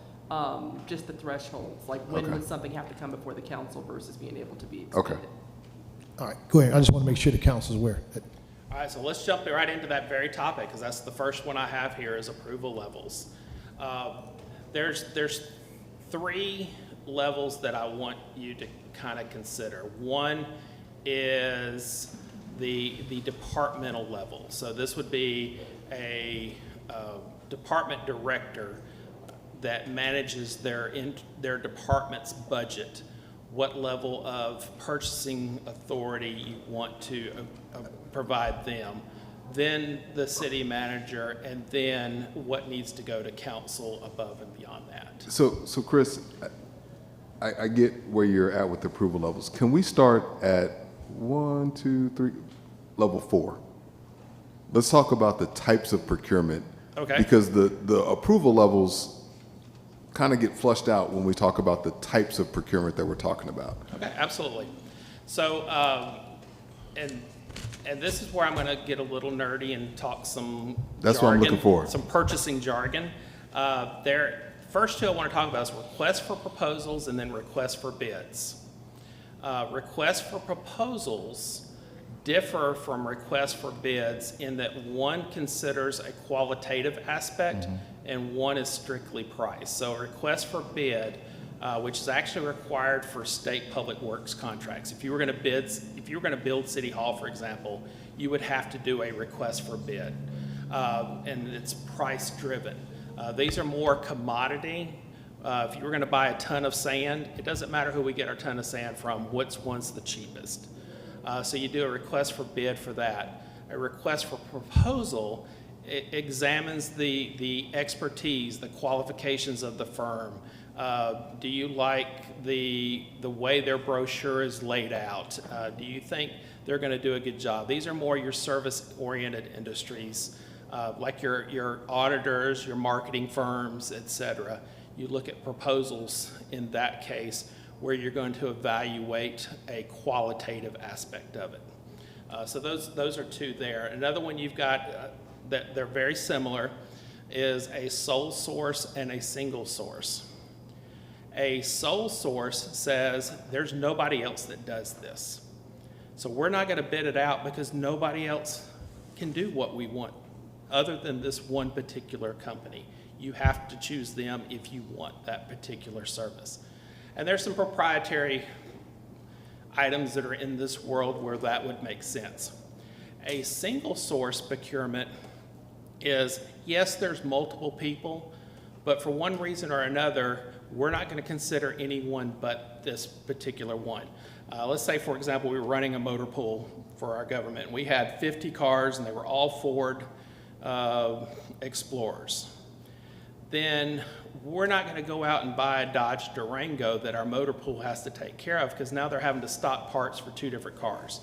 S13: just the thresholds, like when
S4: Okay.
S13: would something have to come before the council versus being able to be
S4: Okay.
S13: expended.
S10: All right, go ahead. I just want to make sure the council's aware.
S14: All right, so let's jump right into that very topic, because that's the first one I have here is approval levels. There's three levels that I want you to kind of consider. One is the departmental level. So this would be a department director that manages their department's budget. What level of purchasing authority you want to provide them, then the city manager, and then what needs to go to council above and beyond that.
S4: So Chris, I get where you're at with the approval levels. Can we start at 1, 2, 3, level 4? Let's talk about the types of procurement.
S14: Okay.
S4: Because the approval levels kind of get flushed out when we talk about the types of procurement that we're talking about.
S14: Okay, absolutely. So, and this is where I'm going to get a little nerdy and talk some
S4: That's what I'm looking for.
S14: Some purchasing jargon. First two I want to talk about is requests for proposals and then requests for bids. Requests for proposals differ from requests for bids in that one considers a qualitative aspect and one is strictly price. So a request for bid, which is actually required for state public works contracts. If you were going to build City Hall, for example, you would have to do a request for bid, and it's price driven. These are more commodity. If you were going to buy a ton of sand, it doesn't matter who we get our ton of sand from, which one's the cheapest. So you do a request for bid for that. A request for proposal, it examines the expertise, the qualifications of the firm. Do you like the way their brochure is laid out? Do you think they're going to do a good job? These are more your service-oriented industries, like your auditors, your marketing firms, et cetera. You look at proposals in that case where you're going to evaluate a qualitative aspect of it. So those are two there. Another one you've got that they're very similar is a sole source and a single source. A sole source says there's nobody else that does this. So we're not going to bid it out because nobody else can do what we want other than this one particular company. You have to choose them if you want that particular service. And there's some proprietary items that are in this world where that would make sense. A single source procurement is, yes, there's multiple people, but for one reason or another, we're not going to consider anyone but this particular one. Let's say, for example, we were running a motor pool for our government. We had 50 cars, and they were all Ford Explorers. Then we're not going to go out and buy a Dodge Durango that our motor pool has to take care of because now they're having to stock parts for two different cars.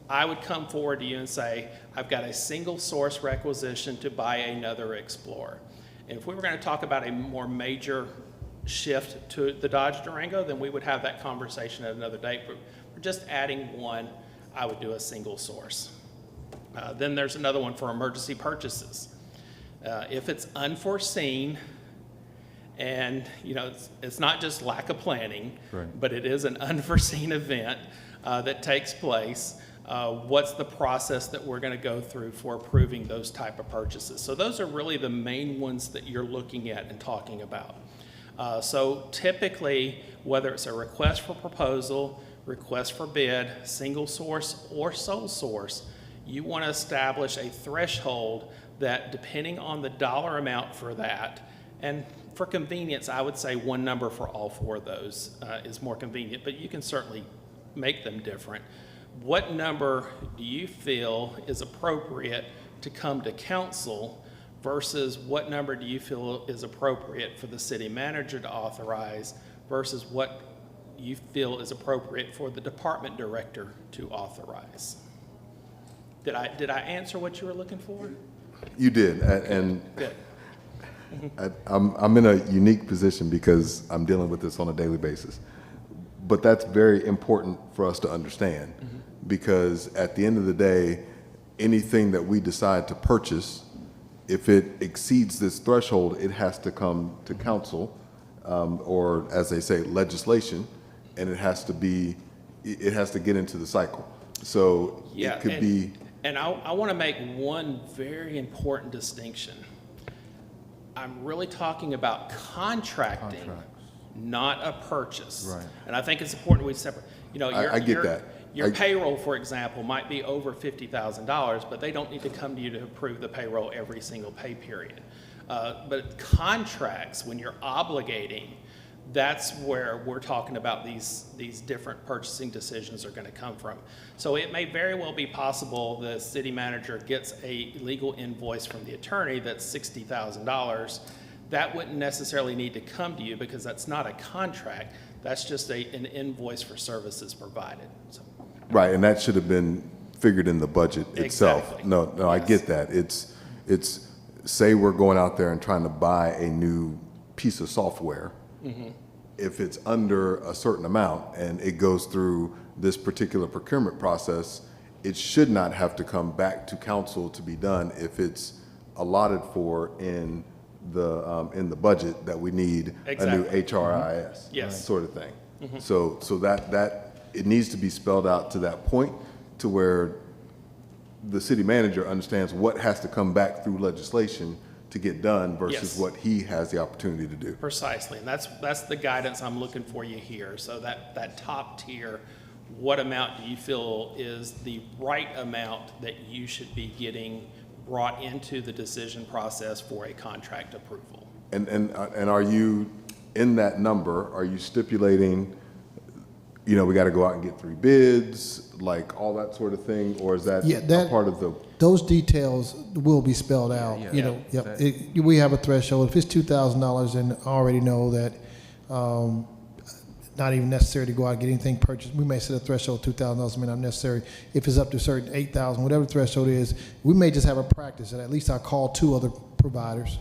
S14: I would come forward to you and say, I've got a single source requisition to buy another Explorer. And if we were going to talk about a more major shift to the Dodge Durango, then we would have that conversation at another date. But for just adding one, I would do a single source. Then there's another one for emergency purchases. If it's unforeseen, and it's not just lack of planning,
S1: Right.
S14: but it is an unforeseen event that takes place, what's the process that we're going to go through for approving those type of purchases? So those are really the main ones that you're looking at and talking about. So typically, whether it's a request for proposal, request for bid, single source, or sole source, you want to establish a threshold that, depending on the dollar amount for that, and for convenience, I would say one number for all four of those is more convenient, but you can certainly make them different. What number do you feel is appropriate to come to council versus what number do you feel is appropriate for the city manager to authorize versus what you feel is appropriate for the department director to authorize? Did I answer what you were looking for?
S4: You did, and
S14: Good.
S4: I'm in a unique position because I'm dealing with this on a daily basis. But that's very important for us to understand, because at the end of the day, anything that we decide to purchase, if it exceeds this threshold, it has to come to council, or as they say, legislation, and it has to get into the cycle. So it could be.
S14: And I want to make one very important distinction. I'm really talking about contracting,
S1: Contracts.
S14: not a purchase.
S1: Right.
S14: And I think it's important we separate.
S4: I get that.
S14: Your payroll, for example, might be over $50,000, but they don't need to come to you to approve the payroll every single pay period. But contracts, when you're obligating, that's where we're talking about these different purchasing decisions are going to come from. So it may very well be possible the city manager gets a legal invoice from the attorney that's $60,000. That wouldn't necessarily need to come to you because that's not a contract. That's just an invoice for services provided. So.
S4: Right, and that should have been figured in the budget itself.
S14: Exactly.
S4: No,
S14: Yes.
S4: I get that. It's say we're going out there and trying to buy a new piece of software. If it's under a certain amount and it goes through this particular procurement process, it should not have to come back to council to be done if it's allotted for in the budget that we need a new
S14: Exactly.
S4: HRIS
S14: Yes.
S4: sort of thing. So that it needs to be spelled out to that point to where the city manager understands what has to come back through legislation to get done versus
S14: Yes.
S4: what he has the opportunity to do.
S14: Precisely, and that's the guidance I'm looking for you here. So that top tier, what amount do you feel is the right amount that you should be getting brought into the decision process for a contract approval?
S4: And are you, in that number, are you stipulating, we got to go out and get 3 bids, like all that sort of thing, or is that a part of the?
S10: Those details will be spelled out,
S1: Yeah.
S10: We have a threshold. If it's $2,000, then I already know that, not even necessary to go out and get anything purchased. We may set a threshold $2,000, may not necessary. If it's up to a certain $8,000, whatever the threshold is, we may just have a practice that at least I call 2 other providers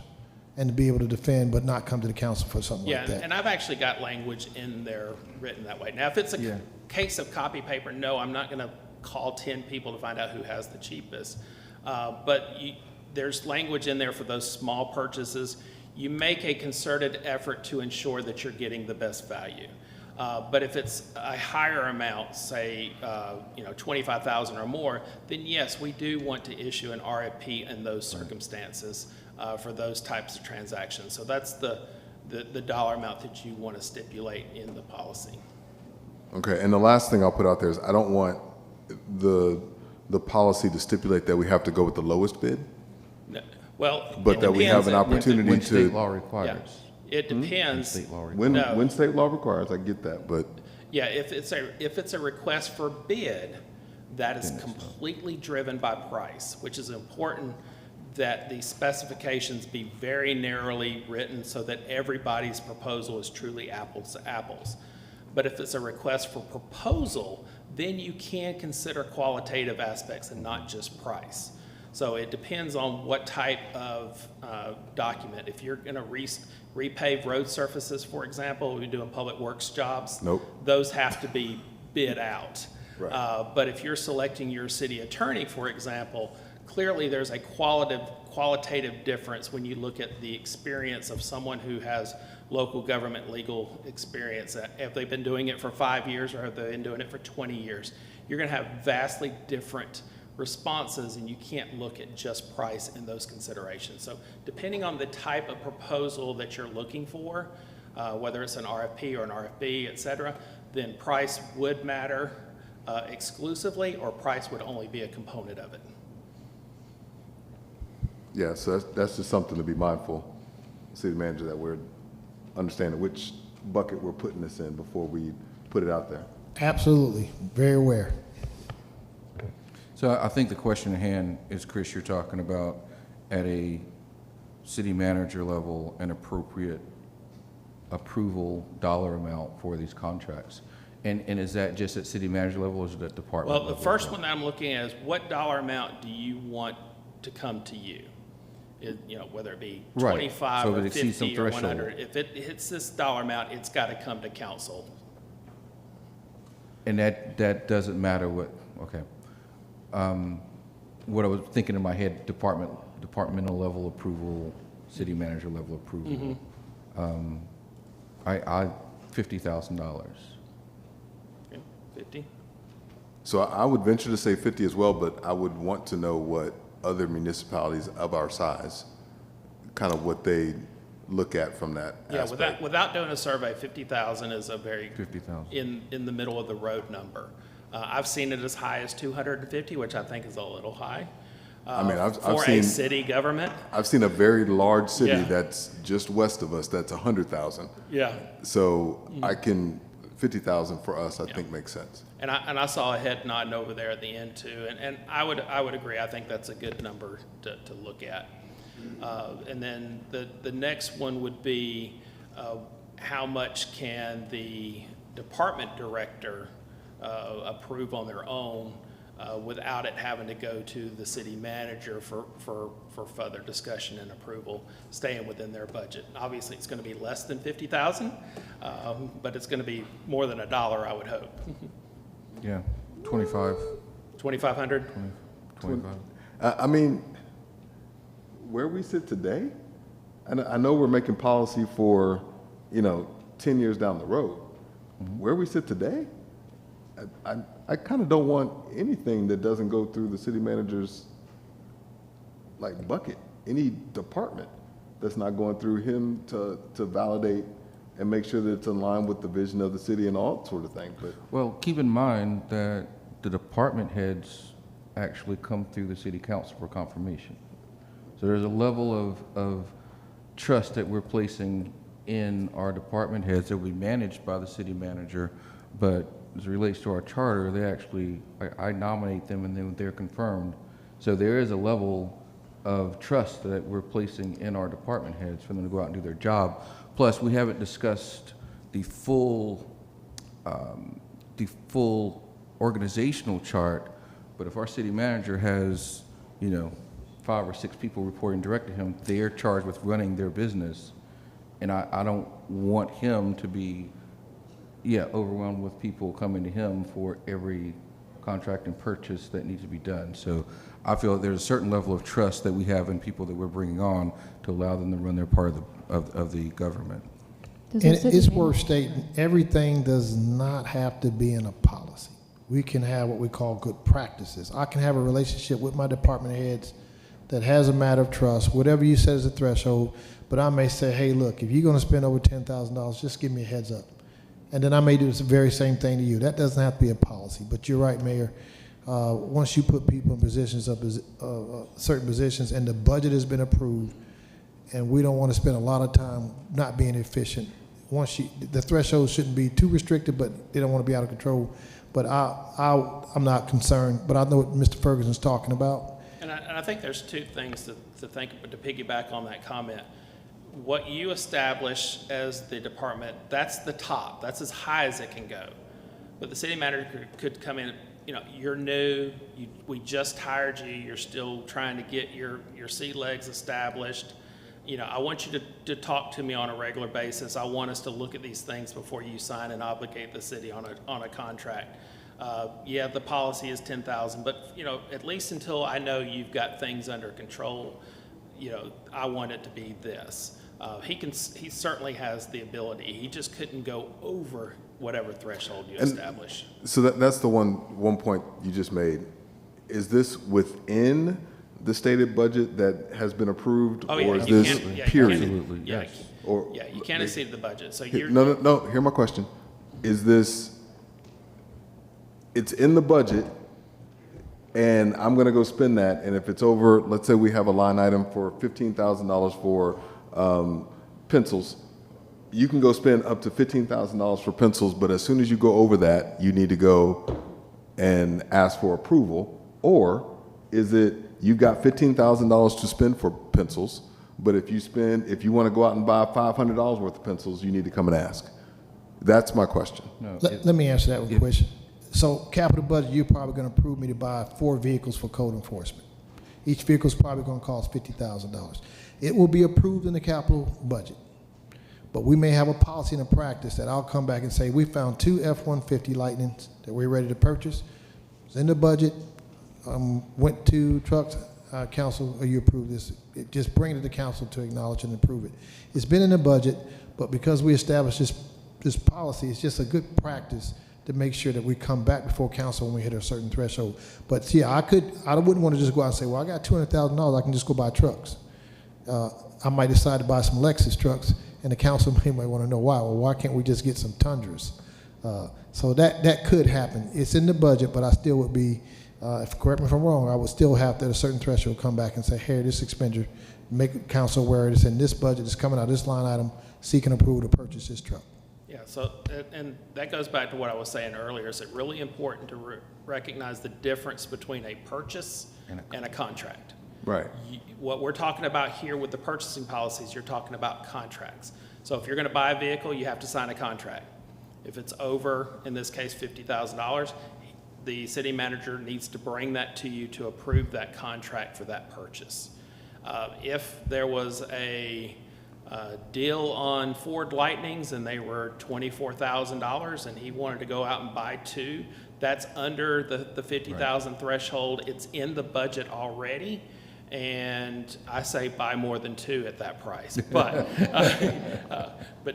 S10: and to be able to defend, but not come to the council for something
S14: Yeah,
S10: like that.
S14: and I've actually got language in there written that way. Now, if it's a case of copy paper, no, I'm not going to call 10 people to find out who has the cheapest. But there's language in there for those small purchases. You make a concerted effort to ensure that you're getting the best value. But if it's a higher amount, say, $25,000 or more, then yes, we do want to issue an RFP in those circumstances for those types of transactions. So that's the dollar amount that you want to stipulate in the policy.
S4: Okay, and the last thing I'll put out there is I don't want the policy to stipulate that we have to go with the lowest bid,
S14: No, well,
S4: but
S14: it
S4: that we have
S14: depends.
S4: an opportunity
S1: When state
S4: to.
S1: law
S14: Yeah,
S1: requires.
S14: it depends.
S1: State law requires.
S4: When
S14: No.
S4: when state law requires, I get that, but
S14: Yeah, if it's a request for bid, that is completely driven by price, which is important that the specifications be very narrowly written so that everybody's proposal is truly apples to apples. But if it's a request for proposal, then you can consider qualitative aspects and not just price. So it depends on what type of document. If you're going to repave road surfaces, for example, we're doing public works jobs,
S4: Nope.
S14: those have to be bid out.
S4: Right.
S14: But if you're selecting your city attorney, for example, clearly there's a qualitative difference when you look at the experience of someone who has local government legal experience. Have they been doing it for 5 years or have they been doing it for 20 years? You're going to have vastly different responses, and you can't look at just price in those considerations. So depending on the type of proposal that you're looking for, whether it's an RFP or an RFB, et cetera, then price would matter exclusively, or price would only be a component of it.
S4: Yeah, so that's just something to be mindful, city manager, that we're understanding which bucket we're putting this in before we put it out there.
S10: Absolutely, very aware.
S1: So I think the question at hand is, Chris, you're talking about at a city manager level, an appropriate approval dollar amount for these contracts. And is that just at city manager level, or is it at department
S14: Well,
S1: level?
S14: the first one that I'm looking at is what dollar amount do you want to come to you? Whether it be
S1: Right.
S14: 25
S1: So if
S14: or
S1: it exceeds some
S14: 50 or
S1: threshold.
S14: 100. If it hits this dollar amount, it's got to come to council.
S1: And that doesn't matter what, okay. What I was thinking in my head, departmental level approval, city manager level approval. I $50,000.
S14: Okay, 50?
S4: So I would venture to say 50 as well, but I would want to know what other municipalities of our size, kind of what they look at from that
S14: Yeah,
S4: aspect.
S14: without doing a survey, 50,000 is a very
S1: 50,000.
S14: in the middle of the road number. I've seen it as high as 250, which I think is a little high.
S4: I mean, I've
S14: for
S4: seen-
S14: a city government.
S4: I've seen a very large city
S14: Yeah.
S4: that's just west of us, that's 100,000.
S14: Yeah.
S4: So 50,000 for us, I think makes sense.
S14: And I saw a head nodding over there at the end too, and I would agree. I think that's a good number to look at. And then the next one would be how much can the department director approve on their own without it having to go to the city manager for further discussion and approval, staying within their budget. Obviously, it's going to be less than 50,000, but it's going to be more than $1, I would hope.
S1: Yeah, 25,
S14: 2,500?
S1: 25.
S4: I mean, where we sit today, and I know we're making policy for, 10 years down the road. Where we sit today, I kind of don't want anything that doesn't go through the city manager's bucket. Any department that's not going through him to validate and make sure that it's in line with the vision of the city and all sort of thing. But
S1: Well, keep in mind that the department heads actually come through the city council for confirmation. So there's a level of trust that we're placing in our department heads that will be managed by the city manager, but as it relates to our charter, they actually, I nominate them and then they're confirmed. So there is a level of trust that we're placing in our department heads for them to go out and do their job. Plus, we haven't discussed the full organizational chart, but if our city manager has, 5 or 6 people reporting directly to him, they're charged with running their business. And I don't want him to be, overwhelmed with people coming to him for every contract and purchase that needs to be done. So I feel that there's a certain level of trust that we have in people that we're bringing on to allow them to run their part of the government.
S10: And it's worth stating, everything does not have to be in a policy. We can have what we call good practices. I can have a relationship with my department heads that has a matter of trust, whatever you said is a threshold, but I may say, hey, look, if you're going to spend over $10,000, just give me a heads up. And then I may do the very same thing to you. That doesn't have to be a policy, but you're right, Mayor. Once you put people in positions of certain positions and the budget has been approved, and we don't want to spend a lot of time not being efficient. The threshold shouldn't be too restricted, but they don't want to be out of control. But I'm not concerned, but I know what Mr. Ferguson's talking about.
S14: And I think there's two things to think about, to piggyback on that comment. What you establish as the department, that's the top. That's as high as it can go. But the city manager could come in, you know, you're new, we just hired you, you're still trying to get your sea legs established. You know, I want you to talk to me on a regular basis. I want us to look at these things before you sign and obligate the city on a contract. Yeah, the policy is 10,000, but, you know, at least until I know you've got things under control, you know, I want it to be this. He certainly has the ability. He just couldn't go over whatever threshold you establish.
S4: So that's the one point you just made. Is this within the stated budget that has been approved,
S14: Oh, yeah,
S4: or is
S14: you
S4: this
S14: can't- yeah,
S4: period?
S1: Absolutely,
S14: Yeah,
S1: yes.
S4: Or
S14: yeah, you can't exceed the budget. So you're
S4: no. Hear my question. Is this? It's in the budget, and I'm going to go spend that. And if it's over, let's say we have a line item for $15,000 for pencils. You can go spend up to $15,000 for pencils, but as soon as you go over that, you need to go and ask for approval. Or is it you've got $15,000 to spend for pencils, but if you want to go out and buy $500 worth of pencils, you need to come and ask? That's my question.
S1: No,
S10: Let me answer that one question. So capital budget, you're probably going to approve me to buy 4 vehicles for code enforcement. Each vehicle is probably going to cost $50,000. It will be approved in the capital budget. But we may have a policy and a practice that I'll come back and say, we found 2 F-150 Lightnings that we're ready to purchase. It's in the budget. Went to trucks, council, you approve this. Just bring it to the council to acknowledge and approve it. It's been in the budget, but because we established this policy, it's just a good practice to make sure that we come back before council when we hit a certain threshold. But yeah, I wouldn't want to just go out and say, well, I got $200,000, I can just go buy trucks. I might decide to buy some Lexus trucks, and the council might want to know why. Well, why can't we just get some Tundras? So that could happen. It's in the budget, but I still would be, correct me if I'm wrong, I would still have to at a certain threshold come back and say, hey, this expenditure, make council aware it's in this budget, it's coming out of this line item, seeking approval to purchase this truck.
S14: Yeah, so, and that goes back to what I was saying earlier. Is it really important to recognize the difference between a purchase and a contract?
S4: Right.
S14: What we're talking about here with the purchasing policies, you're talking about contracts. So if you're going to buy a vehicle, you have to sign a contract. If it's over, in this case, $50,000, the city manager needs to bring that to you to approve that contract for that purchase. If there was a deal on Ford Lightnings and they were $24,000 and he wanted to go out and buy 2, that's under the $50,000 threshold. It's in the budget already, and I say buy more than 2 at that price, but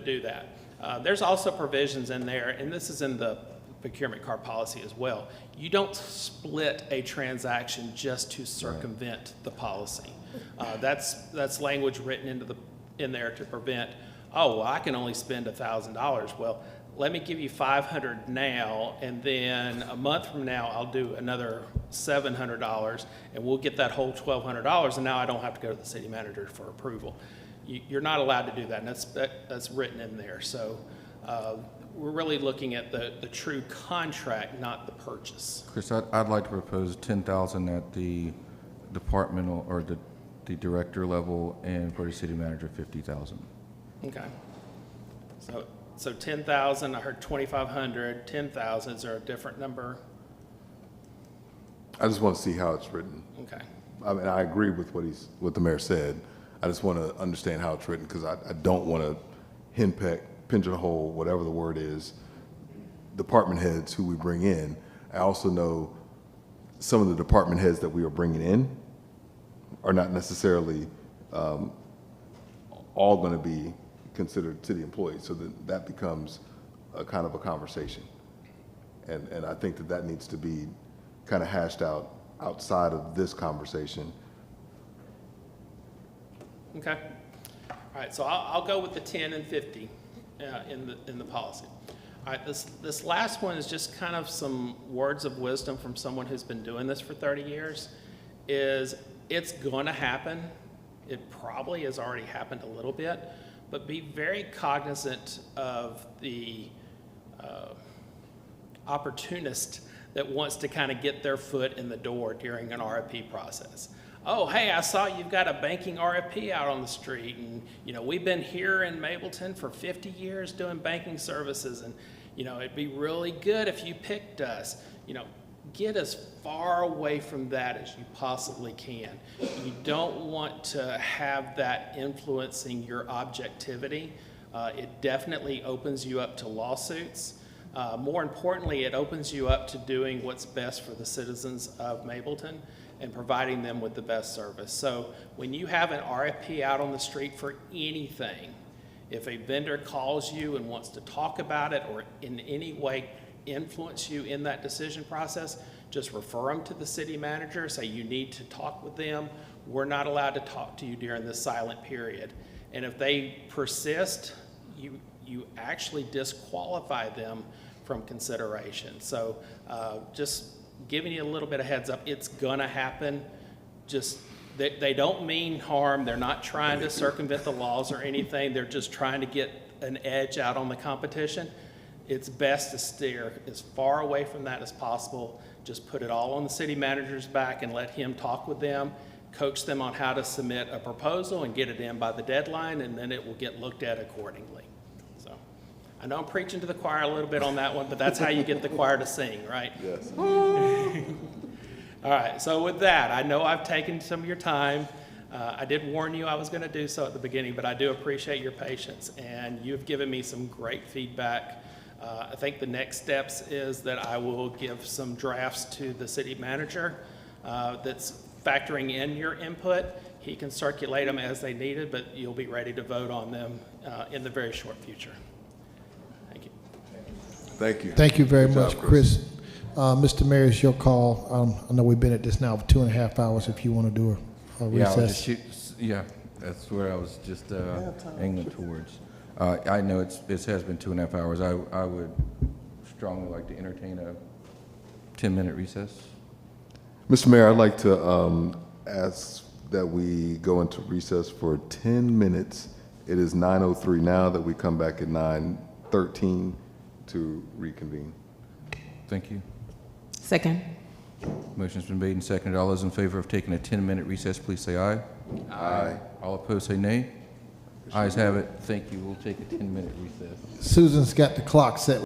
S14: do that. There's also provisions in there, and this is in the procurement car policy as well. You don't split a transaction just to circumvent the policy. That's language written in there to prevent, oh, well, I can only spend $1,000. Well, let me give you $500 now, and then a month from now, I'll do another $700, and we'll get that whole $1,200, and now I don't have to go to the city manager for approval. You're not allowed to do that, and that's written in there. So we're really looking at the true contract, not the purchase.
S1: Chris, I'd like to propose 10,000 at the departmental or the director level, and for the city manager, 50,000.
S14: Okay. So 10,000, I heard 2,500, 10,000, is there a different number?
S4: I just want to see how it's written.
S14: Okay.
S4: I mean, I agree with what the mayor said. I just want to understand how it's written, because I don't want to henpeck, pigeonhole, whatever the word is, department heads who we bring in. I also know some of the department heads that we are bringing in are not necessarily all going to be considered city employees, so that becomes a kind of a conversation. And I think that needs to be kind of hashed out outside of this conversation.
S14: Okay. All right, so I'll go with the 10 and 50 in the policy. All right, this last one is just kind of some words of wisdom from someone who's been doing this for 30 years, is it's going to happen. It probably has already happened a little bit, but be very cognizant of the opportunist that wants to kind of get their foot in the door during an RFP process. oh, hey, I saw you've got a banking RFP out on the street, and, we've been here in Mableton for 50 years doing banking services, and, it'd be really good if you picked us. Get as far away from that as you possibly can. You don't want to have that influencing your objectivity. It definitely opens you up to lawsuits. More importantly, it opens you up to doing what's best for the citizens of Mableton and providing them with the best service. So when you have an RFP out on the street for anything, if a vendor calls you and wants to talk about it or in any way influence you in that decision process, just refer them to the city manager, say you need to talk with them. We're not allowed to talk to you during this silent period. And if they persist, you actually disqualify them from consideration. So just giving you a little bit of heads up, it's gonna happen. Just, they don't mean harm. They're not trying to circumvent the laws or anything. They're just trying to get an edge out on the competition. It's best to steer as far away from that as possible. Just put it all on the city manager's back and let him talk with them, coach them on how to submit a proposal and get it in by the deadline, and then it will get looked at accordingly. So I know I'm preaching to the choir a little bit on that one, but that's how you get the choir to sing, right?
S4: Yes.
S14: All right, so with that, I know I've taken some of your time. I did warn you I was going to do so at the beginning, but I do appreciate your patience, and you've given me some great feedback. I think the next steps is that I will give some drafts to the city manager that's factoring in your input. He can circulate them as they needed, but you'll be ready to vote on them in the very short future. Thank you.
S4: Thank you.
S10: Thank you very
S4: Good
S10: much,
S4: job,
S10: Chris. Mr. Mayor, it's your call. I know we've been at this now for 2.5 hours. If you want to do a recess.
S1: That's where I was just angling towards. I know it has been 2.5 hours. I would strongly like to entertain a 10-minute recess.
S4: Mr. Mayor, I'd like to ask that we go into recess for 10 minutes. It is 9:03 now, that we come back at 9:13 to reconvene.
S1: Thank you.
S15: Second.
S1: Motion's been made and seconded. All those in favor of taking a 10-minute recess, please say aye.
S4: Aye.
S1: All opposed, say nay. Ayes have it. Thank you. We'll take a 10-minute recess.
S10: Susan's got the clock set.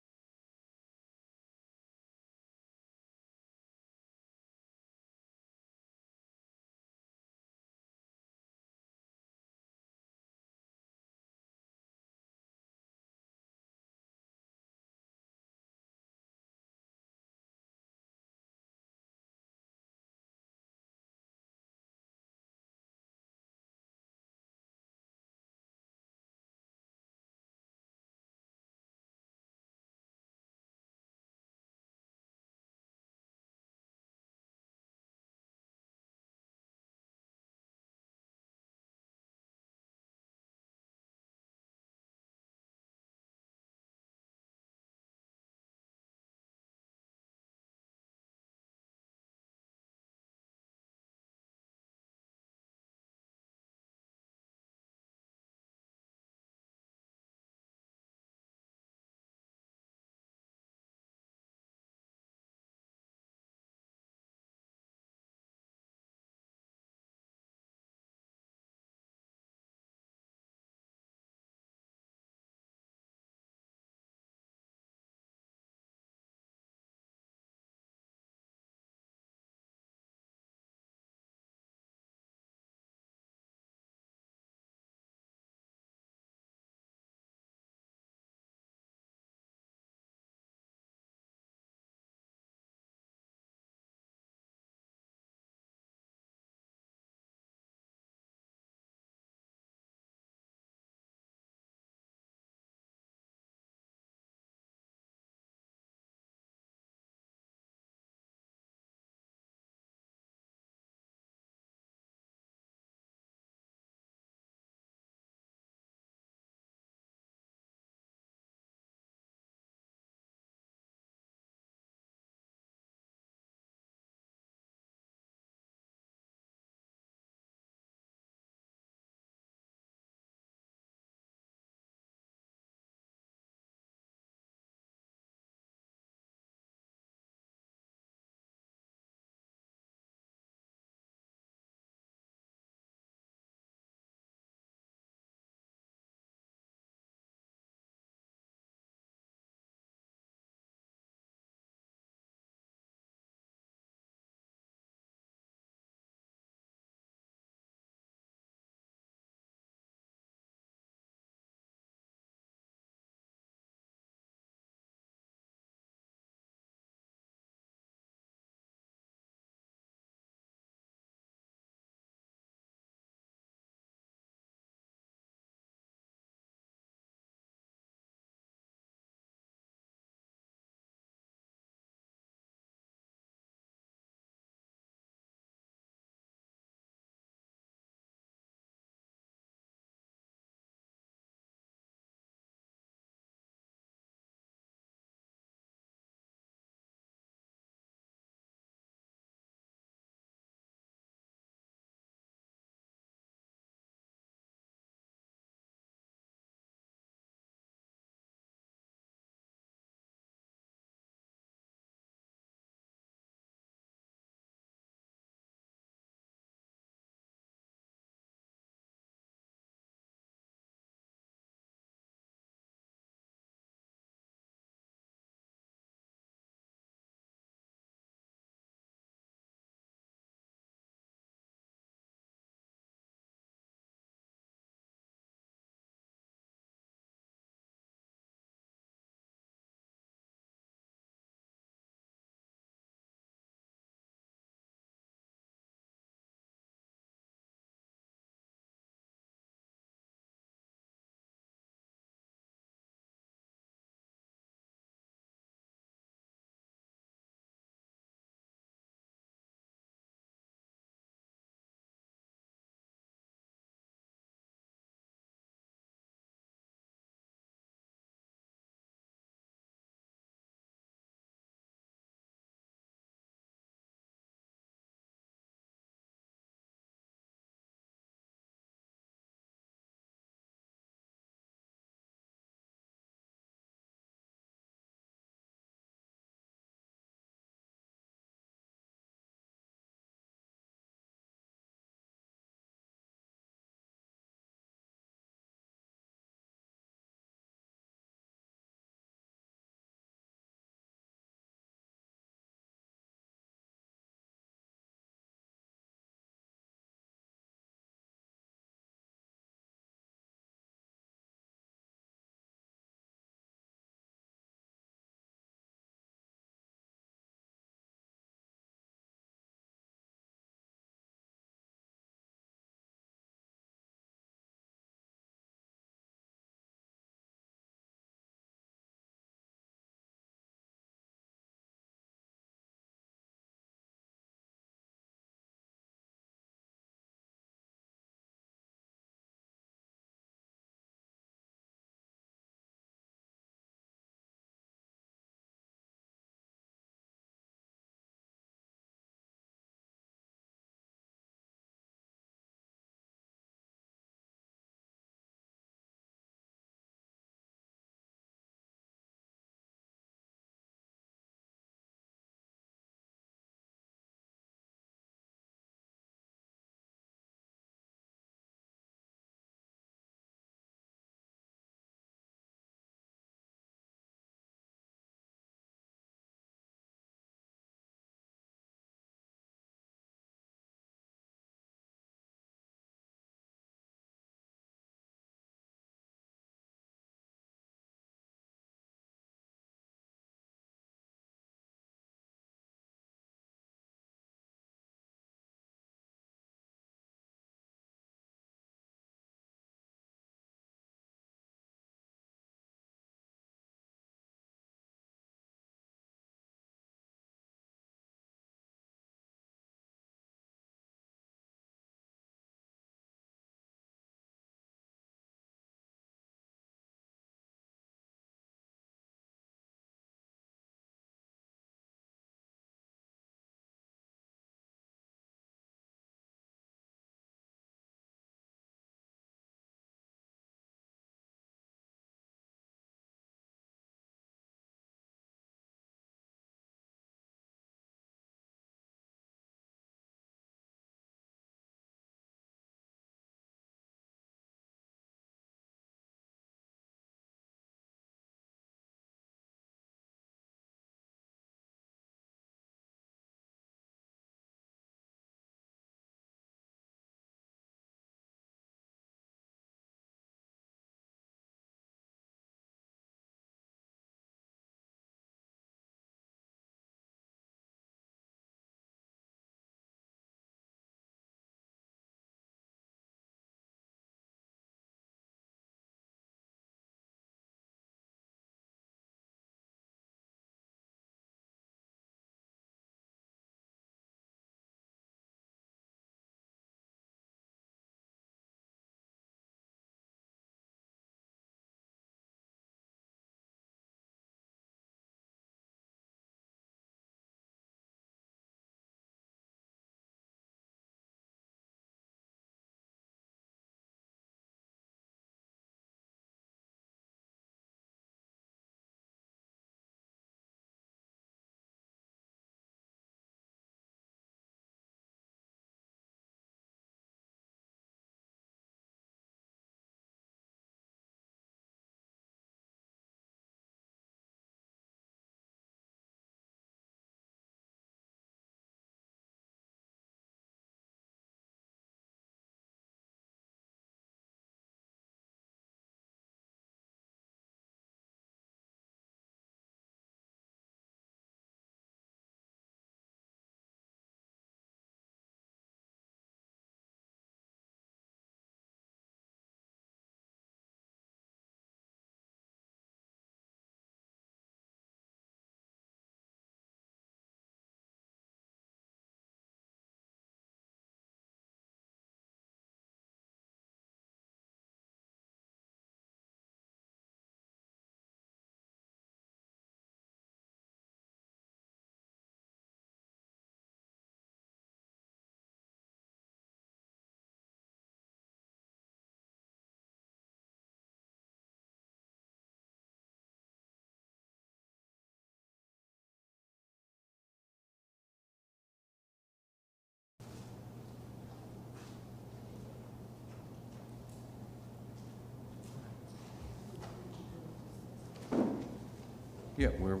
S1: Yeah, we're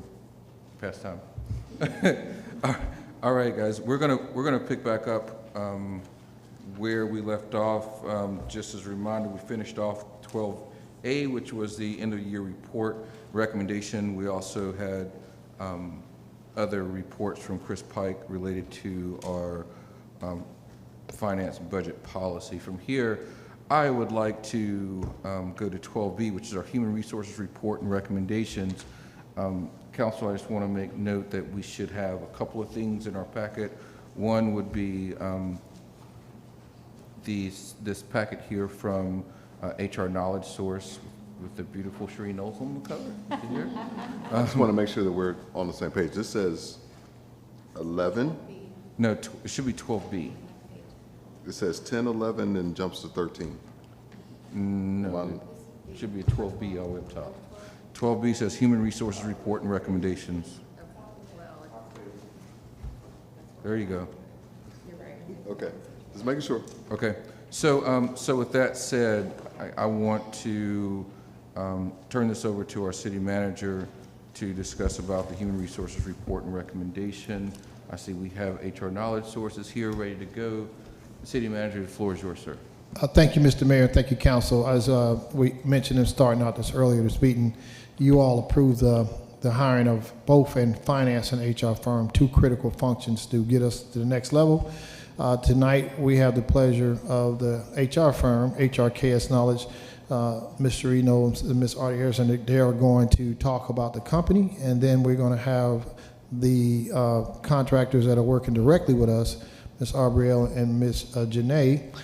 S1: past time. All right, guys, we're gonna pick back up where we left off. Just as a reminder, we finished off 12A, which was the end of the year report recommendation. We also had other reports from Chris Pike related to our finance budget policy. From here, I would like to go to 12B, which is our human resources report and recommendations. Council, I just want to make note that we should have a couple of things in our packet. One would be this packet here from HR Knowledge Source with the beautiful Sheree Knowles on the cover here.
S4: I just want to make sure that we're on the same page. This says 11.
S1: No, it should be 12B.
S4: It says 10, 11, and jumps to 13.
S1: No, it should be a 12B all the way up top. 12B says Human Resources Report and Recommendations. There you go.
S4: Okay, just making sure.
S1: Okay, so so with that said, I want to turn this over to our city manager to discuss about the Human Resources Report and Recommendation. I see we have HR Knowledge Sources here ready to go. City manager, the floor is yours, sir.
S10: Thank you, Mr. Mayor. Thank you, Council. As we mentioned in starting out this earlier this meeting, you all approved the hiring of both in finance and HR firm, two critical functions to get us to the next level. Tonight, we have the pleasure of the HR firm, HRKS Knowledge, Ms. Sheree Knowles and Ms. Artie Harrison. They are going to talk about the company, and then we're going to have the contractors that are working directly with us, Ms. Arbriel and Ms. Janae,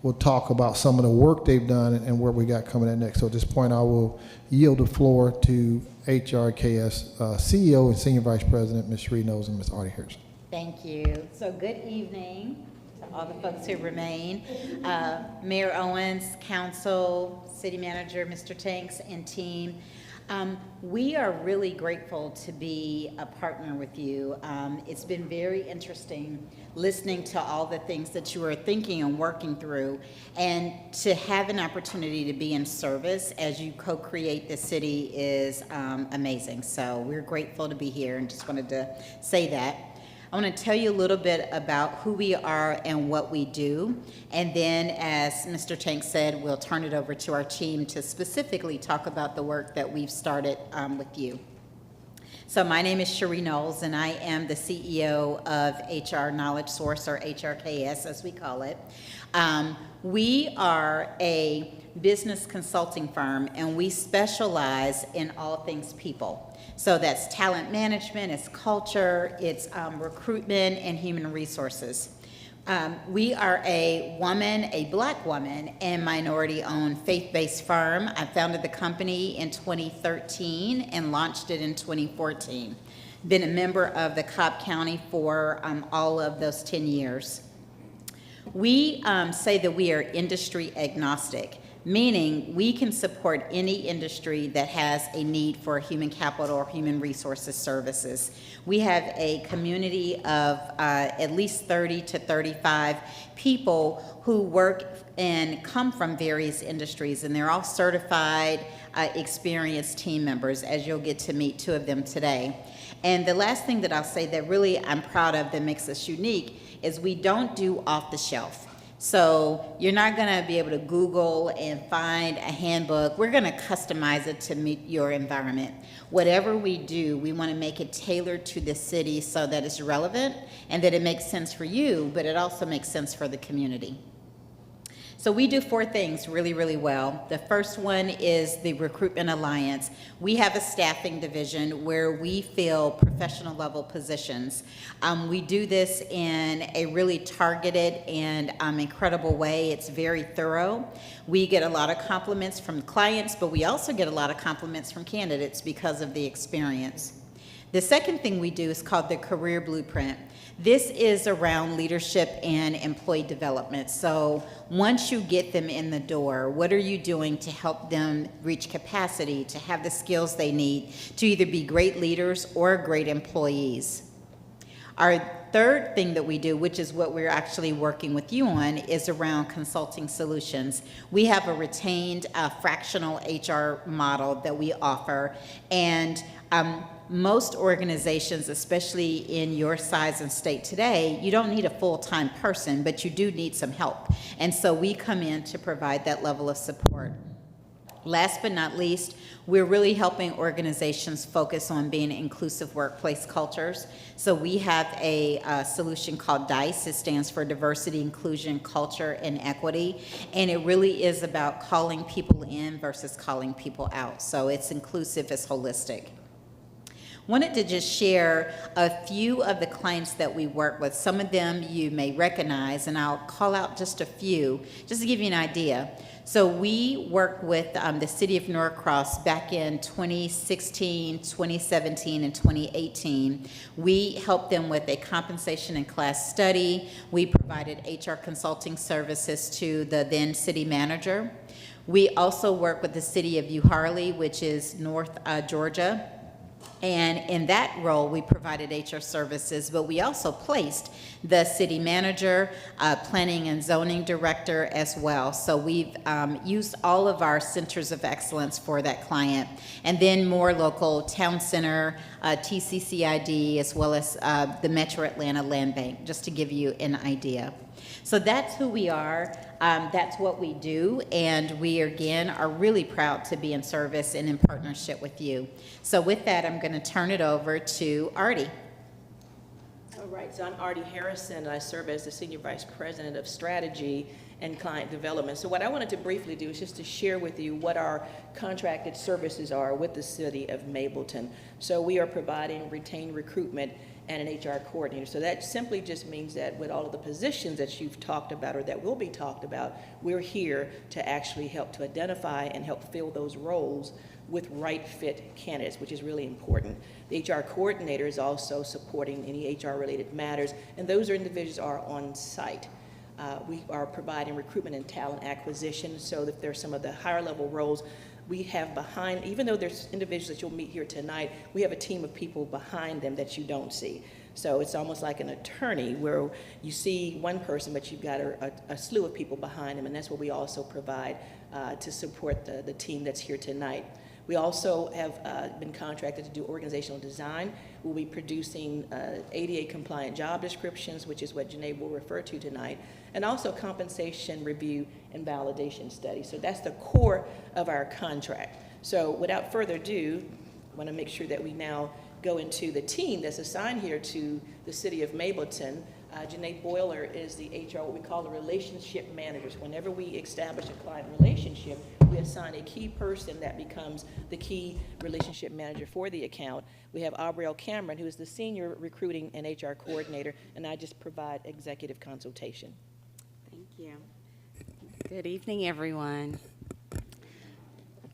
S10: will talk about some of the work they've done and where we got coming at next. So at this point, I will yield the floor to HRKS CEO and Senior Vice President, Ms. Sheree Knowles and Ms. Artie Harrison.
S17: Thank you. So good evening to all the folks who remain. Mayor Owens, Council, City Manager, Mr. Tanks, and team. We are really grateful to be a partner with you. It's been very interesting listening to all the things that you are thinking and working through, and to have an opportunity to be in service as you co-create the city is amazing. So we're grateful to be here, and just wanted to say that. I want to tell you a little bit about who we are and what we do, and then, as Mr. Tank said, we'll turn it over to our team to specifically talk about the work that we've started with you. So my name is Sheree Knowles, and I am the CEO of HR Knowledge Source, or HRKS as we call it. We are a business consulting firm, and we specialize in all things people. So that's talent management, it's culture, it's recruitment, and human resources. We are a woman, a Black woman, and minority-owned faith-based firm. I founded the company in 2013 and launched it in 2014. Been a member of the Cobb County for all of those 10 years. We say that we are industry agnostic, meaning we can support any industry that has a need for human capital or human resources services. We have a community of at least 30 to 35 people who work and come from various industries, and they're all certified, experienced team members, as you'll get to meet two of them today. And the last thing that I'll say that really I'm proud of that makes us unique is we don't do off the shelf. So you're not going to be able to Google and find a handbook. We're going to customize it to meet your environment. Whatever we do, we want to make it tailored to the city so that it's relevant and that it makes sense for you, but it also makes sense for the community. So we do 4 things really, really well. The first one is the Recruitment Alliance. We have a staffing division where we fill professional level positions. We do this in a really targeted and incredible way. It's very thorough. We get a lot of compliments from clients, but we also get a lot of compliments from candidates because of the experience. The second thing we do is called the Career Blueprint. This is around leadership and employee development. So once you get them in the door, what are you doing to help them reach capacity, to have the skills they need to either be great leaders or great employees? Our third thing that we do, which is what we're actually working with you on, is around consulting solutions. We have a retained fractional HR model that we offer, and most organizations, especially in your size and state today, you don't need a full-time person, but you do need some help. And so we come in to provide that level of support. Last but not least, we're really helping organizations focus on being inclusive workplace cultures. So we have a solution called DICE. It stands for Diversity, Inclusion, Culture, and Equity. And it really is about calling people in versus calling people out. So it's inclusive, it's holistic. Wanted to just share a few of the clients that we work with. Some of them you may recognize, and I'll call out just a few, just to give you an idea. So we worked with the City of Norcross back in 2016, 2017, and 2018. We helped them with a compensation and class study. We provided HR consulting services to the then city manager. We also work with the City of Uharli, which is North Georgia. And in that role, we provided HR services, but we also placed the city manager, planning and zoning director as well. So we've used all of our centers of excellence for that client. And then more local town center, TCCID, as well as the Metro Atlanta Land Bank, just to give you an idea. So that's who we are. That's what we do, and we, again, are really proud to be in service and in partnership with you. So with that, I'm going to turn it over to Artie.
S18: All right, so I'm Artie Harrison, and I serve as the Senior Vice President of Strategy and Client Development. So what I wanted to briefly do is just to share with you what our contracted services are with the City of Mableton. So we are providing retained recruitment and an HR coordinator. So that simply just means that with all of the positions that you've talked about or that will be talked about, we're here to actually help to identify and help fill those roles with right fit candidates, which is really important. The HR coordinator is also supporting any HR related matters, and those individuals are on site. We are providing recruitment and talent acquisition, so if there's some of the higher level roles, we have behind, even though there's individuals that you'll meet here tonight, we have a team of people behind them that you don't see. So it's almost like an attorney where you see one person, but you've got a slew of people behind them, and that's what we also provide to support the team that's here tonight. We also have been contracted to do organizational design. We'll be producing ADA compliant job descriptions, which is what Janae will refer to tonight, and also compensation review and validation studies. So that's the core of our contract. So without further ado, I want to make sure that we now go into the team that's assigned here to the City of Mableton. Janae Boiler is the HR, what we call the relationship managers. Whenever we establish a client relationship, we assign a key person that becomes the key relationship manager for the account. We have Aubrielle Cameron, who is the senior recruiting and HR coordinator, and I just provide executive consultation.
S19: Thank you. Good evening, everyone.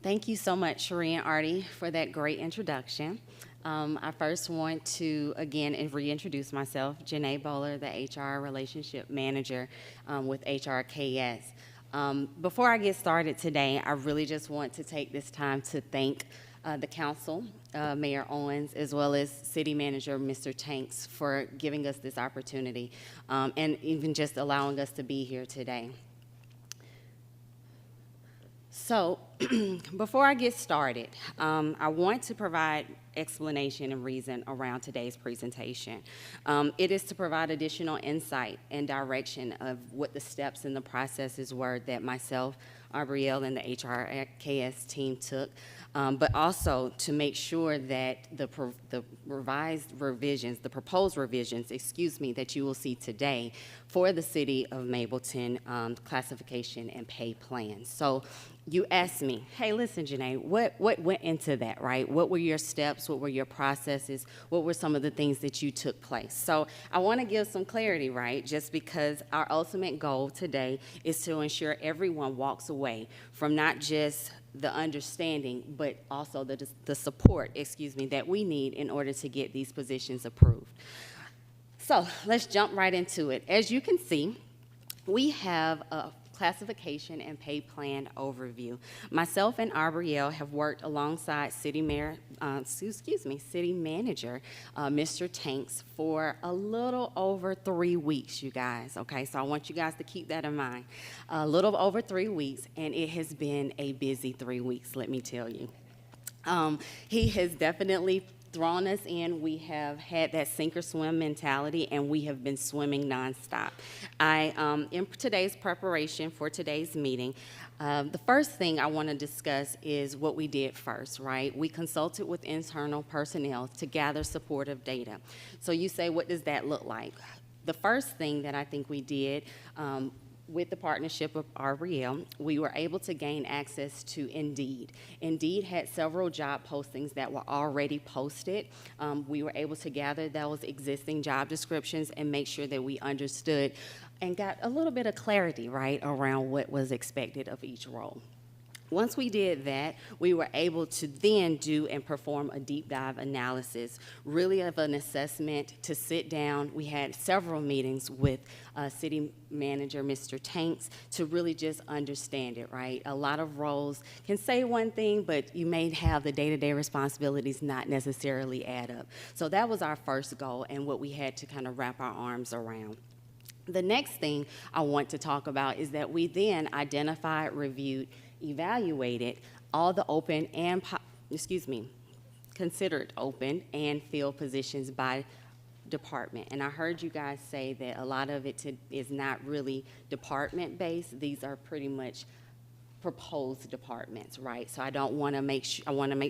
S19: Thank you so much, Sheree and Artie, for that great introduction. I first want to, again, reintroduce myself, Janae Bowler, the HR Relationship Manager with HRKS. Before I get started today, I really just want to take this time to thank the council, Mayor Owens, as well as City Manager Mr. Tanks for giving us this opportunity and even just allowing us to be here today. So before I get started, I want to provide explanation and reason around today's presentation. It is to provide additional insight and direction of what the steps and the processes were that myself, Aubrielle, and the HRKS team took, but also to make sure that the proposed revisions, that you will see today for the City of Mableton classification and pay plans. So you asked me, hey, listen, Janae, what went into that, right? What were your steps? What were your processes? What were some of the things that you took place? So I want to give some clarity, right? Just because our ultimate goal today is to ensure everyone walks away from not just the understanding, but also the support, that we need in order to get these positions approved. So let's jump right into it. As you can see, we have a classification and pay plan overview. Myself and Ariel have worked alongside City Manager, Mr. Tanks, for a little over 3 weeks, you guys, okay? So I want you guys to keep that in mind. A little over 3 weeks, and it has been a busy 3 weeks, let me tell you. He has definitely thrown us in. We have had that sink or swim mentality, and we have been swimming nonstop. In today's preparation for today's meeting, the first thing I want to discuss is what we did first, right? We consulted with internal personnel to gather supportive data. So you say, what does that look like? The first thing that I think we did, with the partnership of Ariel, we were able to gain access to Indeed. Indeed had several job postings that were already posted. We were able to gather those existing job descriptions and make sure that we understood and got a little bit of clarity, right, around what was expected of each role. Once we did that, we were able to then do and perform a deep dive analysis, really of an assessment to sit down. We had several meetings with City Manager, Mr. Tanks, to really just understand it, right? A lot of roles can say one thing, but you may have the day-to-day responsibilities not necessarily add up. So that was our first goal and what we had to kind of wrap our arms around. The next thing I want to talk about is that we then identified, reviewed, evaluated all the open and, considered open and filled positions by department. And I heard you guys say that a lot of it is not really department-based. These are pretty much proposed departments, right? So I want to make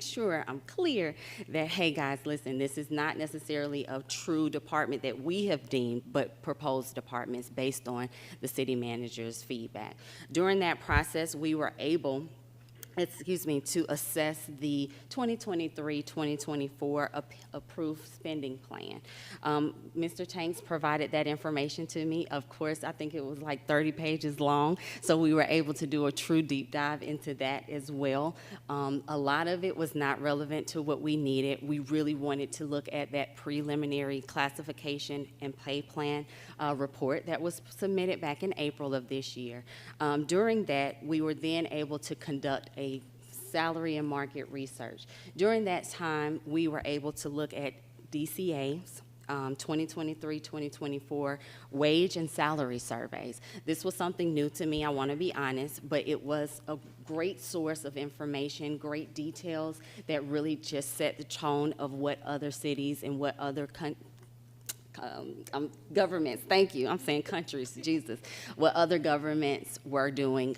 S19: sure I'm clear that, hey guys, listen, this is not necessarily a true department that we have deemed, but proposed departments based on the city manager's feedback. During that process, we were able to assess the 2023-2024 approved spending plan. Mr. Tanks provided that information to me. Of course, I think it was like 30 pages long, so we were able to do a true deep dive into that as well. A lot of it was not relevant to what we needed. We really wanted to look at that preliminary classification and pay plan report that was submitted back in April of this year. During that, we were then able to conduct a salary and market research. During that time, we were able to look at DCA's 2023-2024 wage and salary surveys. This was something new to me, I want to be honest, but it was a great source of information, great details that really just set the tone of what other cities and what other governments, thank you, I'm saying countries, Jesus, what other governments were doing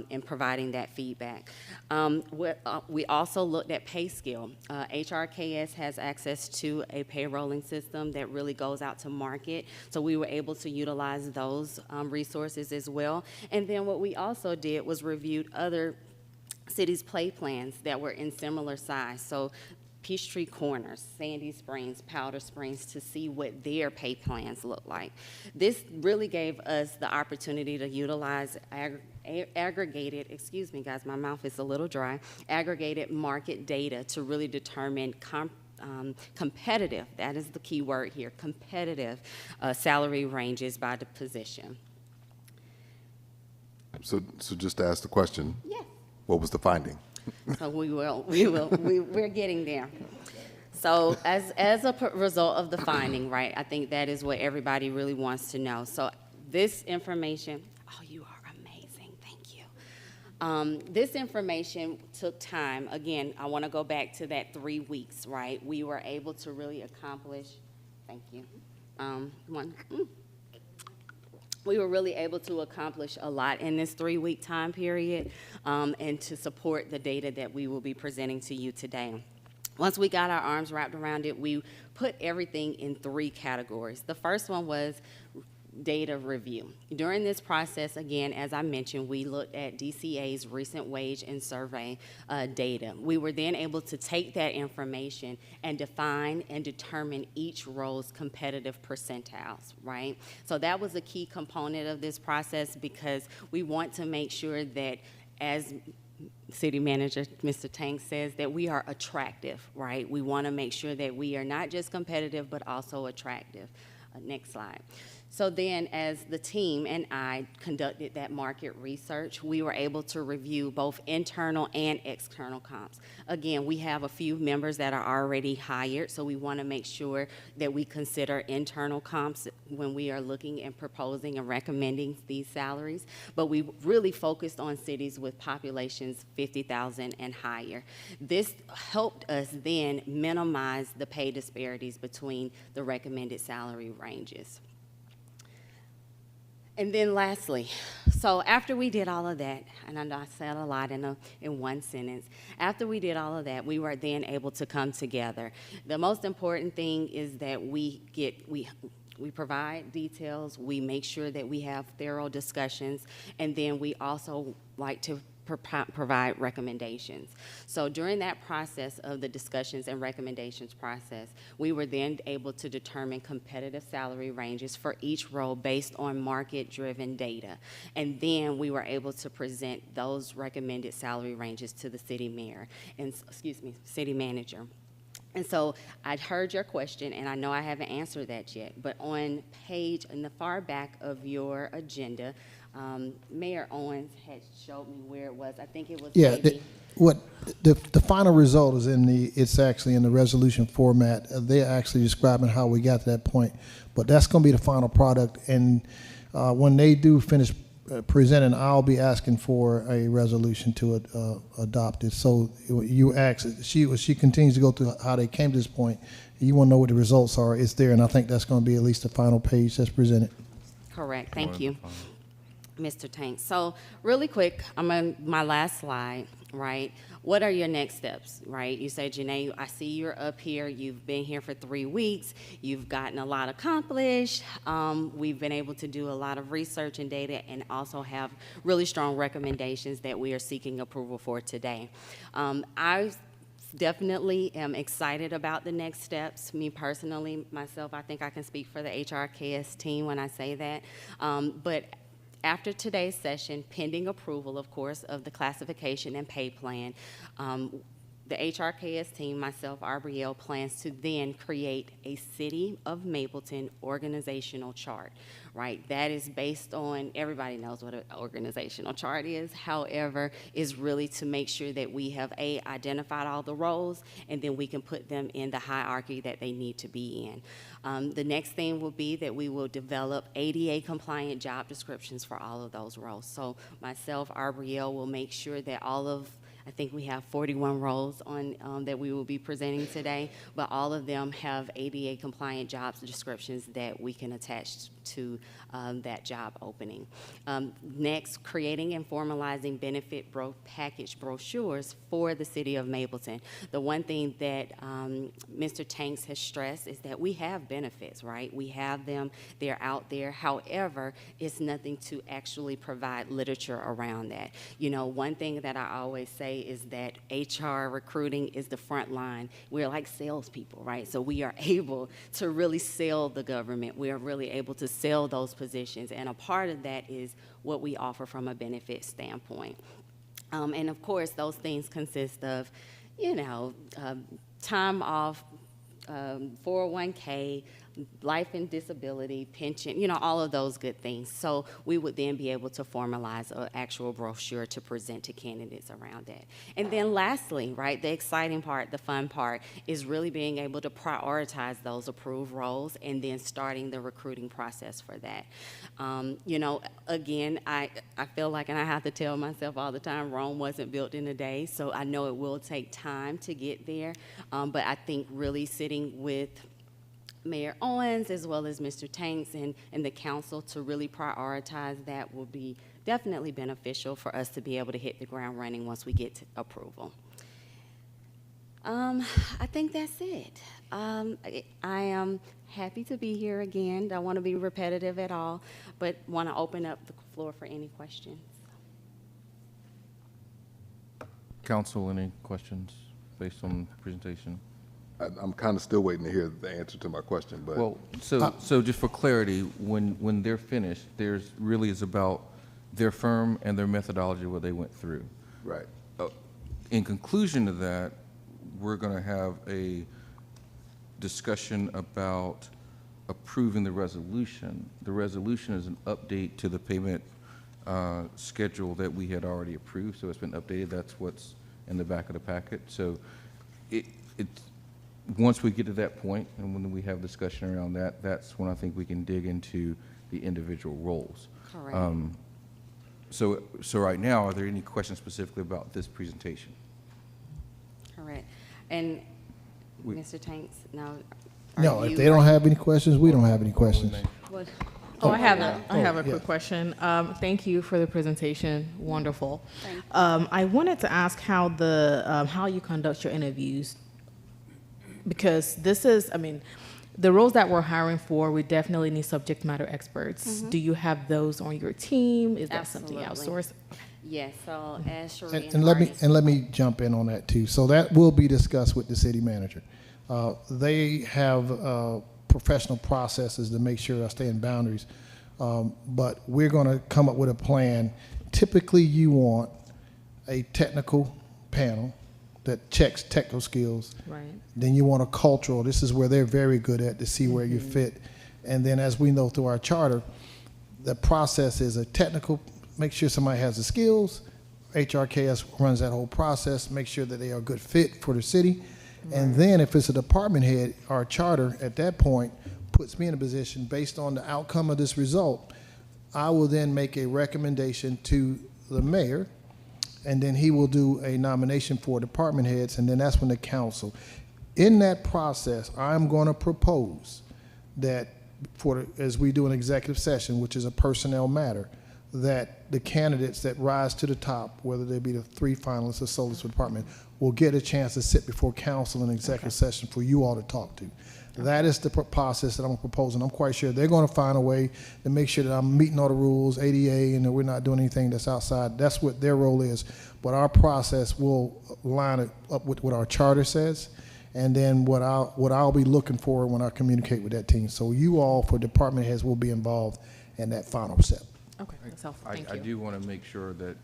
S19: in providing that feedback. We also looked at pay scale. HRKS has access to a payrolling system that really goes out to market, so we were able to utilize those resources as well. And then what we also did was reviewed other cities' pay plans that were in similar size. So Peachtree Corners, Sandy Springs, Powder Springs, to see what their pay plans look like. This really gave us the opportunity to utilize aggregated, excuse me guys, my mouth is a little dry, aggregated market data to really determine competitive, that is the key word here, competitive salary ranges by the position.
S4: So just to ask the question.
S19: Yes.
S4: What was the finding?
S19: So we're getting there. So as a result of the finding, right, I think that is what everybody really wants to know. So this information, oh, you are amazing, thank you. This information took time. Again, I want to go back to that 3 weeks, right? We were able to really accomplish, thank you. We were really able to accomplish a lot in this 3-week time period and to support the data that we will be presenting to you today. Once we got our arms wrapped around it, we put everything in 3 categories. The first one was data review. During this process, again, as I mentioned, we looked at DCA's recent wage and survey data. We were then able to take that information and define and determine each role's competitive percentiles, right? So that was a key component of this process because we want to make sure that, as City Manager Mr. Tank says, that we are attractive, right? We want to make sure that we are not just competitive but also attractive. Next slide. So then, as the team and I conducted that market research, we were able to review both internal and external comps. Again, we have a few members that are already hired, so we want to make sure that we consider internal comps when we are looking and proposing and recommending these salaries. But we really focused on cities with populations 50,000 and higher. This helped us then minimize the pay disparities between the recommended salary ranges. And then lastly, so after we did all of that, and I know I said a lot in one sentence, after we did all of that, we were then able to come together. The most important thing is that we provide details, we make sure that we have thorough discussions, and then we also like to provide recommendations. So during that process of the discussions and recommendations process, we were then able to determine competitive salary ranges for each role based on market-driven data. And then we were able to present those recommended salary ranges to the city mayor, and city manager. And so I'd heard your question, and I know I haven't answered that yet, but on in the far back of your agenda, Mayor Owens had showed me where it was. I think it was maybe.
S10: The final result is it's actually in the resolution format. They're actually describing how we got to that point, but that's going to be the final product. And when they do finish presenting, I'll be asking for a resolution to adopt it. So you asked, she continues to go through how they came to this point. You want to know what the results are. It's there, and I think that's going to be at least the final page that's presented.
S19: Correct. Thank you, Mr. Tank. So really quick, I'm on my last slide, right? What are your next steps, right? You say, Janae, I see you're up here. You've been here for 3 weeks. You've gotten a lot accomplished. We've been able to do a lot of research and data and also have really strong recommendations that we are seeking approval for today. I definitely am excited about the next steps. Me personally, myself, I think I can speak for the HRKS team when I say that. But after today's session, pending approval, of course, of the classification and pay plan, the HRKS team, myself, RBL, plans to then create a City of Mableton organizational chart, right? That is based on, everybody knows what an organizational chart is, however, is really to make sure that we have, identified all the roles, and then we can put them in the hierarchy that they need to be in. The next thing will be that we will develop ADA-compliant job descriptions for all of those roles. So myself, RBL, will make sure that I think we have 41 roles on that we will be presenting today, but all of them have ADA-compliant job descriptions that we can attach to that job opening. Next, creating and formalizing benefit package brochures for the City of Mableton. The one thing that Mr. Tanks has stressed is that we have benefits, right? We have them, they're out there. However, it's nothing to actually provide literature around that. You know, one thing that I always say is that HR recruiting is the front line. We're like salespeople, right? So we are able to really sell the government. We are really able to sell those positions, and a part of that is what we offer from a benefit standpoint. And of course, those things consist of, you know, time off, 401k, life and disability, pension, you know, all of those good things. So we would then be able to formalize an actual brochure to present to candidates around that. And then lastly, right, the exciting part, the fun part, is really being able to prioritize those approved roles and then starting the recruiting process for that. You know, again, I feel like, and I have to tell myself all the time, Rome wasn't built in a day, so I know it will take time to get there, but I think really sitting with Mayor Owens as well as Mr. Tanks and the council to really prioritize that will be definitely beneficial for us to be able to hit the ground running once we get to approval. I think that's it. I am happy to be here again. Don't want to be repetitive at all, but want to open up the floor for any questions.
S1: Council, any questions based on the presentation?
S4: I'm kind of still waiting to hear the answer to my question, but.
S1: Well, so just for clarity, when they're finished, there's really is about their firm and their methodology, what they went through.
S4: Right.
S1: In conclusion to that, we're going to have a discussion about approving the resolution. The resolution is an update to the payment schedule that we had already approved, so it's been updated. That's what's in the back of the packet. So once we get to that point and when we have discussion around that, that's when I think we can dig into the individual roles.
S19: Correct.
S1: So right now, are there any questions specifically about this presentation?
S19: Correct. And
S1: We-
S19: Mr. Tanks, now.
S10: No, if they don't have any questions, we don't have any questions.
S19: What?
S15: Oh, I have a
S10: yeah.
S15: quick question. Thank you for the presentation. Wonderful.
S19: Thank you.
S15: I wanted to ask how how you conduct your interviews, because this is, the roles that we're hiring for, we definitely need subject matter experts. Do you have those on your team? Is that something
S19: Absolutely.
S15: outsourced?
S19: Yes, so as Sheree
S10: And let me
S19: already-
S10: let me jump in on that too. So that will be discussed with the city manager. They have professional processes to make sure I stay in boundaries. But we're going to come up with a plan. Typically, you want a technical panel that checks technical skills.
S15: Right.
S10: Then you want a cultural. This is where they're very good at to see where you fit. And then, as we know through our charter, the process is a technical. Make sure somebody has the skills. HRKS runs that whole process. Make sure that they are a good fit for the city. And then, if it's a department head, our charter at that point puts me in a position based on the outcome of this result. I will then make a recommendation to the mayor, and then he will do a nomination for department heads, and then that's when the council. In that process, I'm going to propose that as we do an executive session, which is a personnel matter, that the candidates that rise to the top, whether they be the 3 finalists or soloists for department, will get a chance to sit before council in executive session for you all to talk to. That is the process that I'm proposing. I'm quite sure they're going to find a way to make sure that I'm meeting all the rules, ADA, and that we're not doing anything that's outside. That's what their role is. But our process will line it up with what our charter says, and then what I'll be looking for when I communicate with that team. So you all, for department heads, will be involved in that final step.
S15: Okay, that's helpful. Thank
S1: I
S15: you.
S1: do want to make sure that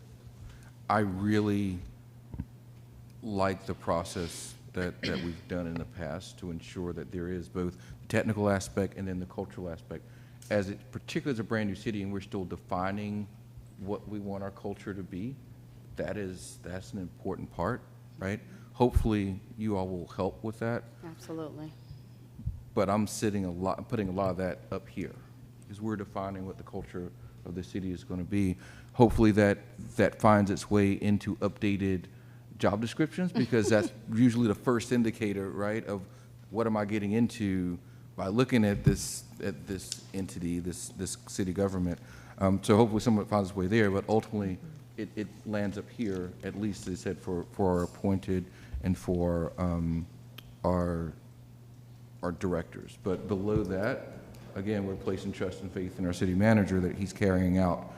S1: I really like the process that we've done in the past to ensure that there is both the technical aspect and then the cultural aspect. Particularly as a brand new city and we're still defining what we want our culture to be, that's an important part, right? Hopefully you all will help with that,
S19: Absolutely.
S1: but I'm putting a lot of that up here because we're defining what the culture of the city is going to be. Hopefully that finds its way into updated job descriptions, because that's usually the first indicator, right, of what am I getting into by looking at this entity, this city government. So hopefully someone finds its way there, but ultimately it lands up here, at least as I said, for our appointed and for our directors. But below that, again, we're placing trust and faith in our city manager that he's carrying out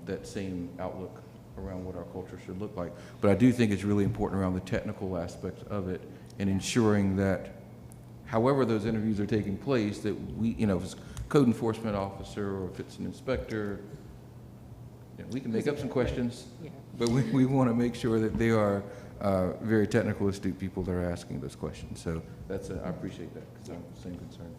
S1: that same outlook around what our culture should look like. But I do think it's really important around the technical aspects of it and ensuring that however those interviews are taking place, that we, if it's code enforcement officer or if it's an inspector, we can make up some questions, but we want to make sure that they are very technical, astute people that are asking those questions. So I appreciate that because I'm the same concern.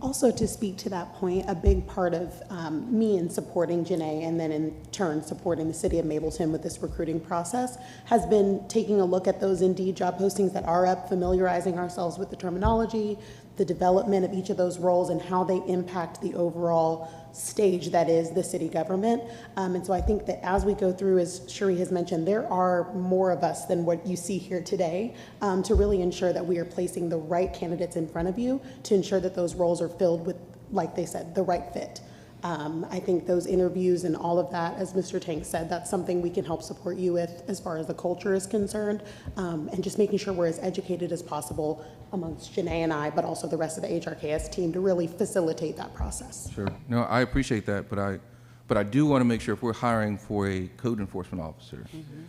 S20: Also, to speak to that point, a big part of me in supporting Janae and then in turn supporting the city of Mableton with this recruiting process has been taking a look at those Indeed job postings that are up, familiarizing ourselves with the terminology, the development of each of those roles and how they impact the overall stage that is the city government. And so I think that as we go through, as Sheree has mentioned, there are more of us than what you see here today to really ensure that we are placing the right candidates in front of you to ensure that those roles are filled with, like they said, the right fit. I think those interviews and all of that, as Mr. Tank said, that's something we can help support you with as far as the culture is concerned, and just making sure we're as educated as possible amongst Janae and I, but also the rest of the HRKS team to really facilitate that process.
S1: Sure. No, I appreciate that, but I do want to make sure if we're hiring for a code enforcement officer,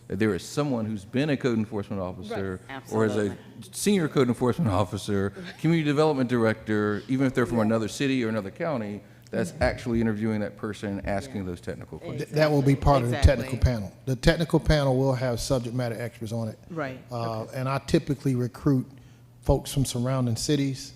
S1: that there is someone who's been a code enforcement officer or as a senior code enforcement officer, community development director, even if they're from another city or another county, that's actually interviewing that person and asking those technical questions.
S10: That will be part of the technical panel. The technical panel will have subject matter experts on it.
S15: Right.
S10: And I typically recruit folks from surrounding cities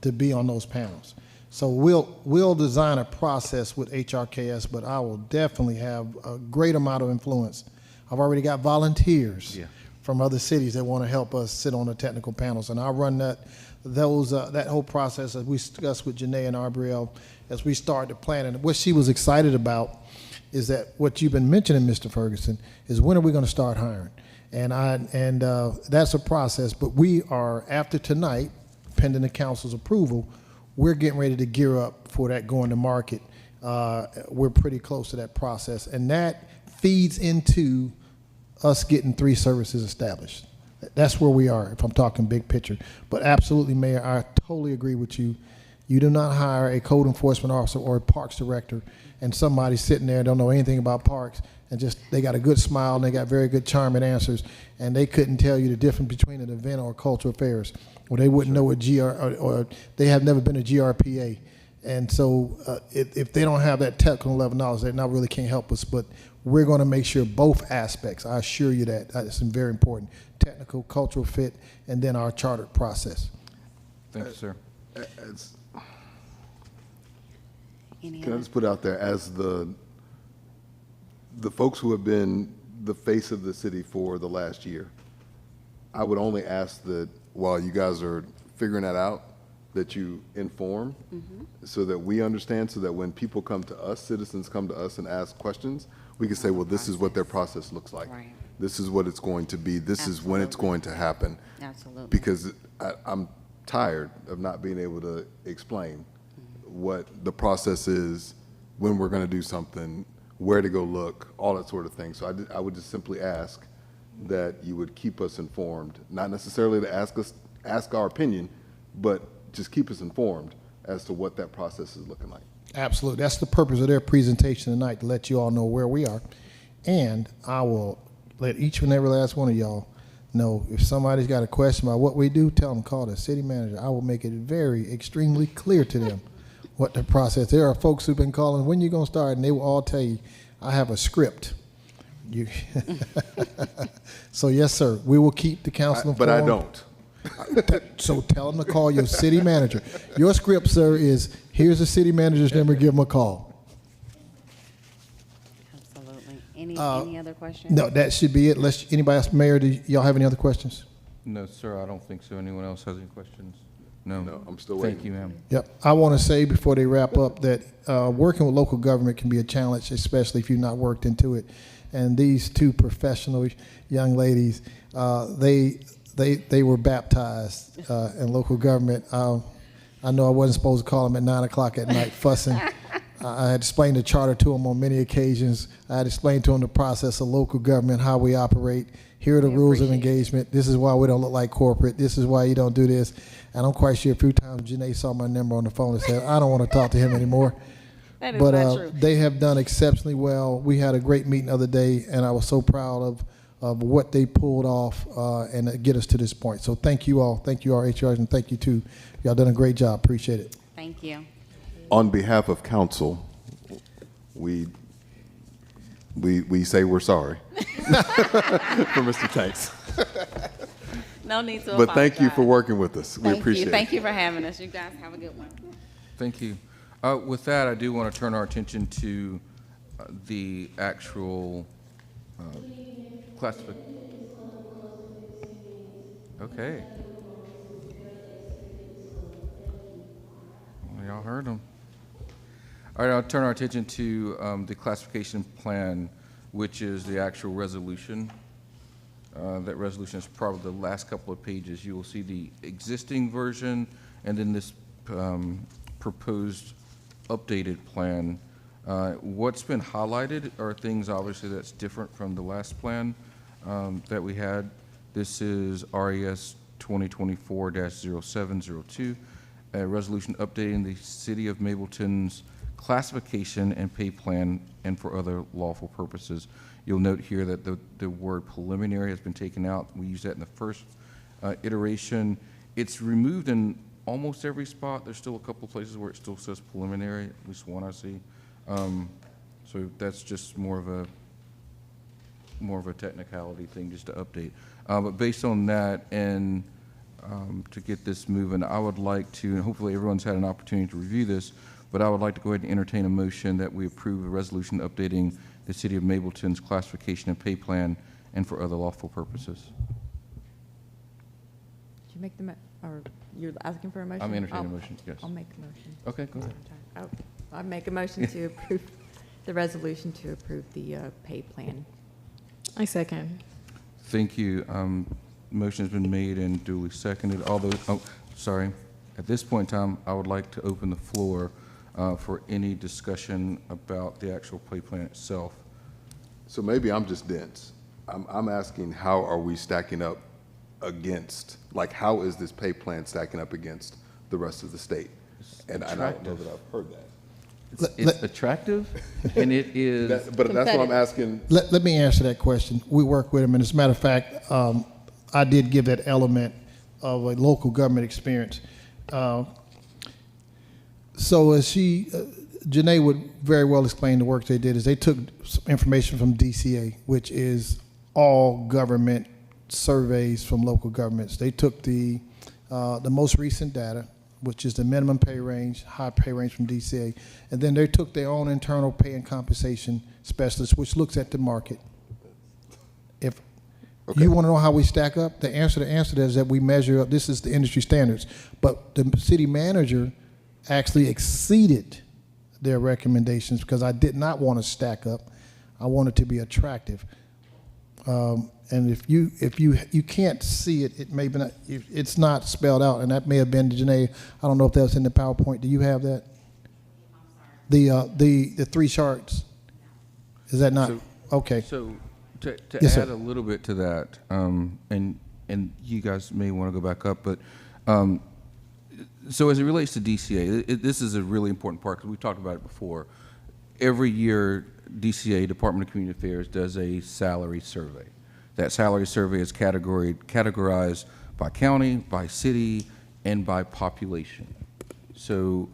S10: to be on those panels. So we'll design a process with HRKS, but I will definitely have a great amount of influence. I've already got volunteers from other cities that want to help us sit on the technical panels, and I'll run that whole process as we discussed with Janae and Arbriel as we started to plan. And what she was excited about is that what you've been mentioning, Mr. Ferguson, is when are we going to start hiring? And that's a process, but we are, after tonight, pending the council's approval, we're getting ready to gear up for that going to market. We're pretty close to that process, and that feeds into us getting 3 services established. That's where we are, if I'm talking big picture. But absolutely, Mayor, I totally agree with you. You do not hire a code enforcement officer or a parks director and somebody sitting there and don't know anything about parks and just, they got a good smile and they got very good charming answers and they couldn't tell you the difference between an event or cultural affairs, or they wouldn't know what or they have never been a GRPA. And so if they don't have that technical level knowledge, they not really can't help us. But we're going to make sure both aspects, I assure you that, it's very important, technical, cultural fit, and then our chartered process.
S1: Thank you, sir.
S4: Can I just put out there, as the folks who have been the face of the city for the last year, I would only ask that while you guys are figuring that out, that you inform so that we understand, so that when people come to us, citizens come to us and ask questions, we can say, well, this is what their process looks like.
S19: Right.
S4: This is what it's going to be. This is when it's going to happen.
S19: Absolutely.
S4: Because I'm tired of not being able to explain what the process is, when we're going to do something, where to go look, all that sort of thing. So I would just simply ask that you would keep us informed, not necessarily to ask our opinion, but just keep us informed as to what that process is looking like.
S10: Absolutely. That's the purpose of their presentation tonight, to let you all know where we are. And I will let each and every last one of y'all know, if somebody's got a question about what we do, tell them, call the city manager. I will make it very, extremely clear to them what the process. There are folks who've been calling, when you going to start? And they will all tell you, I have a script. So yes, sir, we will keep the council informed.
S4: But I don't.
S10: So tell them to call your city manager. Your script, sir, is here's the city manager's number, give them a call.
S19: Absolutely. Any other questions?
S10: No, that should be it. Anybody else, Mayor, do y'all have any other questions?
S1: No, sir, I don't think so. Anyone else has any questions? No.
S4: No, I'm still waiting.
S1: Thank you, ma'am.
S10: Yep. I want to say before they wrap up that working with local government can be a challenge, especially if you've not worked into it. And these 2 professional young ladies, they were baptized in local government. I know I wasn't supposed to call them at 9 o'clock at night fussing. I had explained the charter to them on many occasions. I had explained to them the process of local government, how we operate. Here are the rules of engagement. This is why we don't look like corporate. This is why you don't do this. And I'm quite sure a few times Janae saw my number on the phone and said, I don't want to talk to him anymore.
S19: That is not true.
S10: They have done exceptionally well. We had a great meeting the other day, and I was so proud of what they pulled off and get us to this point. So thank you all. Thank you, our HRs, and thank you, too. Y'all done a great job. Appreciate it.
S19: Thank you.
S4: On behalf of council, we say we're sorry for Mr. Tanks.
S19: No need to
S4: But thank you
S19: apologize.
S4: for working with us. We appreciate it.
S19: Thank you for having us. You guys have a good one.
S1: Thank you. With that, I do want to turn our attention to the actual classification. Okay. Well, y'all heard them. All right, I'll turn our attention to the classification plan, which is the actual resolution. That resolution is probably the last couple of pages. You will see the existing version and then this proposed updated plan. What's been highlighted are things obviously that's different from the last plan that we had. This is RES 2024-0702, a resolution updating the City of Mableton's classification and pay plan and for other lawful purposes. You'll note here that the word preliminary has been taken out. We used that in the first iteration. It's removed in almost every spot. There's still a couple places where it still says preliminary, at least one I see. So that's just more of a technicality thing just to update. But based on that and to get this moving, I would like to, and hopefully everyone's had an opportunity to review this, but I would like to go ahead and entertain a motion that we approve a resolution updating the City of Mableton's classification and pay plan and for other lawful purposes.
S11: Did you make the, or you're asking for a motion?
S1: I'm entertaining a motion, yes.
S11: I'll make a motion.
S1: Okay, go ahead.
S11: I make a motion to approve the resolution to approve the pay plan.
S15: I second.
S1: Thank you. Motion has been made and duly seconded. At this point in time, I would like to open the floor for any discussion about the actual pay plan itself.
S4: So maybe I'm just dense. I'm asking, how are we stacking up against, like, how is this pay plan stacking up against the rest of the state? And I don't know that I've heard that.
S1: It's attractive, and it is.
S4: But that's what I'm asking.
S10: Let me answer that question. We work with them, and as a matter of fact, I did give that element of a local government experience. So as Janae would very well explain the work they did, is they took some information from DCA, which is all government surveys from local governments. They took the most recent data, which is the minimum pay range, high pay range from DCA, and then they took their own internal pay and compensation specialist, which looks at the market. If you want to know how we stack up, the answer to that is that we measure up. This is the industry standards, but the city manager actually exceeded their recommendations because I did not want to stack up. I wanted to be attractive. And if you can't see it, it may be not, it's not spelled out, and that may have been Janae. I don't know if that was in the PowerPoint. Do you have that? The three charts. Is that not okay?
S1: So to
S10: Yes,
S1: add
S10: sir.
S1: a little bit to that, and you guys may want to go back up, but so as it relates to DCA, this is a really important part because we've talked about it before. Every year, DCA, Department of Community Affairs, does a salary survey. That salary survey is categorized by county, by city, and by population. So,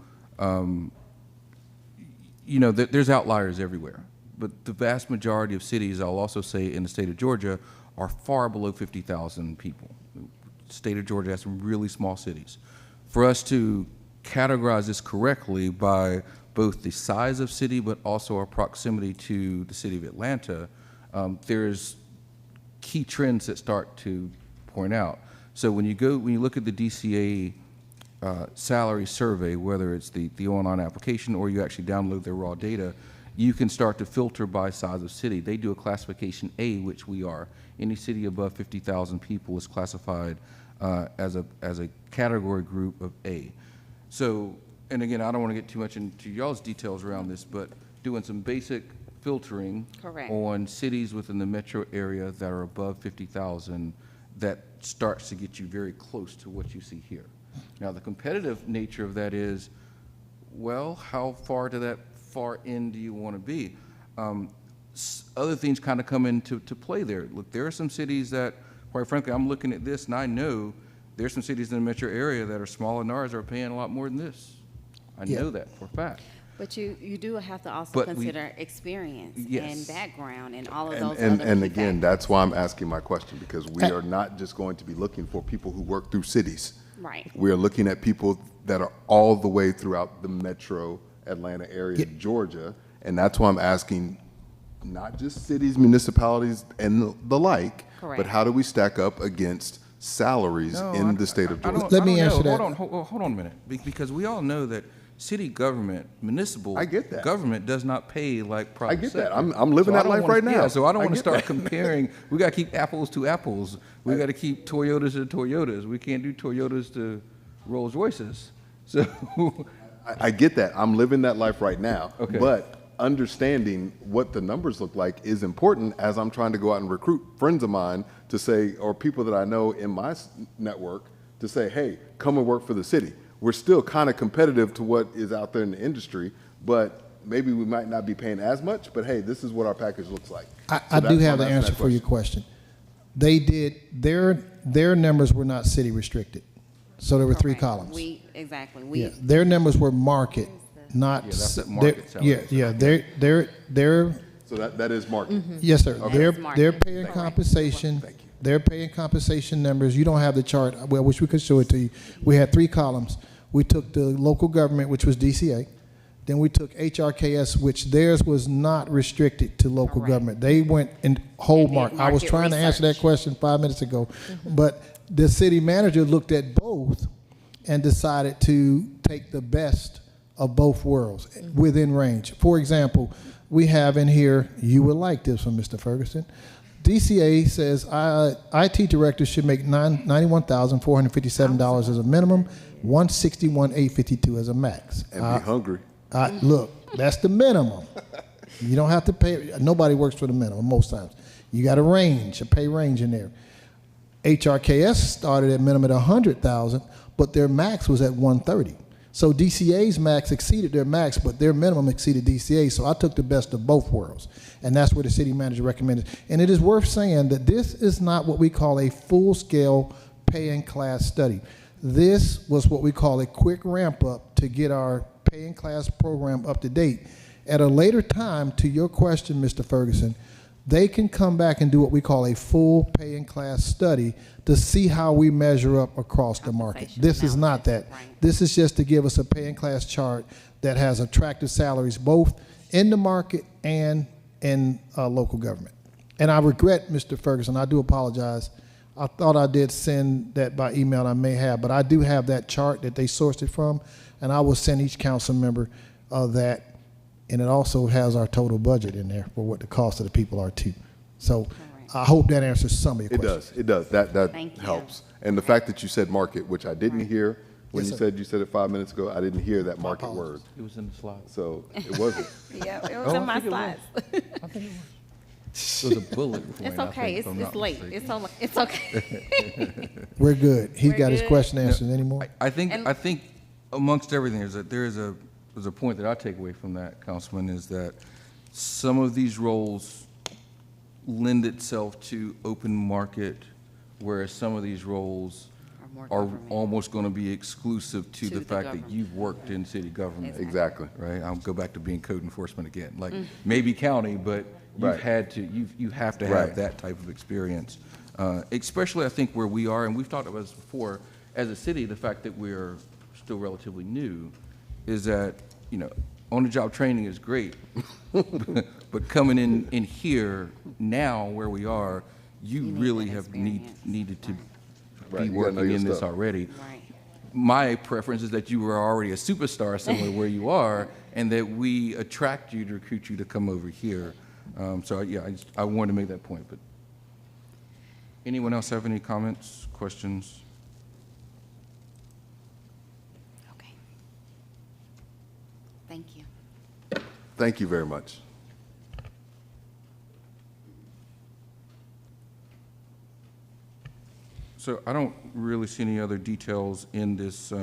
S1: there's outliers everywhere, but the vast majority of cities, I'll also say in the state of Georgia, are far below 50,000 people. The state of Georgia has some really small cities. For us to categorize this correctly by both the size of city, but also our proximity to the city of Atlanta, there's key trends that start to point out. So when you look at the DCA salary survey, whether it's the online application or you actually download their raw data, you can start to filter by size of city. They do a classification A, which we are. Any city above 50,000 people is classified as a category group of A. So, and again, I don't want to get too much into y'all's details around this, but doing some basic filtering
S19: Correct.
S1: on cities within the metro area that are above 50,000, that starts to get you very close to what you see here. Now, the competitive nature of that is, well, how far to that far end do you want to be? Other things kind of come into play there. Look, there are some cities that, quite frankly, I'm looking at this and I know there's some cities in the metro area that are smaller than ours are paying a lot more than this. I know that for a fact.
S19: But you do have to also
S1: But
S19: consider experience
S1: Yes.
S19: and background and all of those
S4: And
S19: other key
S4: again,
S19: factors.
S4: that's why I'm asking my question, because we are not just going to be looking for people who work through cities.
S19: Right.
S4: We are looking at people that are all the way throughout the metro Atlanta area, Georgia, and that's why I'm asking not just cities, municipalities, and the like,
S19: Correct.
S4: but how do we stack up against salaries in the state of Georgia?
S10: Let me answer that.
S1: Hold on a minute, because we all know that city government, municipal
S4: I get that.
S1: government does not pay like private
S4: I get
S1: sector.
S4: that. I'm living
S1: So I
S4: that
S1: don't
S4: life
S1: wanna-
S4: right now.
S1: Yeah, so I don't
S4: I
S1: want to
S4: get
S1: start
S4: that.
S1: comparing. We got to keep apples to apples. We got to keep Toyotas to Toyotas. We can't do Toyotas to Rolls Royces. So
S4: I get that. I'm living that life right now.
S1: Okay.
S4: But understanding what the numbers look like is important as I'm trying to go out and recruit friends of mine to say, or people that I know in my network to say, hey, come and work for the city. We're still kind of competitive to what is out there in the industry, but maybe we might not be paying as much, but hey, this is what our package looks like.
S10: I do have the answer for your question. They did, their numbers were not city restricted. So there were three
S19: Correct.
S10: columns.
S19: Exactly.
S10: Yeah, their numbers were market, not.
S1: Yeah, that's that market salary.
S10: Yeah, their
S4: So that is market.
S10: yes, sir.
S19: That is market.
S10: Their pay and
S19: Correct.
S10: compensation their pay and compensation numbers. You don't have the chart. Well, I wish we could show it to you. We had 3 columns. We took the local government, which was DCA. Then we took HRKS, which theirs was not restricted to local government. They went in whole market. I was trying to answer that question 5 minutes ago. But the city manager looked at both and decided to take the best of both worlds within range. For example, we have in here, you would like this one, Mr. Ferguson. DCA says IT directors should make $91,457 as a minimum, $161,852 as a max.
S4: And be hungry.
S10: Look, that's the minimum. You don't have to pay. Nobody works for the minimum most times. You got a range, a pay range in there. HRKS started at minimum at $100,000, but their max was at $130,000. So DCA's max exceeded their max, but their minimum exceeded DCA. So I took the best of both worlds, and that's what the city manager recommended. And it is worth saying that this is not what we call a full-scale pay and class study. This was what we call a quick ramp up to get our pay and class program up to date. At a later time, to your question, Mr. Ferguson, they can come back and do what we call a full pay and class study to see how we measure up across the market. This is not that. This is just to give us a pay and class chart that has attractive salaries both in the market and in local government. And I regret, Mr. Ferguson, I do apologize. I thought I did send that by email, I may have, but I do have that chart that they sourced it from, and I will send each council member that. And it also has our total budget in there for what the cost of the people are too. So I hope that answers some of your questions.
S4: It does. That helps. And the fact that you said market, which I didn't hear when you said it 5 minutes ago, I didn't hear that market word.
S13: It was in the slides.
S4: So it wasn't.
S19: Yeah, it was in my slides.
S1: It was a bullet point.
S19: It's okay. It's late. It's okay.
S10: We're good. He's
S19: We're
S10: got his
S19: good.
S10: question answered anymore?
S1: I think amongst everything is that there's a point that I take away from that, Councilman, is that some of these roles lend itself to open market, whereas some of these roles are almost going to be exclusive to the fact that you've worked in city government.
S4: Exactly.
S1: Right? I'll go back to being code enforcement again. Like maybe county, but you've had to, you have to have that type of experience. Especially I think where we are, and we've talked about this before, as a city, the fact that we're still relatively new, is that, on-the-job training is great, but coming in here now where we are, you really have needed to be working in this already.
S19: Right.
S1: My preference is that you were already a superstar somewhere where you are, and that we attract you to recruit you to come over here. So yeah, I wanted to make that point. But anyone else have any comments, questions?
S19: Thank you.
S4: Thank you very much.
S1: So I don't really see any other details in this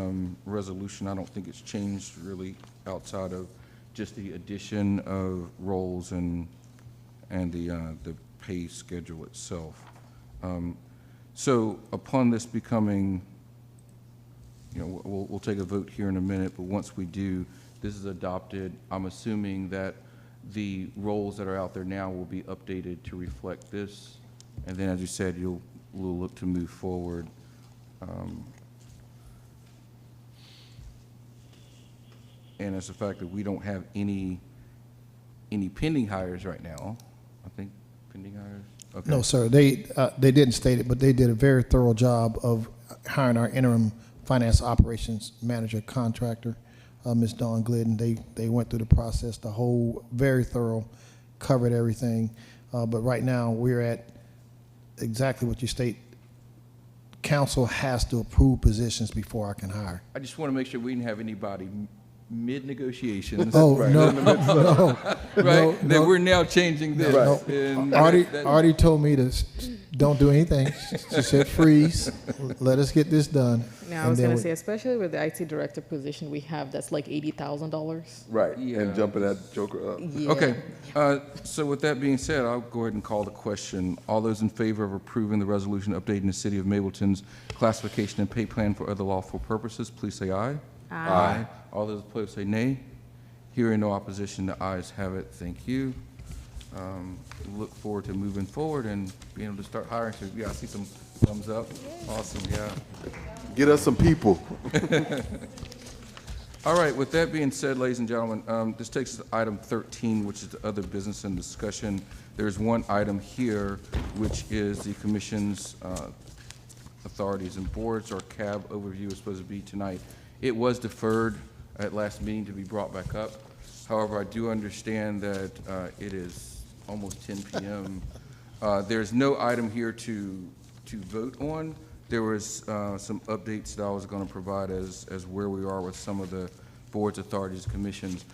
S1: resolution. I don't think it's changed really outside of just the addition of roles and the pay schedule itself. So upon this becoming, we'll take a vote here in a minute, but once we do, this is adopted, I'm assuming that the roles that are out there now will be updated to reflect this. And then, as you said, we'll look to move forward. And it's the fact that we don't have any pending hires right now. I think pending hires? Okay.
S10: No, sir. They didn't state it, but they did a very thorough job of hiring our interim finance operations manager contractor, Ms. Dawn Glidden. They went through the process, the whole, very thorough, covered everything. But right now, we're at exactly what you state. Council has to approve positions before I can hire.
S1: I just want to make sure we didn't have anybody mid-negotiations.
S10: Oh, no.
S1: Right? That we're now changing this. And
S10: Artie told me to don't do anything. She said freeze. Let us get this done.
S15: Now, I was going to say, especially with the IT director position we have, that's like $80,000.
S4: Right.
S1: Yeah.
S4: And jumping that joker up.
S15: Yeah.
S1: Okay. So with that being said, I'll go ahead and call the question. All those in favor of approving the resolution updating the City of Mableton's classification and pay plan for other lawful purposes, please say aye. Aye. All those opposed say nay. Hearing no opposition, the ayes have it. Thank you. Look forward to moving forward and being able to start hiring. So, yeah, I see some thumbs up. Awesome, yeah.
S4: Get us some people.
S1: All right, with that being said, ladies and gentlemen, this takes us to item 13, which is the other business and discussion. There's one item here, which is the commission's authorities and boards. Our CAB overview is supposed to be tonight. It was deferred at last meeting to be brought back up. However, I do understand that it is almost 10 p.m. There's no item here to vote on. There was some updates that I was going to provide as where we are with some of the boards, authorities, commissions.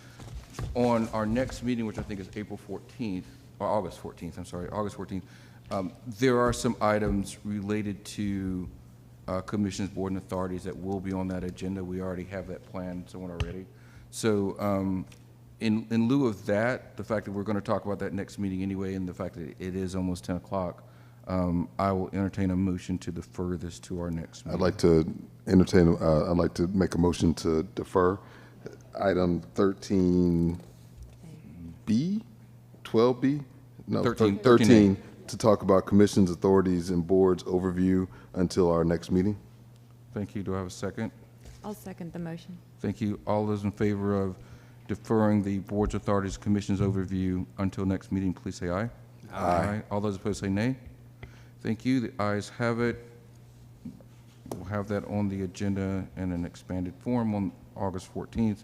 S1: On our next meeting, which I think is April 14th, or August 14th, I'm sorry, August 14th, there are some items related to commissions, board, and authorities that will be on that agenda. We already have that planned somewhat already. So in lieu of that, the fact that we're going to talk about that next meeting anyway, and the fact that it is almost 10 o'clock, I will entertain a motion to defer this to our next meeting.
S4: I'd like to make a motion to defer item 13B, 12B? No, 13 to talk about commissions, authorities, and boards overview until our next meeting.
S1: Thank you. Do I have a second?
S11: I'll second the motion.
S1: Thank you. All those in favor of deferring the boards, authorities, commissions overview until next meeting, please say aye. Aye. All those opposed say nay. Thank you. The ayes have it. We'll have that on the agenda in an expanded form on August 14th.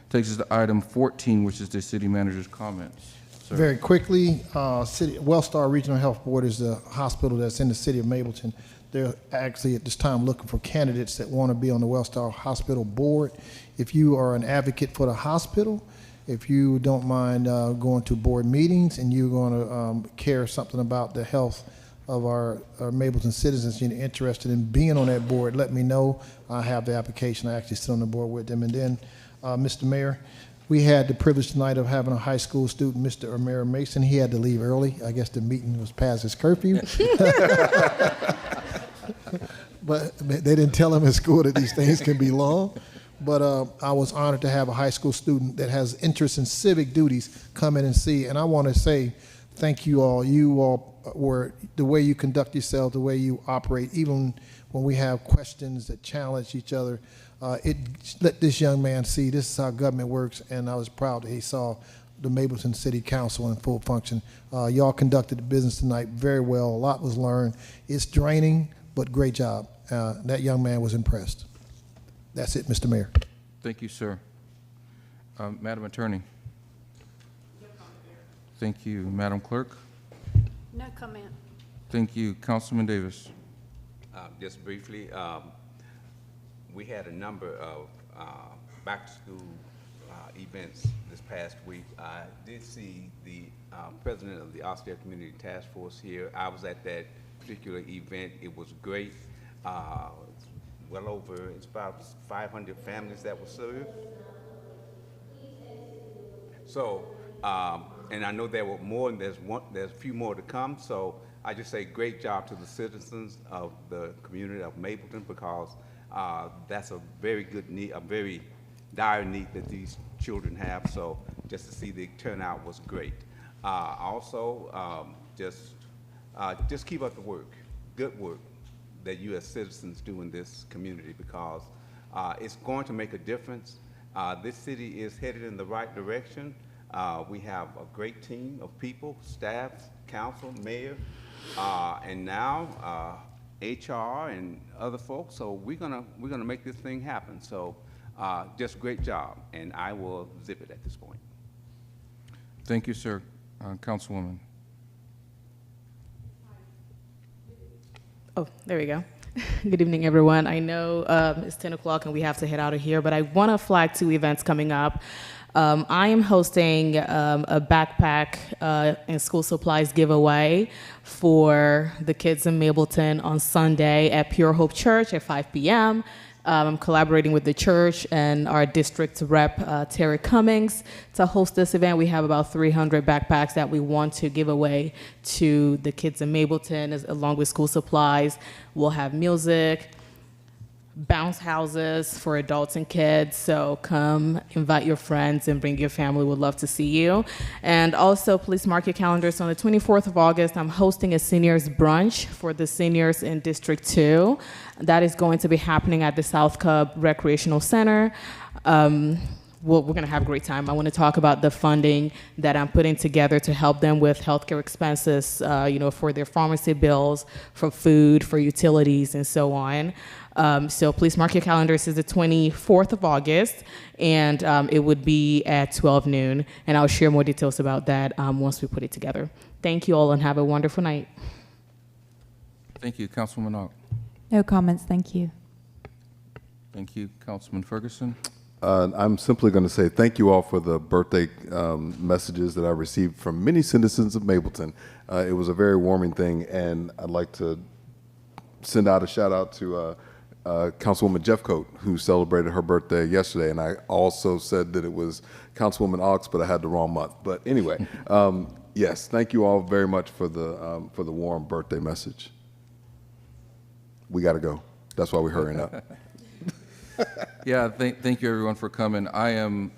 S1: Takes us to item 14, which is the city manager's comments. Sir.
S10: Very quickly, Wellstar Regional Health Board is the hospital that's in the city of Mableton. They're actually at this time looking for candidates that want to be on the Wellstar Hospital Board. If you are an advocate for the hospital, if you don't mind going to board meetings and you're going to care something about the health of our Mableton citizens, you're interested in being on that board, let me know. I have the application. I actually sit on the board with them. And then, Mr. Mayor, we had the privilege tonight of having a high school student, Mr. Amir Mason. He had to leave early. I guess the meeting was past his curfew. But they didn't tell him in school that these things can be long. But I was honored to have a high school student that has interest in civic duties come in and see. And I want to say thank you all. You all were, the way you conduct yourself, the way you operate, even when we have questions that challenge each other, it let this young man see this is how government works. And I was proud that he saw the Mableton City Council in full function. Y'all conducted the business tonight very well. A lot was learned. It's draining, but great job. That young man was impressed. That's it, Mr. Mayor.
S1: Thank you, sir. Madam Attorney. Thank you. Madam Clerk.
S2: No comment.
S1: Thank you. Councilman Davis.
S5: Just briefly, we had a number of back-to-school events this past week. I did see the president of the Austell Community Task Force here. I was at that particular event. It was great. Well over, it's about 500 families that were served. So, and I know there were more, and there's a few more to come. So I just say great job to the citizens of the community of Mableton, because that's a very good need, a very dire need that these children have. So just to see the turnout was great. Also, just keep up the work, good work that you as citizens do in this community, because it's going to make a difference. This city is headed in the right direction. We have a great team of people, staff, council, mayor, and now HR and other folks. So we're gonna make this thing happen. So just great job, and I will zip it at this point.
S1: Thank you, sir. Councilwoman.
S15: Oh, there we go. Good evening, everyone. I know it's 10 o'clock and we have to head out of here, but I want to flag two events coming up. I am hosting a backpack and school supplies giveaway for the kids in Mableton on Sunday at Pure Hope Church at 5 p.m. I'm collaborating with the church and our district rep, Terry Cummings, to host this event. We have about 300 backpacks that we want to give away to the kids in Mableton, along with school supplies. We'll have music, bounce houses for adults and kids. So come invite your friends and bring your family. We'd love to see you. And also, please mark your calendars. On the 24th of August, I'm hosting a seniors brunch for the seniors in District 2. That is going to be happening at the South Cub Recreational Center. We're going to have a great time. I want to talk about the funding that I'm putting together to help them with healthcare expenses, for their pharmacy bills, for food, for utilities, and so on. So please mark your calendars. It's the 24th of August, and it would be at 12 noon. And I'll share more details about that once we put it together. Thank you all, and have a wonderful night.
S1: Thank you, Councilwoman Ogg.
S11: No comments, thank you.
S1: Thank you, Councilman Ferguson.
S4: I'm simply going to say thank you all for the birthday messages that I received from many citizens of Mableton. It was a very warming thing, and I'd like to send out a shout out to Councilwoman Jeffcoat, who celebrated her birthday yesterday, and I also said that it was Councilwoman Ox, but I had the wrong month. But anyway, yes, thank you all very much for the warm birthday message. We got to go. That's why we're hurrying up.
S1: Yeah, thank you everyone for coming. I am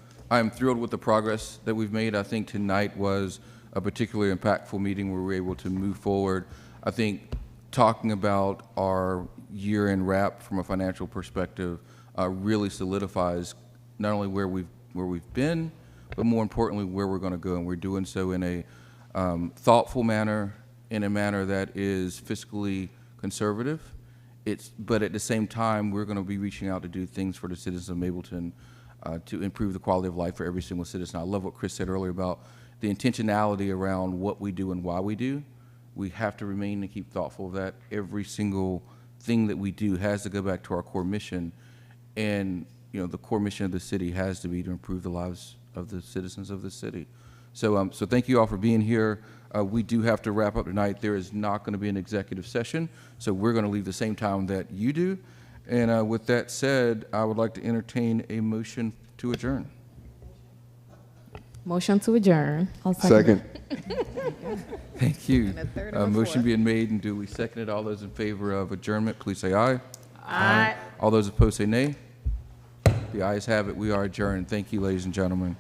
S1: thrilled with the progress that we've made. I think tonight was a particularly impactful meeting where we were able to move forward. I think talking about our year-end wrap from a financial perspective really solidifies not only where we've been, but more importantly where we're going to go, and we're doing so in a thoughtful manner, in a manner that is fiscally conservative. But at the same time, we're going to be reaching out to do things for the citizens of Mableton to improve the quality of life for every single citizen. I love what Chris said earlier about the intentionality around what we do and why we do. We have to remain and keep thoughtful of that. Every single thing that we do has to go back to our core mission, and the core mission of the city has to be to improve the lives of the citizens of the city. So thank you all for being here. We do have to wrap up tonight. There is not going to be an executive session, so we're going to leave the same time that you do. And with that said, I would like to entertain a motion to adjourn.
S15: Motion to adjourn.
S11: I'll
S4: Second.
S1: Thank you.
S3: And a third and a
S1: Motion
S3: fourth.
S1: being made and duly seconded. All those in favor of adjournment, please say aye.
S3: Aye.
S1: All those opposed say nay. The ayes have it. We are adjourned. Thank you, ladies and gentlemen.